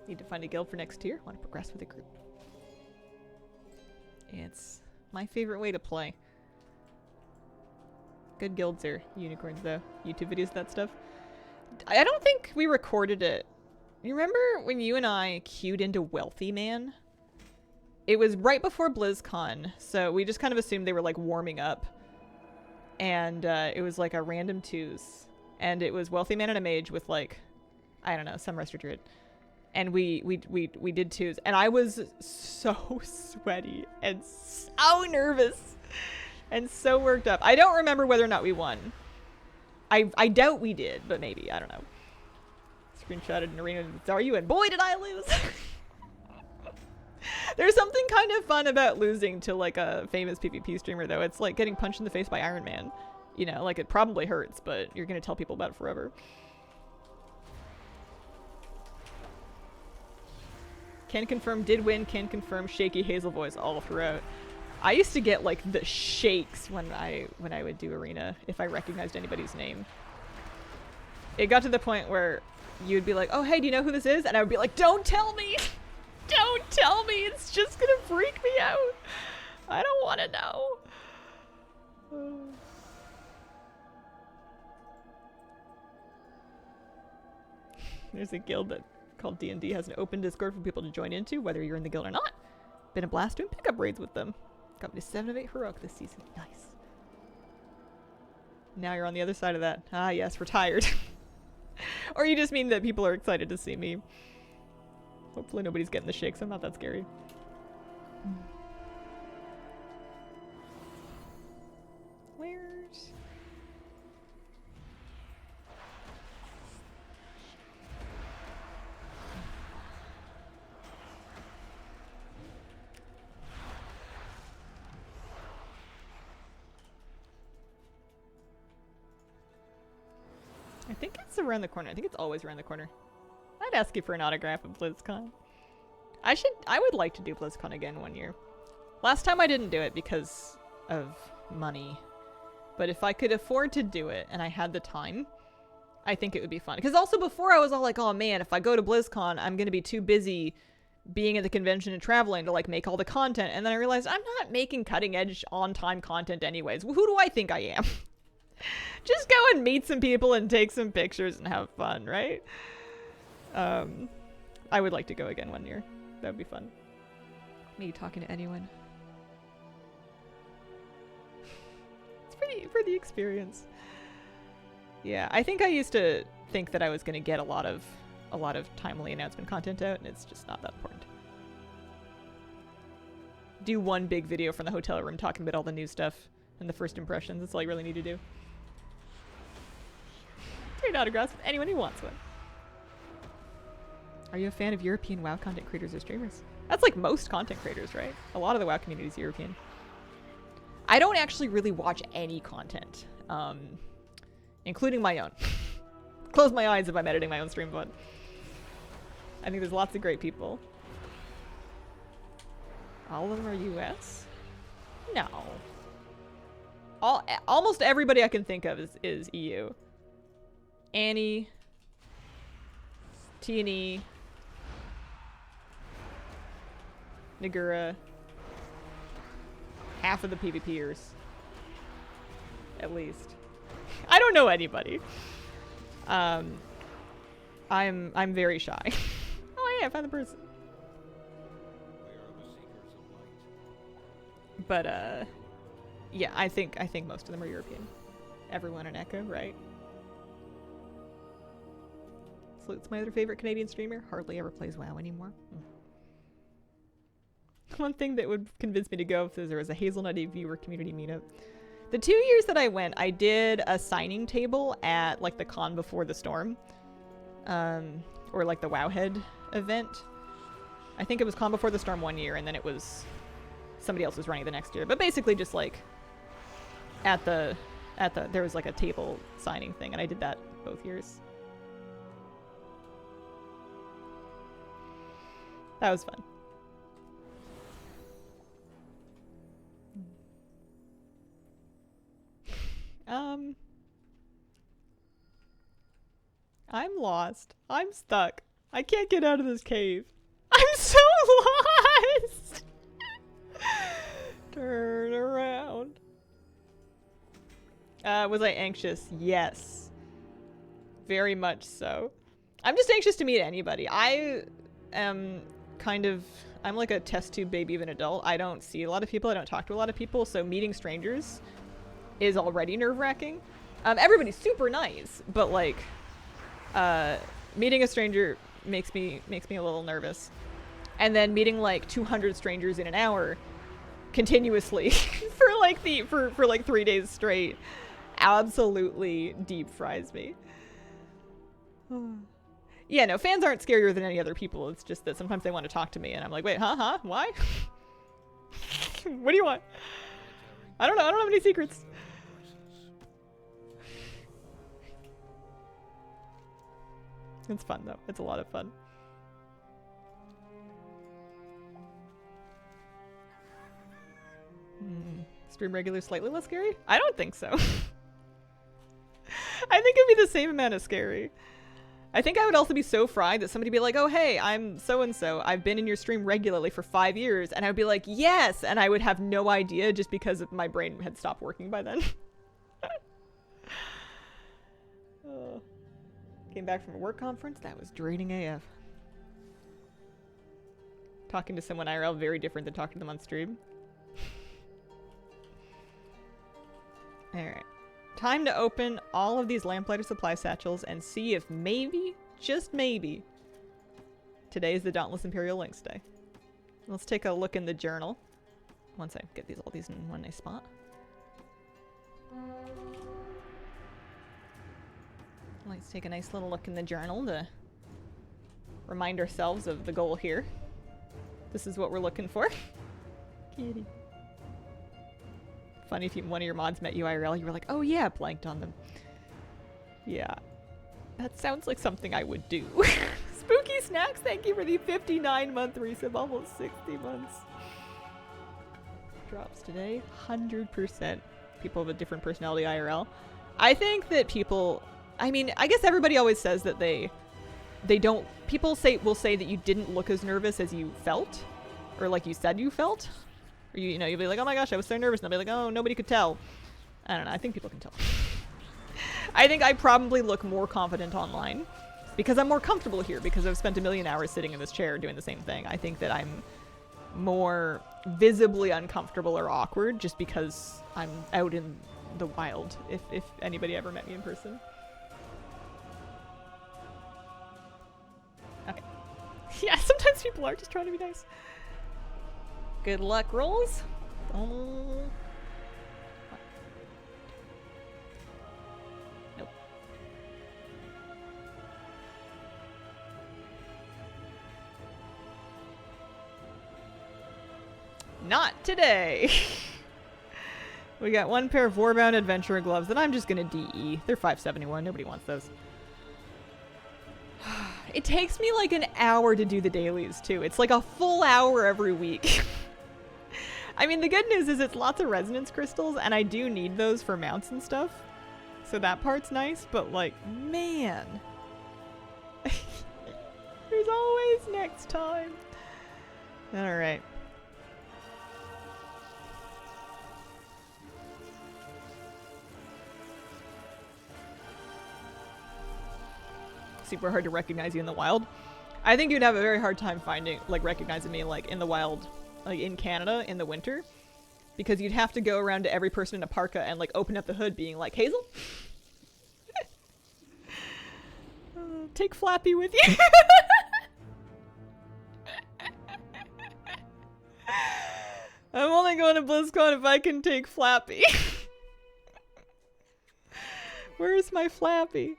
Need to find a guild for next tier. Want to progress with a group. It's my favorite way to play. Good guilds are unicorns though. YouTube videos, that stuff. I don't think we recorded it. You remember when you and I queued into Wealthy Man? It was right before BlizzCon, so we just kind of assumed they were like warming up. And it was like a random twos. And it was Wealthy Man and a mage with like, I don't know, some Resto Druid. And we did twos. And I was so sweaty and so nervous. And so worked up. I don't remember whether or not we won. I doubt we did, but maybe. I don't know. Screenshotted an arena. Are you? And boy, did I lose! There's something kind of fun about losing to like a famous PvP streamer, though. It's like getting punched in the face by Iron Man. You know, like it probably hurts, but you're going to tell people about it forever. Can confirm did win. Can confirm shaky Hazel voice all throughout. I used to get like the shakes when I would do arena if I recognized anybody's name. It got to the point where you'd be like, "Oh, hey, do you know who this is?" And I would be like, "Don't tell me! Don't tell me! It's just gonna freak me out. I don't want to know." There's a guild that called D&D has an open Discord for people to join into, whether you're in the guild or not. Been a blast doing pickup raids with them. Got me to 7 of 8 heroic this season. Nice. Now you're on the other side of that. Ah, yes, retired. Or you just mean that people are excited to see me. Hopefully nobody's getting the shakes. I'm not that scary. Where's... I think it's around the corner. I think it's always around the corner. I'd ask you for an autograph at BlizzCon. I would like to do BlizzCon again one year. Last time I didn't do it because of money. But if I could afford to do it and I had the time, I think it would be fun. Because also before I was all like, oh man, if I go to BlizzCon, I'm going to be too busy being at the convention and traveling to like make all the content. And then I realized I'm not making cutting edge on-time content anyways. Who do I think I am? Just go and meet some people and take some pictures and have fun, right? I would like to go again one year. That would be fun. Me talking to anyone. It's for the experience. Yeah, I think I used to think that I was going to get a lot of timely announcement content out, and it's just not that important. Do one big video from the hotel room talking about all the new stuff and the first impressions. That's all you really need to do. Trade autographs with anyone who wants one. Are you a fan of European WoW content creators or streamers? That's like most content creators, right? A lot of the WoW community is European. I don't actually really watch any content, including my own. Close my eyes if I'm editing my own stream, but I think there's lots of great people. All of them are US? No. Almost everybody I can think of is EU. Annie, T&E, Nagura, half of the PvPers, at least. I don't know anybody. I'm very shy. Oh yeah, I found the person. But yeah, I think most of them are European. Everyone in Echo, right? Sloot's my other favorite Canadian streamer. Hardly ever plays WoW anymore. One thing that would convince me to go if there was a Hazelnut viewer community meetup. The 2 years that I went, I did a signing table at like the Con Before the Storm, or like the Wowhead event. I think it was Con Before the Storm 1 year, and then it was somebody else was running the next year. But basically, just like at the there was like a table signing thing, and I did that both years. That was fun. I'm lost. I'm stuck. I can't get out of this cave. I'm so lost! Turn around. Was I anxious? Yes. Very much so. I'm just anxious to meet anybody. I am I'm like a test tube baby of an adult. I don't see a lot of people. I don't talk to a lot of people. So meeting strangers is already nerve-wracking. Everybody's super nice, but like, meeting a stranger makes me a little nervous. And then meeting like 200 strangers in an hour continuously for like 3 days straight absolutely deep fries me. Yeah, no, fans aren't scarier than any other people. It's just that sometimes they want to talk to me and I'm like, wait, huh? Why? What do you want? I don't know. I don't have any secrets. It's fun though. It's a lot of fun. Stream regular slightly less scary? I don't think so. I think it'd be the same amount of scary. I think I would also be so fried that somebody would be like, oh hey, I'm so-and-so. I've been in your stream regularly for 5 years. And I would be like, yes! And I would have no idea just because my brain had stopped working by then. Came back from a work conference. That was draining AF. Talking to someone IRL, very different than talking to them on stream. Alright. Time to open all of these lamplighter supply satchels and see if maybe, just maybe, today is the Dauntless Imperial Lynx Day. Let's take a look in the journal. Once I get all these in one nice spot. Let's take a nice little look in the journal to remind ourselves of the goal here. This is what we're looking for. Kitty. Funny if one of your mods met you IRL, you were like, oh yeah, blanked on them. Yeah. That sounds like something I would do. Spooky Snacks, thank you for the 59-month resub, almost 60 months. Drops today, 100%. People have a different personality IRL. I think that people, I mean, I guess everybody always says that they don't, people will say that you didn't look as nervous as you felt, or like you said you felt. Or you know, you'll be like, oh my gosh, I was so nervous, and they'll be like, oh, nobody could tell. I don't know, I think people can tell. I think I probably look more confident online because I'm more comfortable here because I've spent a million hours sitting in this chair doing the same thing. I think that I'm more visibly uncomfortable or awkward just because I'm out in the wild, if anybody ever met me in person. Okay. Yeah, sometimes people are just trying to be nice. Good luck rolls. Oh. Nope. Not today. We got one pair of Warbound Adventurer gloves that I'm just gonna DE. They're 571. Nobody wants those. It takes me like an hour to do the dailies too. It's like a full hour every week. I mean, the good news is it's lots of resonance crystals, and I do need those for mounts and stuff. So that part's nice, but like, man. There's always next time. Alright. Super hard to recognize you in the wild. I think you'd have a very hard time finding, like, recognizing me, like, in the wild, like, in Canada in the winter. Because you'd have to go around to every person in a parka and, like, open up the hood being like, Hazel? Take Flappy with you. I'm only going to BlizzCon if I can take Flappy. Where's my Flappy?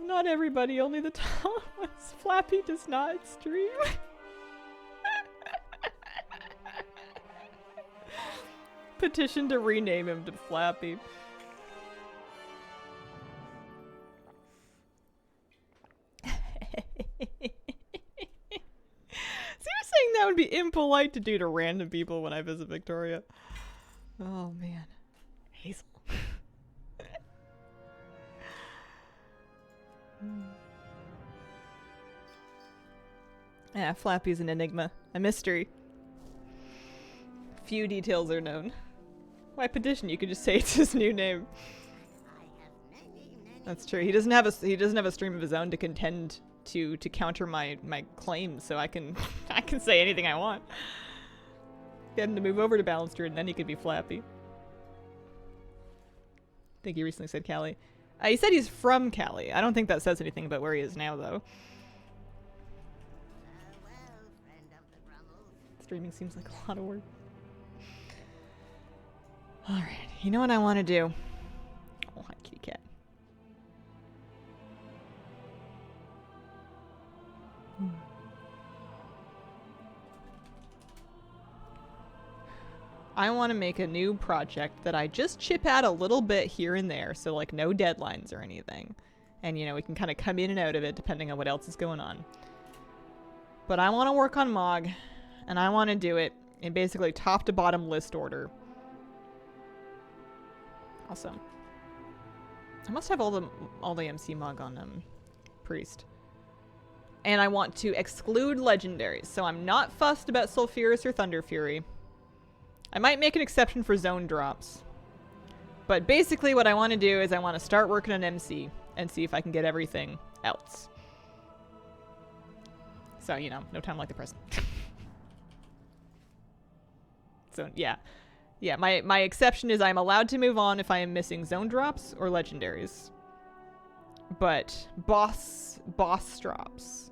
Not everybody, only the top ones. Flappy does not stream. Petition to rename him to Flappy. So you're saying that would be impolite to do to random people when I visit Victoria? Oh man. Hazel. Yeah, Flappy's an enigma. A mystery. Few details are known. Why petition? You could just say it's his new name. That's true. He doesn't have a stream of his own to contend to counter my claims, so I can I can say anything I want. Get him to move over to Balancer and then he could be Flappy. I think he recently said Cali. He said he's from Cali. I don't think that says anything about where he is now, though. Streaming seems like a lot of work. Alright, you know what I want to do? Oh, hi, kitty cat. I want to make a new project that I just chip out a little bit here and there, so like no deadlines or anything. And you know, we can kind of come in and out of it depending on what else is going on. But I want to work on Mog, and I want to do it in basically top to bottom list order. Awesome. I must have all the MC Mog on Priest. And I want to exclude legendaries, so I'm not fussed about Sulfurous or Thunder Fury. I might make an exception for zone drops. But basically what I want to do is I want to start working on MC and see if I can get everything else. So, you know, no time like the present. So, yeah. Yeah, my exception is I'm allowed to move on if I am missing zone drops or legendaries. But boss drops,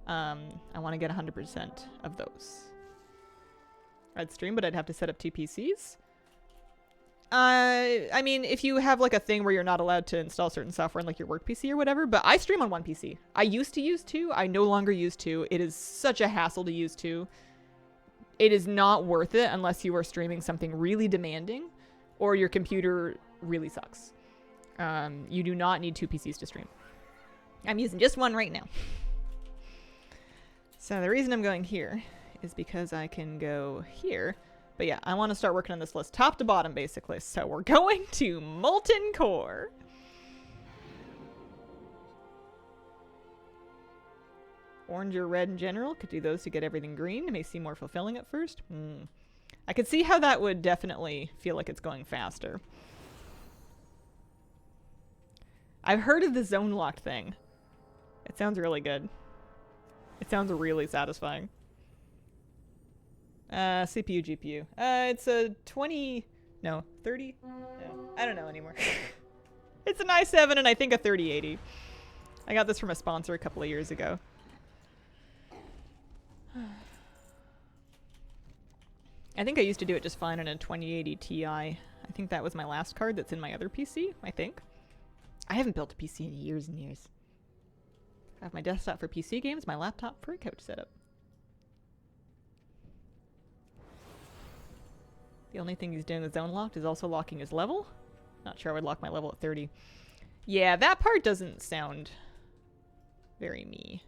I want to get 100% of those. I'd stream, but I'd have to set up two PCs. I mean, if you have like a thing where you're not allowed to install certain software on like your work PC or whatever, but I stream on one PC. I used to use two. I no longer use two. It is such a hassle to use two. It is not worth it unless you are streaming something really demanding or your computer really sucks. You do not need two PCs to stream. I'm using just one right now. So the reason I'm going here is because I can go here. But yeah, I want to start working on this list top to bottom basically. So we're going to Molten Core. Orange or red in general. Could do those to get everything green. It may seem more fulfilling at first. I could see how that would definitely feel like it's going faster. I've heard of the zone locked thing. It sounds really good. It sounds really satisfying. CPU, GPU. It's a 20... No, 30? No, I don't know anymore. It's an i7 and I think a 3080. I got this from a sponsor a couple of years ago. I think I used to do it just fine on a 2080 Ti. I think that was my last card that's in my other PC, I think. I haven't built a PC in years and years. I have my desktop for PC games, my laptop for a couch setup. The only thing he's doing with zone locked is also locking his level. Not sure I would lock my level at 30. Yeah, that part doesn't sound very me.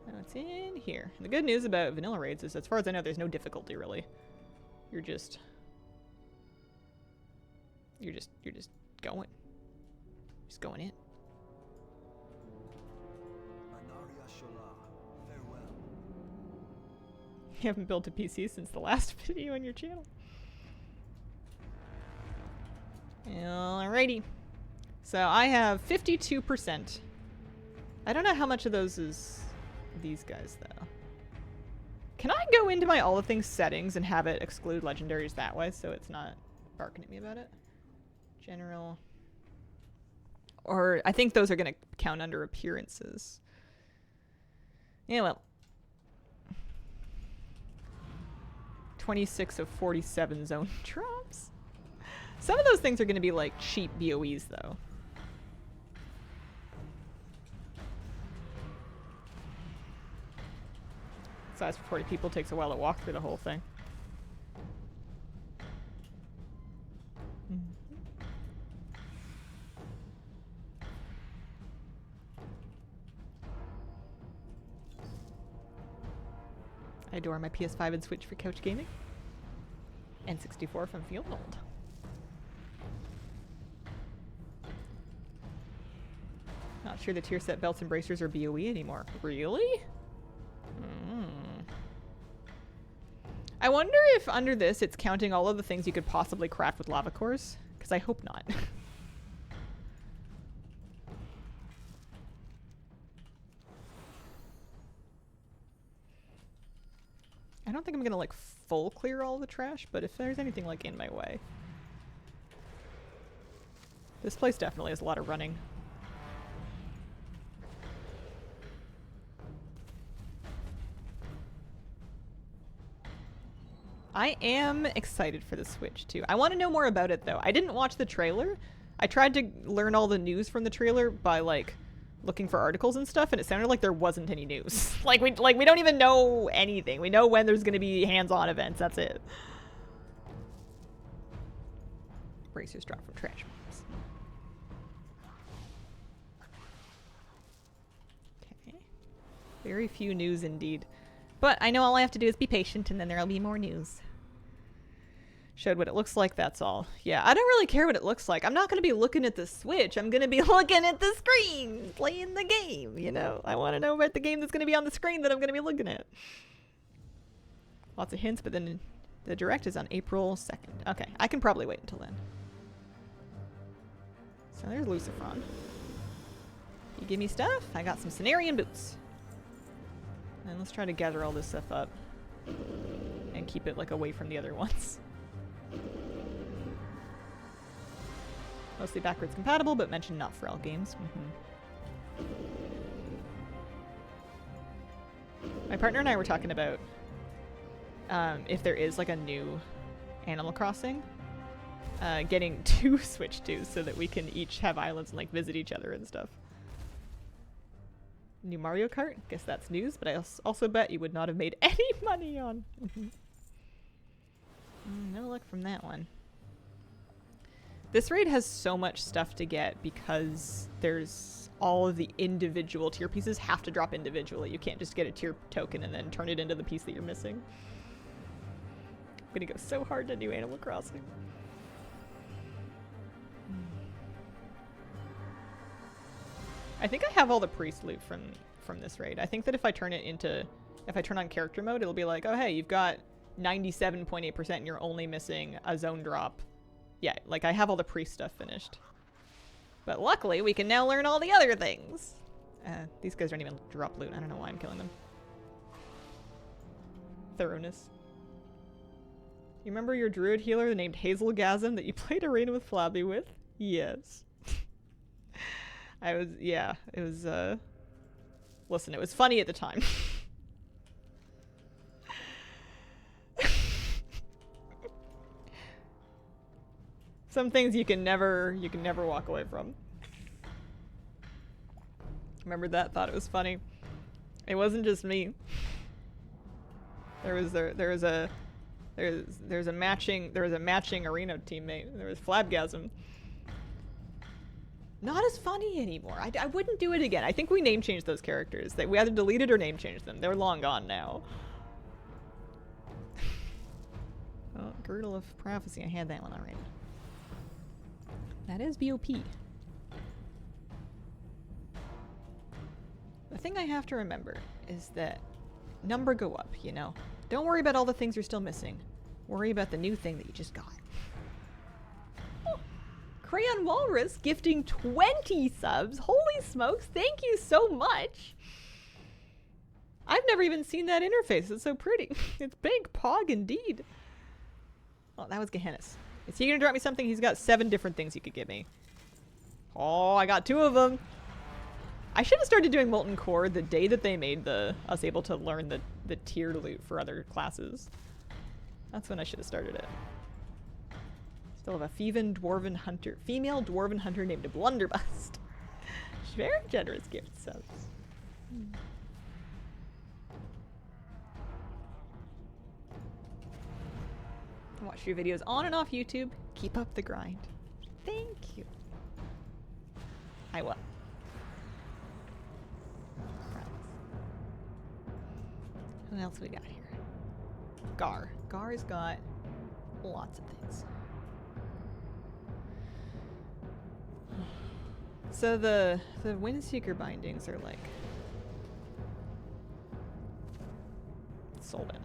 Now it's in here. And the good news about vanilla raids is, as far as I know, there's no difficulty really. You're just going. Just going in. You haven't built a PC since the last video on your channel. Alrighty. So I have 52%. I don't know how much of those is these guys though. Can I go into my all the things settings and have it exclude legendaries that way so it's not barking at me about it? General. Or I think those are going to count under appearances. Yeah, well. 26 of 47 zone drops. Some of those things are going to be like cheap BOEs though. Size for 40 people takes a while to walk through the whole thing. I adore my PS5 and Switch for couch gaming. And 64 from Field Old. Not sure the tier set belts and bracers are BOE anymore. Really? I wonder if under this it's counting all of the things you could possibly craft with lava cores. Because I hope not. I don't think I'm gonna like full clear all the trash, but if there's anything like in my way. This place definitely has a lot of running. I am excited for the Switch too. I want to know more about it though. I didn't watch the trailer. I tried to learn all the news from the trailer by like looking for articles and stuff, and it sounded like there wasn't any news. we don't even know anything. We know when there's going to be hands-on events. That's it. Bracers drop from trash bombs. Okay. Very few news indeed. But I know all I have to do is be patient, and then there'll be more news. Showed what it looks like, that's all. Yeah, I don't really care what it looks like. I'm not going to be looking at the Switch. I'm going to be looking at the screen, playing the game, you know? I want to know about the game that's going to be on the screen that I'm going to be looking at. Lots of hints, but then the direct is on April 2nd. Okay, I can probably wait until then. So there's Lucifron. You give me stuff? I got some Cenarian boots. And let's try to gather all this stuff up. And keep it like away from the other ones. Mostly backwards compatible, but mentioned not for all games. My partner and I were talking about if there is like a new Animal Crossing, getting 2 Switch 2s so that we can each have islands and like visit each other and stuff. New Mario Kart? Guess that's news, but I also bet you would not have made any money on. No luck from that one. This raid has so much stuff to get because there's all of the individual tier pieces have to drop individually. You can't just get a tier token and then turn it into the piece that you're missing. I'm gonna go so hard to do Animal Crossing. I think I have all the priest loot from this raid. I think that if I turn on character mode, it'll be like, oh hey, you've got 97.8% and you're only missing a zone drop. Yeah, like I have all the priest stuff finished. But luckily, we can now learn all the other things. These guys don't even drop loot. I don't know why I'm killing them. Thoroughness. You remember your druid healer named Hazelgasm that you played Arena with Flabby with? Yes. Listen, it was funny at the time. Some things you can never walk away from. Remember that? Thought it was funny. It wasn't just me. There was a There's a matching arena teammate. There was Flabgasm. Not as funny anymore. I wouldn't do it again. I think we name changed those characters. We either deleted or name changed them. They're long gone now. Oh, Girdle of Prophecy. I had that one already. That is BOP. The thing I have to remember is that number go up, you know? Don't worry about all the things you're still missing. Worry about the new thing that you just got. Oh, Crayon Walrus gifting 20 subs. Holy smokes, thank you so much. I've never even seen that interface. It's so pretty. It's big pog indeed. Oh, that was Gehennis. Is he gonna drop me something? He's got 7 different things he could give me. Oh, I got 2 of them. I should have started doing Molten Core the day that they made us able to learn the tiered loot for other classes. That's when I should have started it. Still have a female dwarven hunter named Blunderbust. Very generous gift subs. I watch your videos on and off YouTube. Keep up the grind. Thank you. I will. What else we got here? Gar. Gar's got lots of things. So the Windseeker bindings are like soulbound.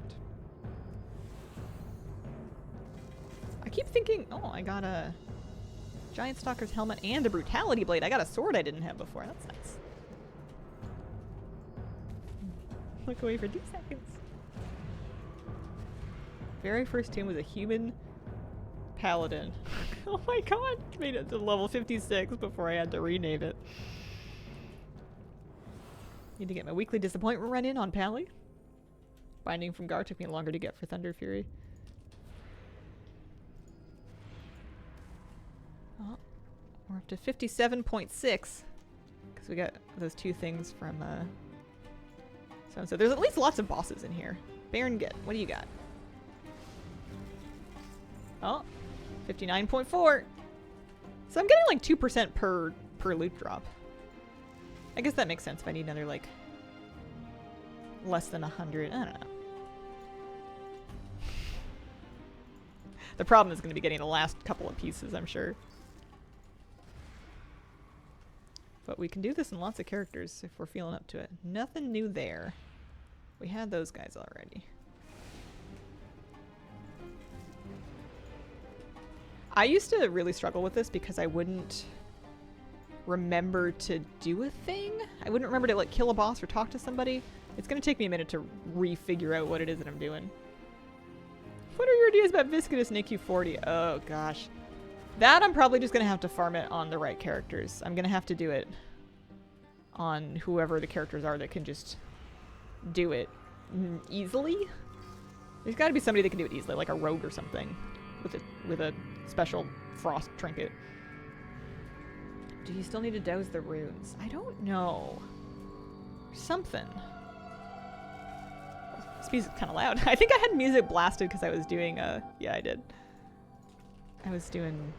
I keep thinking, oh, I got a Giant Stalker's helmet and a Brutality Blade. I got a sword I didn't have before. That's nice. Look away for 2 seconds. Very first tomb was a human paladin. Oh my god! Made it to level 56 before I had to rename it. Need to get my weekly disappointment run in on Pally. Binding from Gar took me longer to get for Thunder Fury. Oh, we're up to 57.6 because we got those 2 things from so there's at least lots of bosses in here. Baron Get, what do you got? Oh, 59.4. So I'm getting like 2% per loot drop. I guess that makes sense if I need another like less than 100. I don't know. The problem is going to be getting the last couple of pieces, I'm sure. But we can do this in lots of characters if we're feeling up to it. Nothing new there. We had those guys already. I used to really struggle with this because I wouldn't remember to do a thing. I wouldn't remember to like kill a boss or talk to somebody. It's going to take me a minute to re-figure out what it is that I'm doing. What are your ideas about Viscous and AQ40? Oh gosh. That I'm probably just going to have to farm it on the right characters. I'm going to have to do it on whoever the characters are that can just do it easily. There's got to be somebody that can do it easily, like a rogue or something with a special frost trinket. Do you still need to douse the runes? I don't know. Something. This music's kind of loud. I think I had music blasted because I was doing yeah, I did. I was doing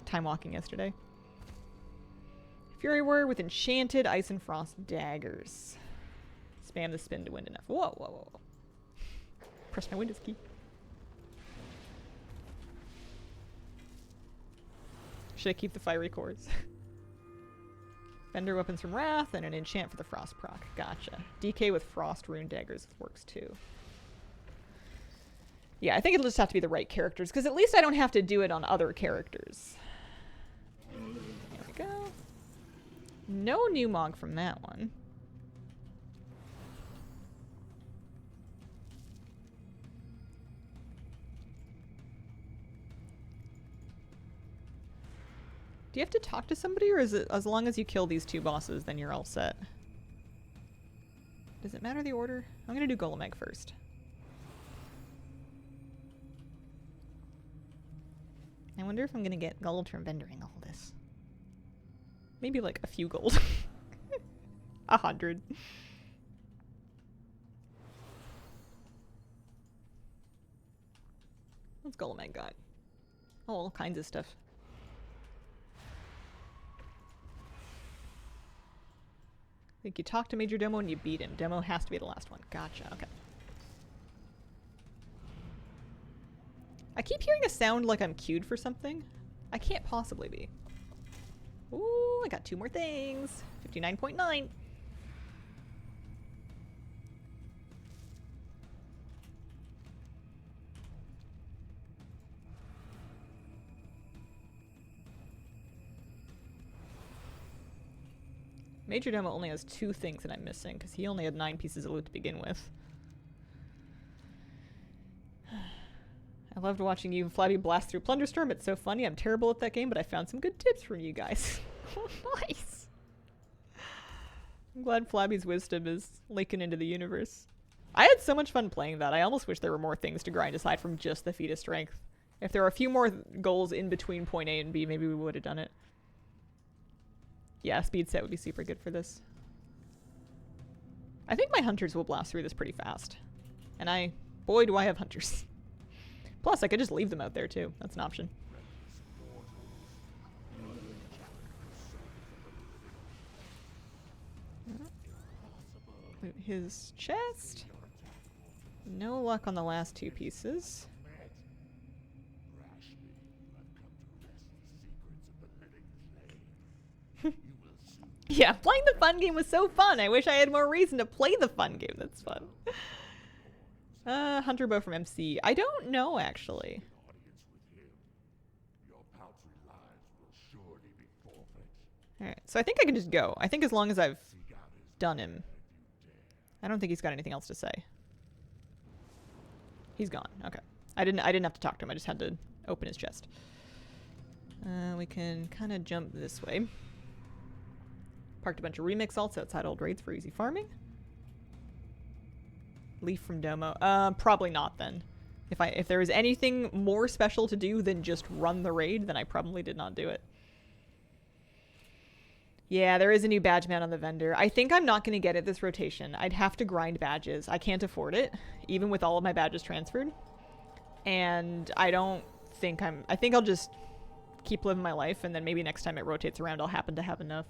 time walking yesterday. Fury Warrior with enchanted ice and frost daggers. Spam the spin to win enough. Whoa, whoa, whoa. Press my Windows key. Should I keep the fiery cores? Vendor weapons from Wrath and an enchant for the frost proc. Gotcha. DK with frost rune daggers works too. Yeah, I think it'll just have to be the right characters, because at least I don't have to do it on other characters. There we go. No new mog from that one. Do you have to talk to somebody, or is it as long as you kill these 2 bosses, then you're all set? Does it matter the order? I'm gonna do Golem Egg first. I wonder if I'm gonna get gold from vendoring all this. Maybe like a few gold. 100. What's Golem Egg got? Oh, all kinds of stuff. I think you talk to Major Domo and you beat him. Domo has to be the last one. Gotcha, okay. I keep hearing a sound like I'm queued for something. I can't possibly be. Ooh, I got 2 more things. 59.9. Major Domo only has 2 things that I'm missing, because he only had 9 pieces of loot to begin with. I loved watching you and Flabby blast through Plunderstorm. It's so funny. I'm terrible at that game, but I found some good tips from you guys. Oh, nice! I'm glad Flabby's wisdom is leaking into the universe. I had so much fun playing that. I almost wish there were more things to grind aside from just the feat of strength. If there were a few more goals in between point A and B, maybe we would have done it. Yeah, speed set would be super good for this. I think my hunters will blast through this pretty fast. And boy, do I have hunters. Plus, I could just leave them out there too. That's an option. Loot his chest. No luck on the last 2 pieces. Yeah, playing the fun game was so fun. I wish I had more reason to play the fun game. That's fun. Hunter bow from MC. I don't know, actually. Alright, so I think I can just go. I think as long as I've done him. I don't think he's got anything else to say. He's gone. Okay. I didn't have to talk to him. I just had to open his chest. We can kind of jump this way. Parked a bunch of remix alts outside old raids for easy farming. Leaf from Domo. Probably not then. If there was anything more special to do than just run the raid, then I probably did not do it. Yeah, there is a new badge man on the vendor. I think I'm not going to get it this rotation. I'd have to grind badges. I can't afford it, even with all of my badges transferred. And I don't think I think I'll just keep living my life, and then maybe next time it rotates around, I'll happen to have enough.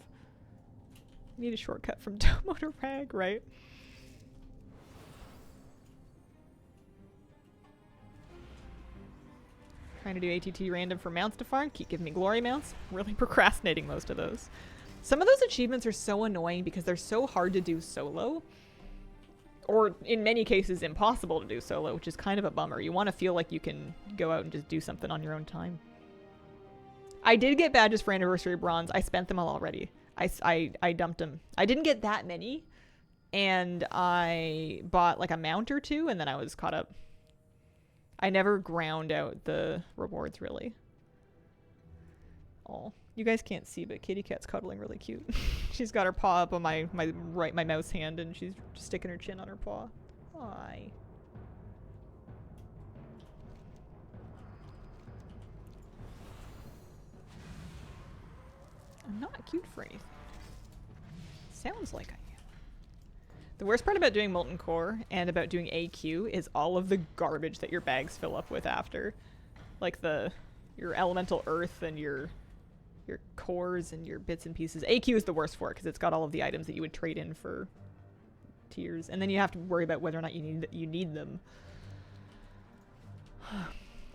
Need a shortcut from Domo to Rag, right? Trying to do ATT random for mounts to farm. Keep giving me glory mounts. Really procrastinating most of those. Some of those achievements are so annoying because they're so hard to do solo. Or in many cases impossible to do solo, which is kind of a bummer. You want to feel like you can go out and just do something on your own time. I did get badges for Anniversary Bronze. I spent them all already. I dumped them. I didn't get that many. And I bought like a mount or 2 and then I was caught up. I never ground out the rewards really. Oh, you guys can't see, but Kitty Cat's cuddling really cute. She's got her paw up on my mouse hand and she's just sticking her chin on her paw. Hi. I'm not cute for anything. Sounds like I am. The worst part about doing Molten Core and about doing AQ is all of the garbage that your bags fill up with after. Like your elemental earth and your cores and your bits and pieces. AQ is the worst for it because it's got all of the items that you would trade in for tiers. And then you have to worry about whether or not you need them.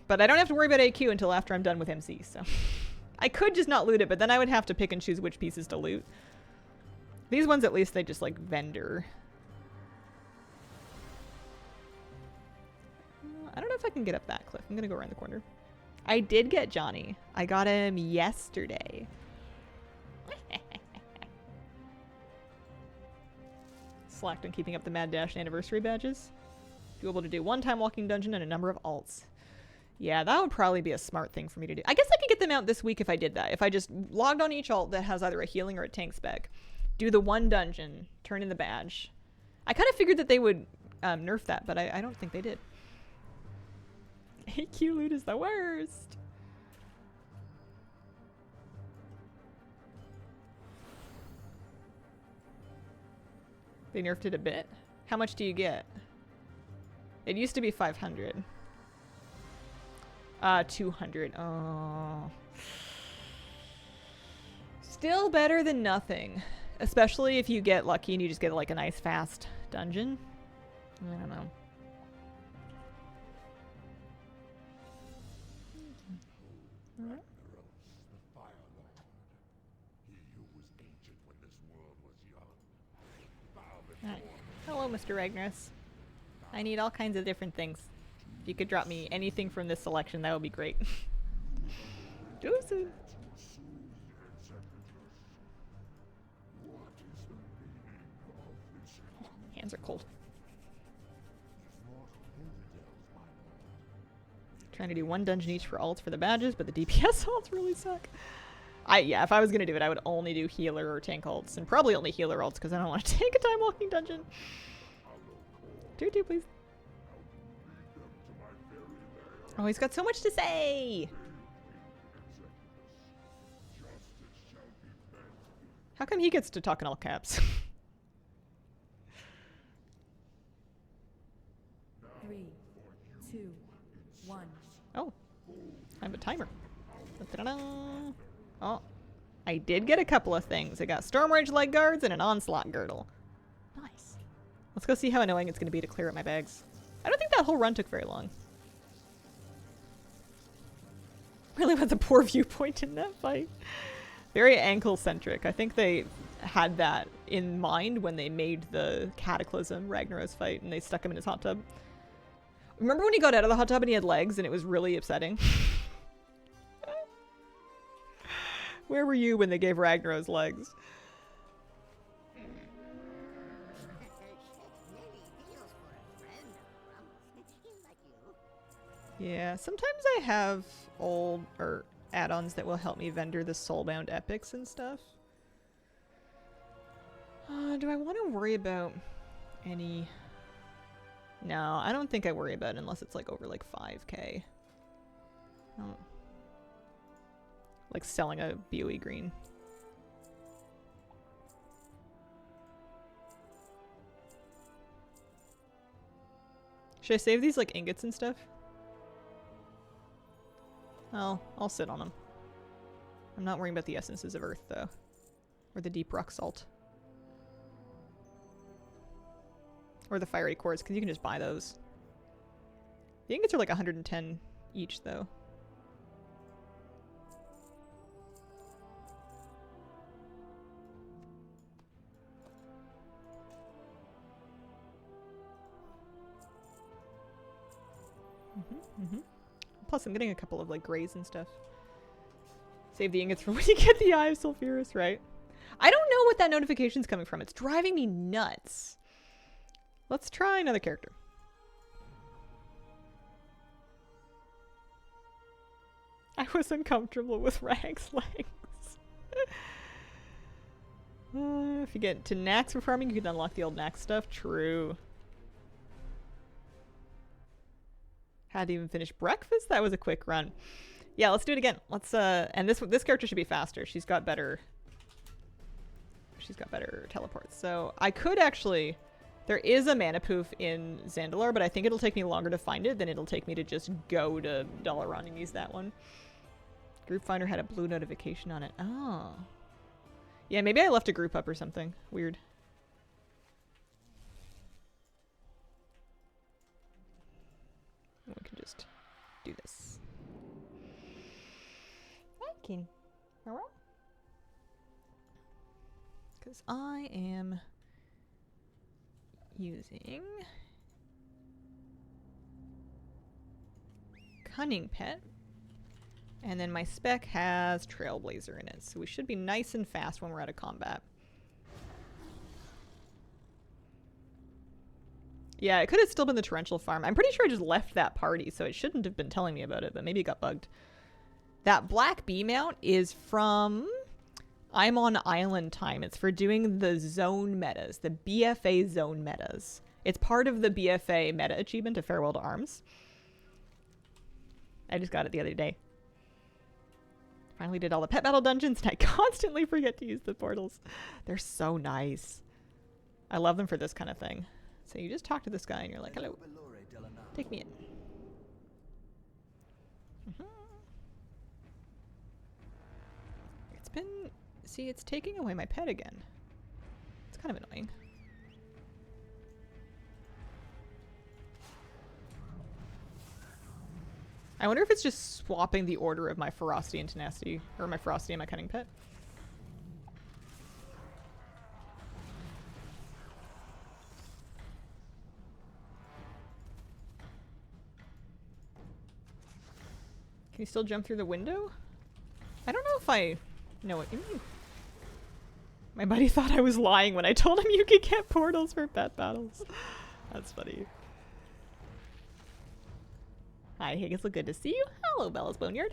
But I don't have to worry about AQ until after I'm done with MC, so... I could just not loot it, but then I would have to pick and choose which pieces to loot. These ones, at least, they just, like, vendor. I don't know if I can get up that cliff. I'm gonna go around the corner. I did get Johnny. I got him yesterday. Slacked on keeping up the Mad Dash anniversary badges. Doable to do one-time walking dungeon and a number of alts. Yeah, that would probably be a smart thing for me to do. I guess I could get them out this week if I did that. If I just logged on each alt that has either a healing or a tank spec, do the one dungeon, turn in the badge. I kind of figured that they would nerf that, but I don't think they did. AQ loot is the worst. They nerfed it a bit. How much do you get? It used to be 500. 200. Oh. Still better than nothing. Especially if you get lucky and you just get like a nice fast dungeon. I don't know. Alright. Hello, Mr. Ragnaros. I need all kinds of different things. If you could drop me anything from this selection, that would be great. Deuces. Hands are cold. Trying to do one dungeon each for alts for the badges, but the DPS alts really suck. Yeah, if I was gonna do it, I would only do healer or tank alts, and probably only healer alts because I don't want to take a time walking dungeon. Two, please. Oh, he's got so much to say. How come he gets to talk in all caps?
3, 2, 1.
Oh, I have a timer. Da-da-da. Oh, I did get a couple of things. I got Storm Rage leg guards and an onslaught girdle. Nice. Let's go see how annoying it's going to be to clear up my bags. I don't think that whole run took very long. Really was a poor viewpoint in that fight. Very ankle-centric. I think they had that in mind when they made the Cataclysm Ragnaros fight and they stuck him in his hot tub. Remember when he got out of the hot tub and he had legs and it was really upsetting? Where were you when they gave Ragnaros legs? Yeah, sometimes I have old or add-ons that will help me vendor the soulbound epics and stuff. Do I want to worry about any... No, I don't think I worry about it unless it's like over like 5k. Oh. Like selling a BOE green. Should I save these like ingots and stuff? I'll sit on them. I'm not worrying about the essences of earth though. Or the deep rock salt. Or the fiery quartz, because you can just buy those. The ingots are like 110 each though. Plus, I'm getting a couple of like grays and stuff. Save the ingots for when you get the Eye of Sulphurus, right? I don't know what that notification's coming from. It's driving me nuts. Let's try another character. I was uncomfortable with Rag's legs. If you get to Nax for farming, you can unlock the old Nax stuff. True. Had to even finish breakfast? That was a quick run. Yeah, let's do it again. Let's and this character should be faster. She's got better teleports. So I could actually, there is a mana poof in Zandalar, but I think it'll take me longer to find it than it'll take me to just go to Dalaran and use that one. Group Finder had a blue notification on it. Oh. Yeah, maybe I left a group up or something. Weird. We can just do this. Hiking. Alright. Because I am using Cunning Pet. And then my spec has Trailblazer in it. So we should be nice and fast when we're out of combat. Yeah, it could have still been the torrential farm. I'm pretty sure I just left that party, so it shouldn't have been telling me about it, but maybe it got bugged. That black bee mount is from I'm on Island time. It's for doing the zone metas, the BFA zone metas. It's part of the BFA meta achievement of Farewell to Arms. I just got it the other day. Finally did all the pet battle dungeons, and I constantly forget to use the portals. They're so nice. I love them for this kind of thing. So you just talk to this guy and you're like, hello, take me in. been... See, it's taking away my pet again. It's kind of annoying. I wonder if it's just swapping the order of my ferocity and tenacity, or my ferocity and my cunning pet. Can you still jump through the window? I don't know if I know what you mean. My buddy thought I was lying when I told him you could get portals for pet battles. That's funny. Hi, Higgins. Good to see you. Hello, Bella's Boneyard.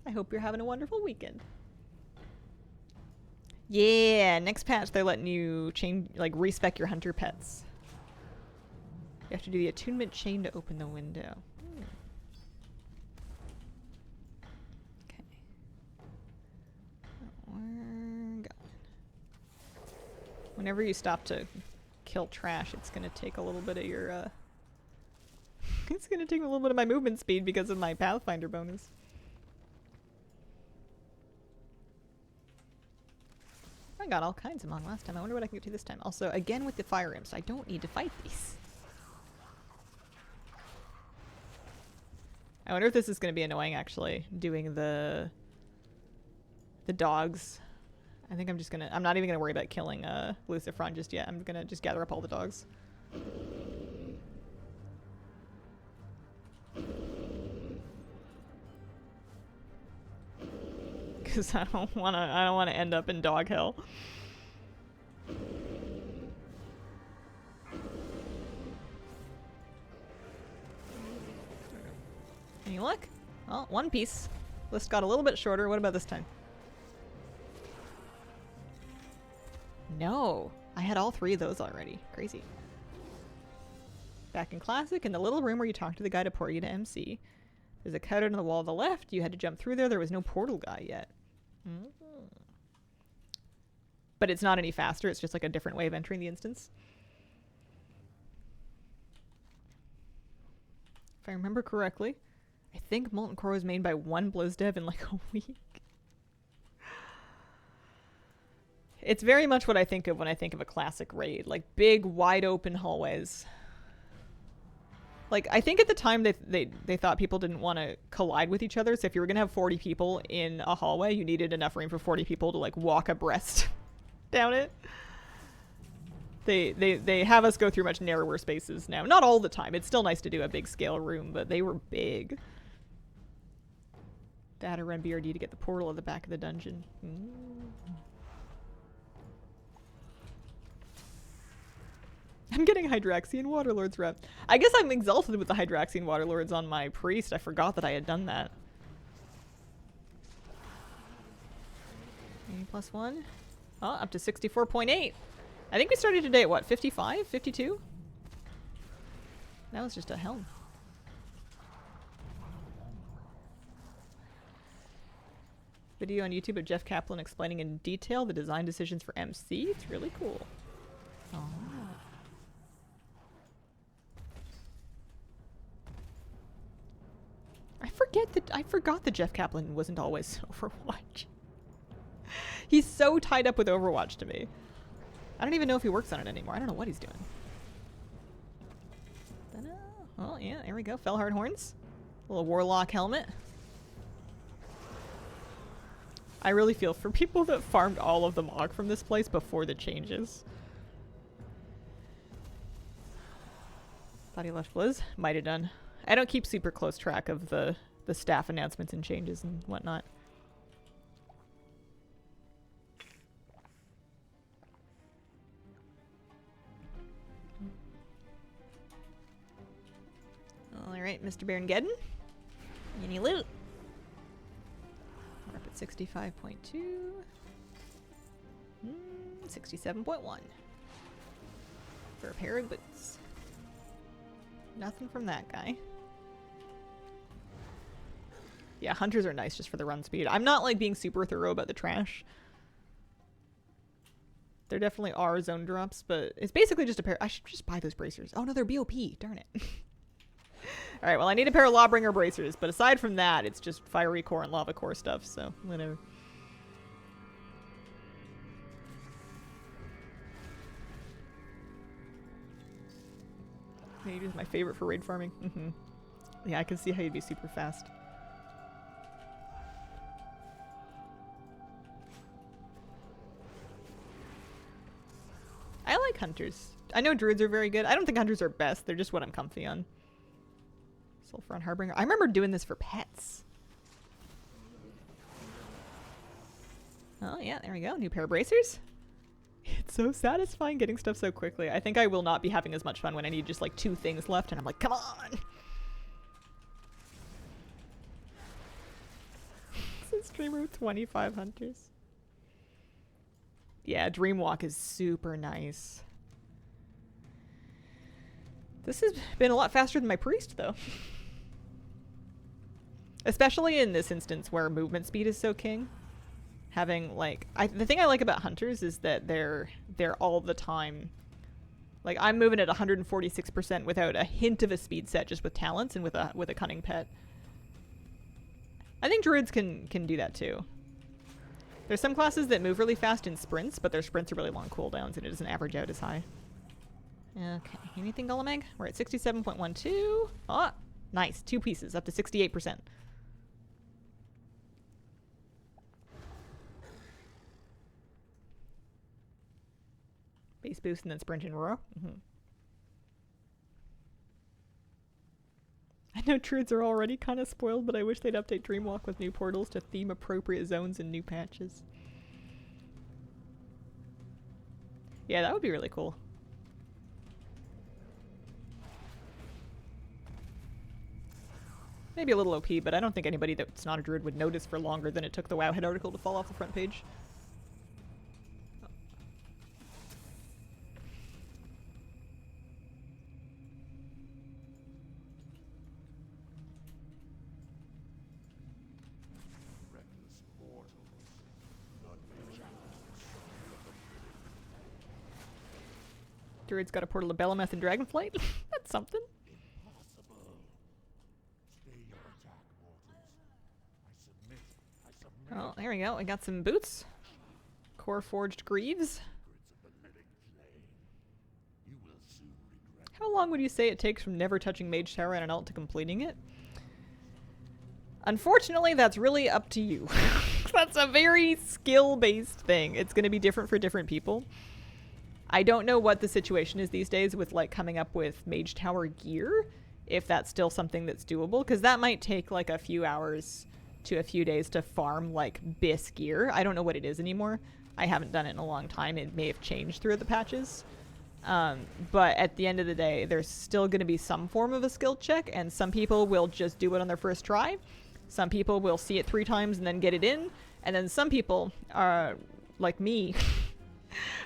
I hope you're having a wonderful weekend. Yeah, next patch they're letting you change, like, respec your hunter pets. You have to do the attunement chain to open the window. Okay. We're going. Whenever you stop to kill trash, it's gonna take a little bit of your, it's gonna take a little bit of my movement speed because of my Pathfinder bonus. I got all kinds of Mog last time. I wonder what I can get to this time. Also, again with the fire imps, I don't need to fight these. I wonder if this is gonna be annoying actually, doing the dogs. I think I'm just gonna, I'm not even gonna worry about killing Lucifron just yet. I'm gonna just gather up all the dogs. Because I don't wanna end up in dog hell. Any luck? Well, one piece. List got a little bit shorter. What about this time? No, I had all three of those already. Crazy. Back in Classic, in the little room where you talk to the guy to port you to MC. There's a cutout on the wall on the left. You had to jump through there. There was no portal guy yet. But it's not any faster. It's just like a different way of entering the instance. If I remember correctly, I think Molten Core was made by one BlizzDev in like a week. It's very much what I think of when I think of a classic raid. Like big, wide open hallways. Like, I think at the time they thought people didn't want to collide with each other, so if you were going to have 40 people in a hallway, you needed enough room for 40 people to, like, walk abreast down it. They have us go through much narrower spaces now. Not all the time. It's still nice to do a big scale room, but they were big. Data run BRD to get the portal at the back of the dungeon. I'm getting Hydraxian Waterlords rep. I guess I'm exalted with the Hydraxian Waterlords on my priest. I forgot that I had done that. +1. Oh, up to 64.8. I think we started today at what, 55? 52? That was just a helm. Video on YouTube of Jeff Kaplan explaining in detail the design decisions for MC. It's really cool. Oh. I forgot that Jeff Kaplan wasn't always Overwatch. He's so tied up with Overwatch to me. I don't even know if he works on it anymore. I don't know what he's doing. Oh yeah, there we go. Felhard horns. Little warlock helmet. I really feel for people that farmed all of the Mog from this place before the changes. Thought he left Blizz. Might have done. I don't keep super close track of the staff announcements and changes and whatnot. Alright, Mr. Barongeddon. Any loot? We're up at 65.2. 67.1. For a pair of boots. Nothing from that guy. Yeah, hunters are nice just for the run speed. I'm not like being super thorough about the trash. There definitely are zone drops, but it's basically just a pair. I should just buy those bracers. Oh no, they're BOP. Darn it. Alright, well I need a pair of Lawbringer bracers, but aside from that, it's just fiery core and lava core stuff, so whatever. Mage is my favorite for raid farming. Yeah, I can see how you'd be super fast. I like hunters. I know druids are very good. I don't think hunters are best. They're just what I'm comfy on. Sulfur on Harbinger. I remember doing this for pets. Oh yeah, there we go. New pair of bracers. It's so satisfying getting stuff so quickly. I think I will not be having as much fun when I need just like 2 things left and I'm like, come on! This streamer with 25 hunters. Yeah, Dreamwalk is super nice. This has been a lot faster than my priest, though. Especially in this instance where movement speed is so king. Having, like... the thing I like about hunters is that they're all the time... Like, I'm moving at 146% without a hint of a speed set, just with talents and with a cunning pet. I think druids can do that, too. There's some classes that move really fast in sprints, but their sprints are really long cooldowns, and it doesn't average out as high. Okay, anything, Golemeg? We're at 67.12. Oh, nice. 2 pieces, up to 68%. Base boost and then sprint and roar. I know druids are already kind of spoiled, but I wish they'd update Dreamwalk with new portals to theme appropriate zones and new patches. Yeah, that would be really cool. Maybe a little OP, but I don't think anybody that's not a druid would notice for longer than it took the Wowhead article to fall off the front page. Druid's got a portal to Belemeth and Dragonflight. That's something. Oh, there we go. We got some boots. Core forged greaves. How long would you say it takes from never touching Mage Tower and an alt to completing it? Unfortunately, that's really up to you. That's a very skill-based thing. It's going to be different for different people. I don't know what the situation is these days with like coming up with Mage Tower gear, if that's still something that's doable, because that might take like a few hours to a few days to farm like BIS gear. I don't know what it is anymore. I haven't done it in a long time. It may have changed throughout the patches. But at the end of the day, there's still going to be some form of a skill check, and some people will just do it on their first try. Some people will see it 3 times and then get it in, and then some people are like me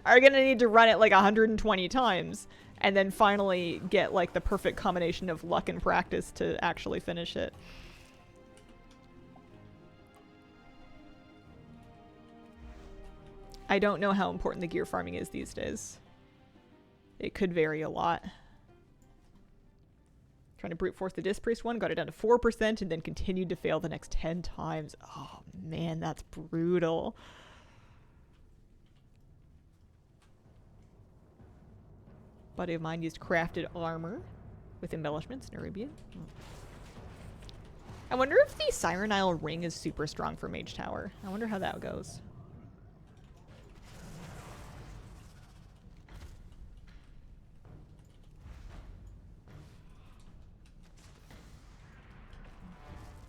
are going to need to run it like 120 times and then finally get like the perfect combination of luck and practice to actually finish it. I don't know how important the gear farming is these days. It could vary a lot. Trying to brute force the Disc Priest one, got it down to 4% and then continued to fail the next 10 times. Oh man, that's brutal. Buddy of mine used crafted armor with embellishments, Nerubian. I wonder if the Siren Isle ring is super strong for Mage Tower. I wonder how that goes.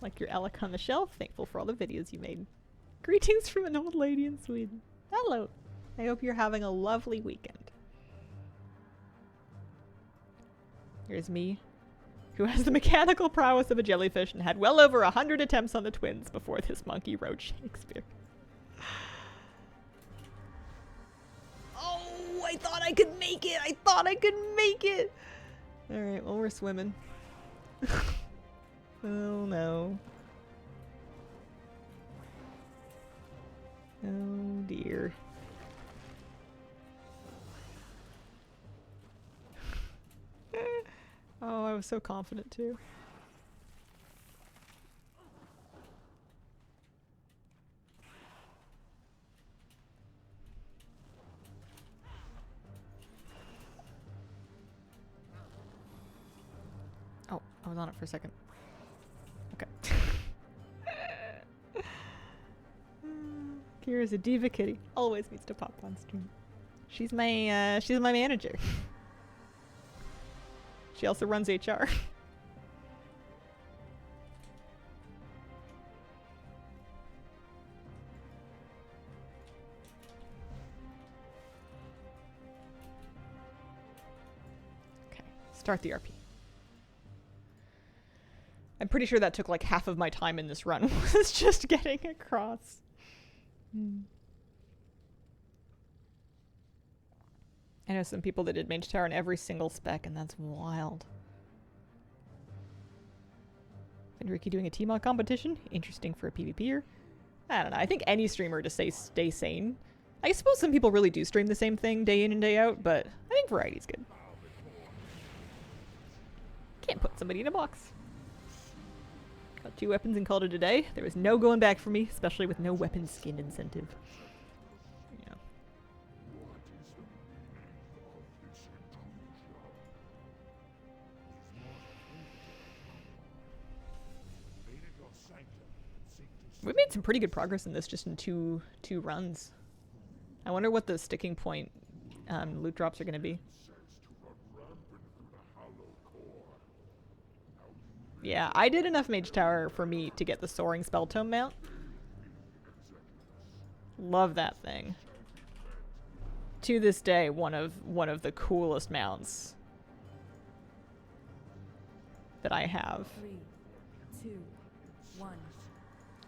Like your Alec on the shelf, thankful for all the videos you made. Greetings from an old lady in Sweden. Hello. I hope you're having a lovely weekend. Here's me, who has the mechanical prowess of a jellyfish and had well over 100 attempts on the twins before this monkey wrote Shakespeare. Oh, I thought I could make it! I thought I could make it! Alright, well, we're swimming. Oh no. Oh dear. Oh, I was so confident too. was on it for a second. Okay. Kira's a diva kitty. Always needs to pop on stream. She's my manager. She also runs HR. Okay, start the RP. I'm pretty sure that took like half of my time in this run was just getting across. I know some people that did Mage Tower in every single spec, and that's wild. Ricky doing a T-Mod competition? Interesting for a PvPer. I don't know. I think any streamer to stay sane. I suppose some people really do stream the same thing day in and day out, but I think variety's good. Can't put somebody in a box. Got 2 weapons and called it a day. There was no going back for me, especially with no weapon skin incentive. Yeah. We made some pretty good progress in this just in two runs. I wonder what the sticking point loot drops are going to be. Yeah, I did enough Mage Tower for me to get the Soaring Spell Tome mount. Love that thing. To this day, one of the coolest mounts that I have.
3, 2, 1.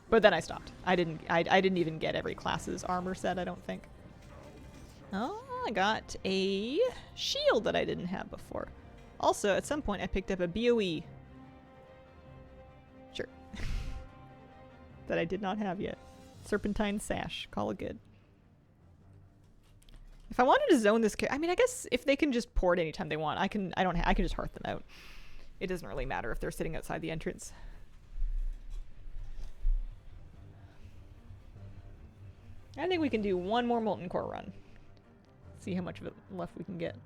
But then I stopped. I didn't even get every class's armor set, I don't think. Oh, I got a shield that I didn't have before. Also, at some point I picked up a BOE. Sure. That I did not have yet. Serpentine Sash. Call it good. If I wanted to zone this I mean, I guess if they can just port anytime they want, I can just hearth them out. It doesn't really matter if they're sitting outside the entrance. I think we can do one more Molten Core run. See how much of it left we can get.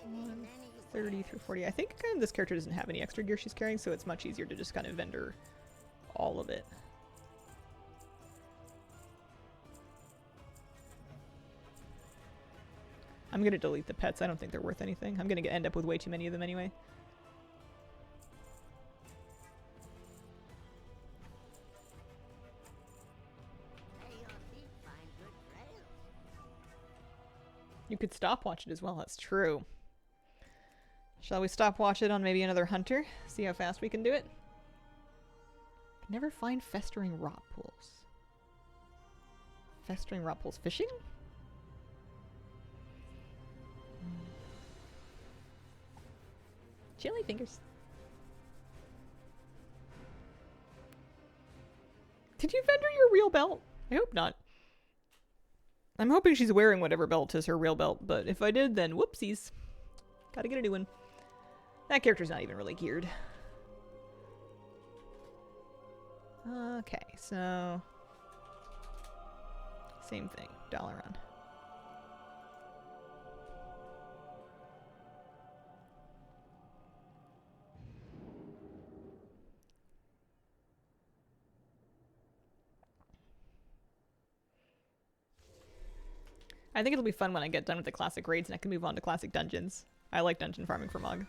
One, 30 through 40. I think this character doesn't have any extra gear she's carrying, so it's much easier to just kind of vendor all of it. I'm gonna delete the pets. I don't think they're worth anything. I'm gonna end up with way too many of them anyway. You could stopwatch it as well, that's true. Shall we stopwatch it on maybe another hunter? See how fast we can do it? Can never find festering rot pools. Festering rot pools fishing? Chili fingers. Did you vendor your real belt? I hope not. I'm hoping she's wearing whatever belt is her real belt, but if I did, then whoopsies. Gotta get a new one. That character's not even really geared. Okay, so... same thing. Dalaran. I think it'll be fun when I get done with the classic raids and I can move on to classic dungeons. I like dungeon farming for Mog.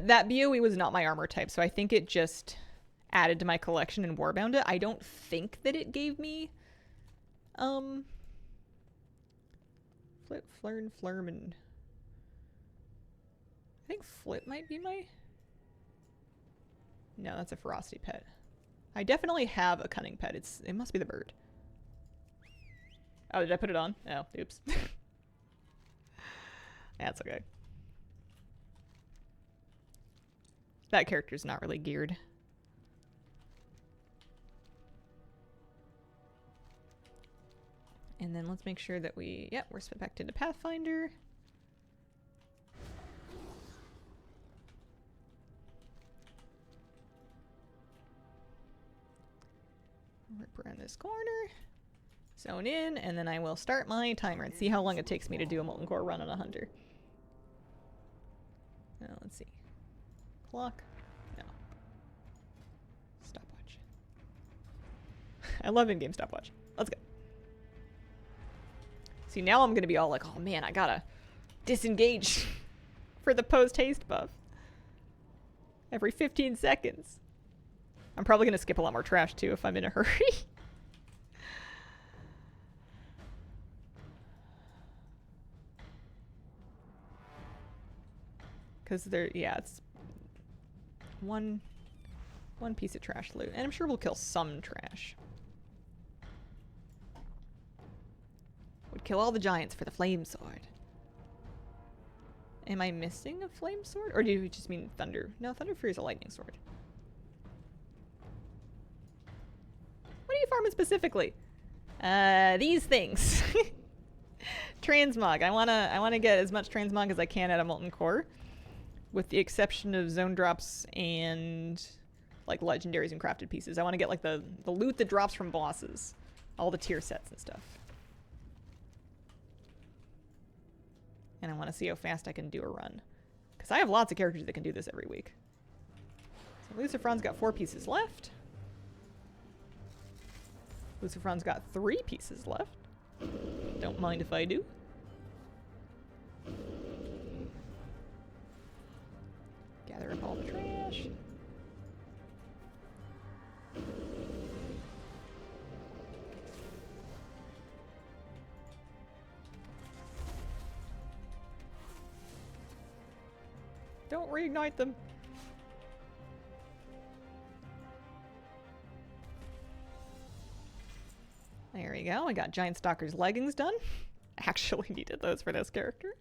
That BOE was not my armor type, so I think it just added to my collection and warbound it. I don't think that it gave me Flip, Flurn, Flurm, and I think Flip might be my... No, that's a ferocity pet. I definitely have a cunning pet. It must be the bird. Oh, did I put it on? Oh, oops. That's okay. That character's not really geared. And then let's make sure that we're spec back into Pathfinder. Around this corner. Zone in, and then I will start my timer and see how long it takes me to do a Molten Core run on a hunter. Let's see. Clock? No. Stopwatch. I love in-game stopwatch. Let's go. See, now I'm going to be all like, oh man, I gotta disengage for the post-haste buff. Every 15 seconds. I'm probably going to skip a lot more trash too if I'm in a hurry. Because there, yeah, it's one piece of trash loot. And I'm sure we'll kill some trash. Would kill all the giants for the flame sword. Am I missing a flame sword? Or do you just mean thunder? No, Thunder Fury is a lightning sword. What are you farming specifically? These things. Transmog. I wanna get as much transmog as I can out of Molten Core. With the exception of zone drops and like legendaries and crafted pieces. I want to get like the loot that drops from bosses. All the tier sets and stuff. And I want to see how fast I can do a run. Because I have lots of characters that can do this every week. So Lucifron's got 4 pieces left. Lucifron's got 3 pieces left. Don't mind if I do. Gather up all the trash. Don't reignite them. There we go. I got Giant Stalker's leggings done. Actually needed those for this character.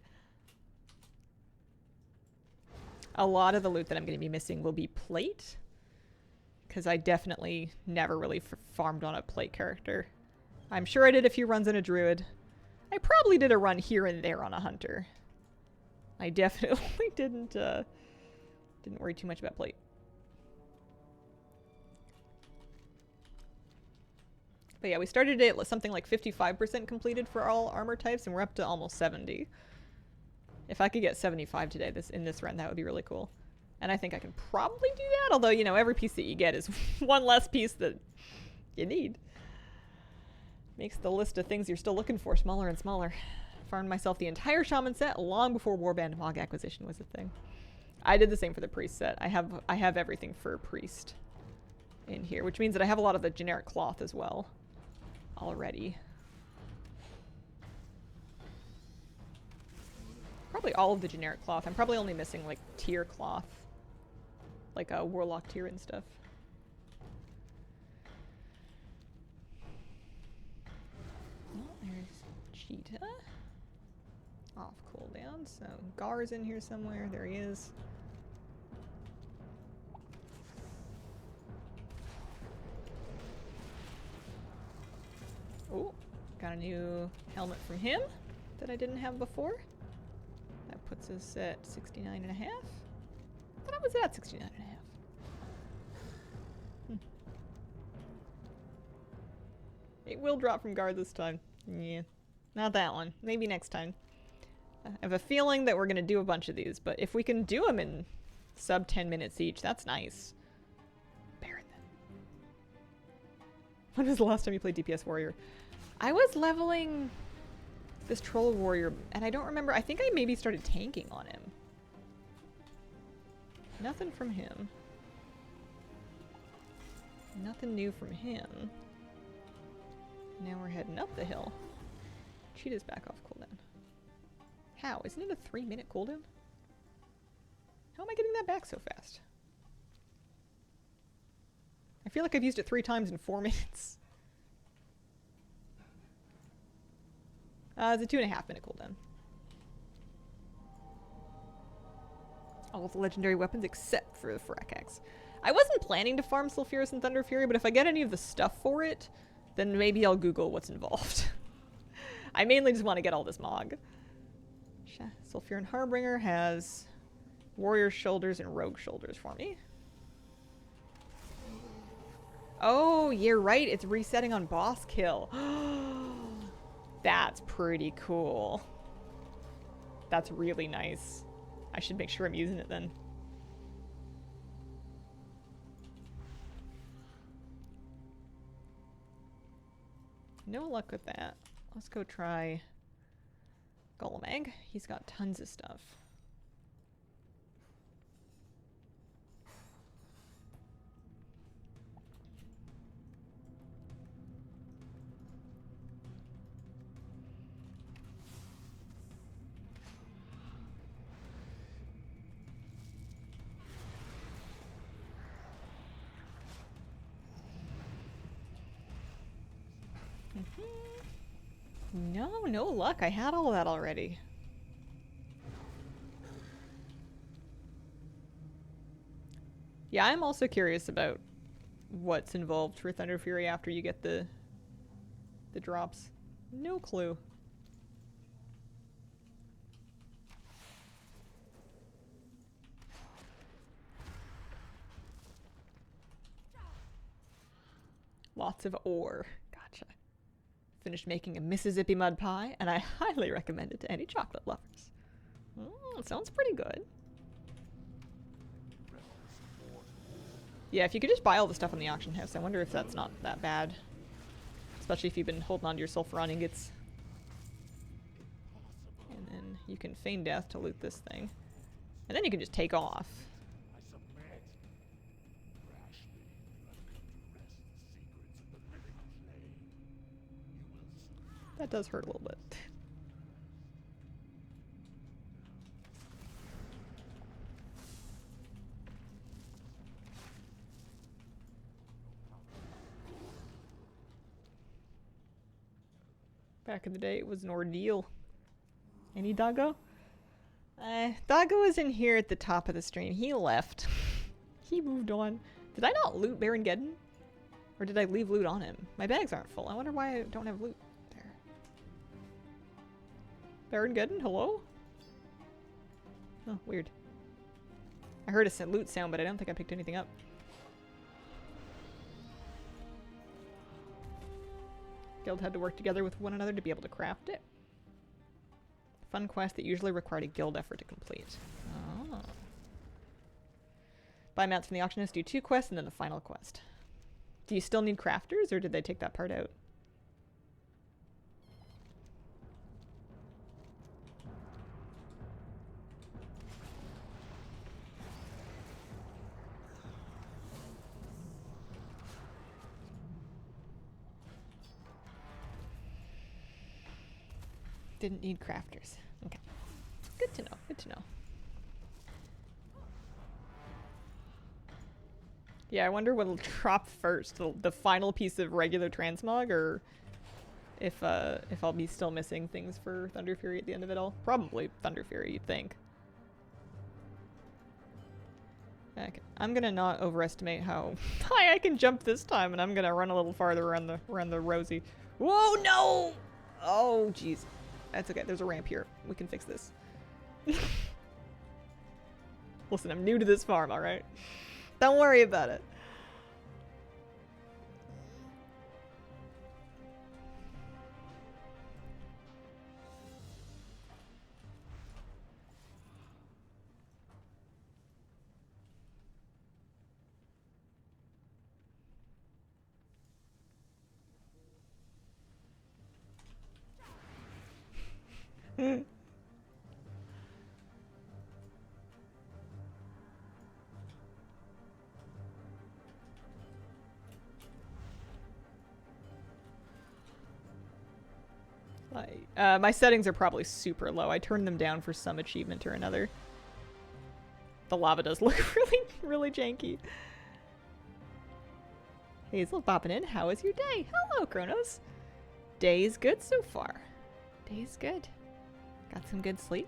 A lot of the loot that I'm going to be missing will be plate. Because I definitely never really farmed on a plate character. I'm sure I did a few runs on a druid. I probably did a run here and there on a hunter. I definitely didn't worry too much about plate. But yeah, we started it at something like 55% completed for all armor types, and we're up to almost 70. If I could get 75 today in this run, that would be really cool. And I think I can probably do that, although, you know, every piece that you get is one less piece that you need. Makes the list of things you're still looking for smaller and smaller. Farmed myself the entire shaman set long before warband mog acquisition was a thing. I did the same for the priest set. I have everything for priest in here, which means that I have a lot of the generic cloth as well already. Probably all of the generic cloth. I'm probably only missing like tier cloth, like a warlock tier and stuff. Oh, there's Cheetah. Off cooldown, so Gar's in here somewhere. There he is. Oh, got a new helmet from him that I didn't have before. That puts us at 69.5. I thought I was at 69.5. It will drop from Gar this time. Yeah, not that one. Maybe next time. I have a feeling that we're going to do a bunch of these, but if we can do them in sub 10 minutes each, that's nice. Baron then. When was the last time you played DPS Warrior? I was leveling this Troll Warrior, and I don't remember. I think I maybe started tanking on him. Nothing from him. Nothing new from him. Now we're heading up the hill. Cheetah's back off cooldown. How? Isn't it a 3-minute cooldown? How am I getting that back so fast? I feel like I've used it 3 times in 4 minutes. It's a 2.5-minute cooldown. All the legendary weapons except for the Frack Axe. I wasn't planning to farm Sulfurous and Thunder Fury, but if I get any of the stuff for it, then maybe I'll Google what's involved. I mainly just want to get all this Mog. Sulfuran Harbinger has Warrior Shoulders and Rogue Shoulders for me. Oh, you're right. It's resetting on boss kill. That's pretty cool. That's really nice. I should make sure I'm using it then. No luck with that. Let's go try Golem Egg. He's got tons of stuff. No, no luck. I had all that already. Yeah, I'm also curious about what's involved for Thunder Fury after you get the drops. No clue. Lots of ore. Gotcha. Finished making a Mississippi mud pie, and I highly recommend it to any chocolate lovers. It sounds pretty good. Yeah, if you could just buy all the stuff on the auction house, I wonder if that's not that bad. Especially if you've been holding on to your sulfuron ingots. And then you can feign death to loot this thing. And then you can just take off. That does hurt a little bit. Back in the day, it was an ordeal. Any doggo? Doggo was in here at the top of the stream. He left. He moved on. Did I not loot Baron Geddon? Or did I leave loot on him? My bags aren't full. I wonder why I don't have loot there. Baron Geddon, hello? Oh, weird. I heard a loot sound, but I don't think I picked anything up. Guild had to work together with one another to be able to craft it. Fun quest that usually required a guild effort to complete. Oh. Buy mounts from the auction house, do 2 quests, and then the final quest. Do you still need crafters, or did they take that part out? Didn't need crafters. Okay. Good to know. Good to know. Yeah, I wonder what'll drop first. The final piece of regular transmog, or if I'll be still missing things for Thunder Fury at the end of it all. Probably Thunder Fury, you'd think. Okay. I'm gonna not overestimate how high I can jump this time, and I'm gonna run a little farther around the rosy. Whoa, no! Oh, jeez. That's okay. There's a ramp here. We can fix this. Listen, I'm new to this farm, alright? Don't worry about it. My settings are probably super low. I turned them down for some achievement or another. The lava does look really janky. Hazel popping in. How was your day? Hello, Kronos. Day's good so far. Day's good. Got some good sleep.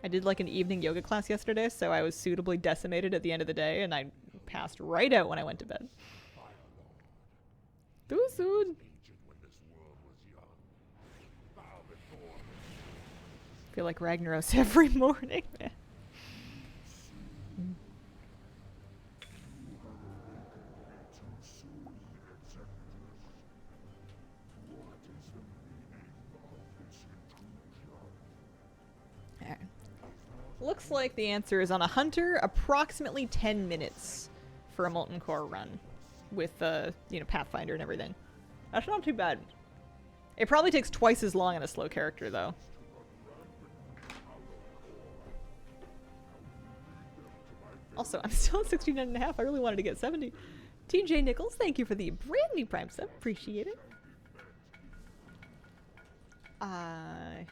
I did like an evening yoga class yesterday, so I was suitably decimated at the end of the day, and I passed right out when I went to bed. Too soon. I feel like Ragnaros every morning, man. Looks like the answer is on a hunter, approximately 10 minutes for a Molten Core run with, you know, Pathfinder and everything. That's not too bad. It probably takes twice as long on a slow character, though. Also, I'm still at 69.5. I really wanted to get 70. TJ Nichols, thank you for the brand new Prime sub. Appreciate it.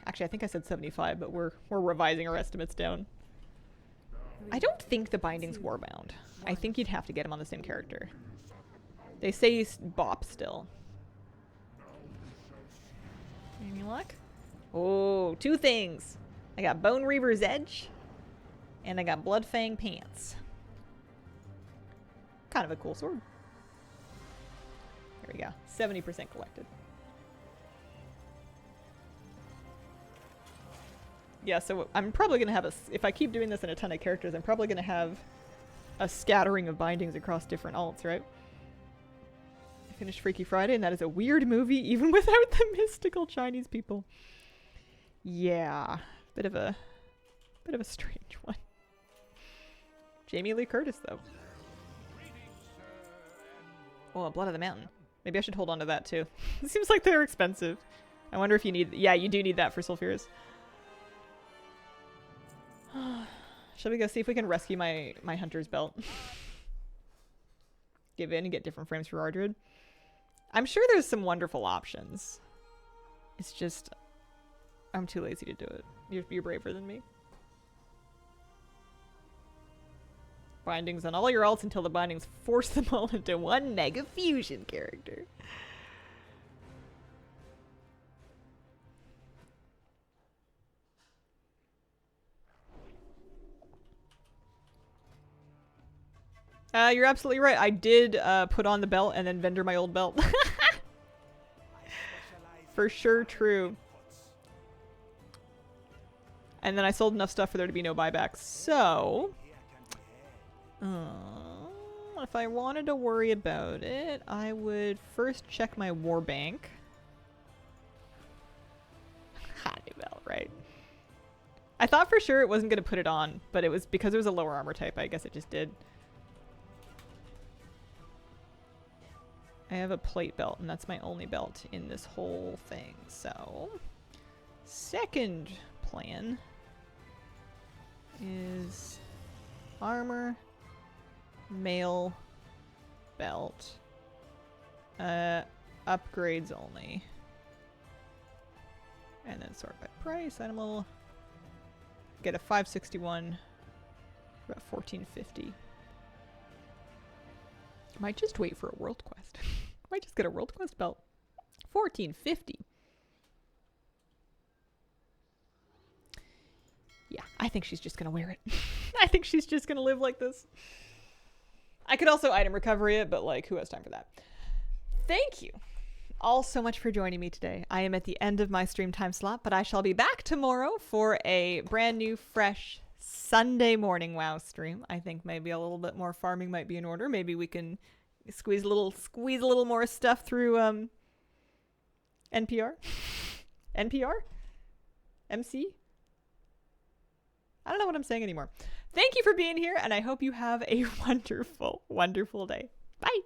Actually, I think I said 75, but we're revising our estimates down. I don't think the binding's warbound. I think you'd have to get him on the same character. They say he's bop still. Any luck? Oh, two things. I got Bone Reaver's Edge, and I got Bloodfang Pants. Kind of a cool sword. There we go. 70% collected. Yeah, so I'm probably going to have if I keep doing this in a ton of characters, I'm probably going to have a scattering of bindings across different alts, right? I finished Freaky Friday, and that is a weird movie, even without the mystical Chinese people. Yeah, bit of a strange one. Jamie Lee Curtis, though. Oh, Blood of the Mountain. Maybe I should hold on to that, too. It seems like they're expensive. I wonder if you need... Yeah, you do need that for Sulfuras. Shall we go see if we can rescue my hunter's belt? Give in and get different frames for Ardred. I'm sure there's some wonderful options. It's just... I'm too lazy to do it. You're braver than me. Bindings on all your alts until the bindings force them all into one Mega Fusion character. You're absolutely right. I did put on the belt and then vendor my old belt. For sure true. And then I sold enough stuff for there to be no buybacks. So... if I wanted to worry about it, I would first check my war bank. New belt, right? I thought for sure it wasn't going to put it on, but it was because it was a lower armor type. I guess it just did. I have a plate belt, and that's my only belt in this whole thing. So, second plan is armor, mail, belt, upgrades only, and then sort by price. Animal, get a 561, about 1450. Might just wait for a world quest. Might just get a world quest belt. 1450. Yeah, I think she's just gonna wear it. I think she's just gonna live like this. I could also item recovery it, but like, who has time for that? Thank you all so much for joining me today. I am at the end of my stream time slot, but I shall be back tomorrow for a brand new, fresh Sunday morning WoW stream. I think maybe a little bit more farming might be in order. Maybe we can squeeze a little more stuff through NPR? NPR? MC? I don't know what I'm saying anymore. Thank you for being here, and I hope you have a wonderful, wonderful day. Bye!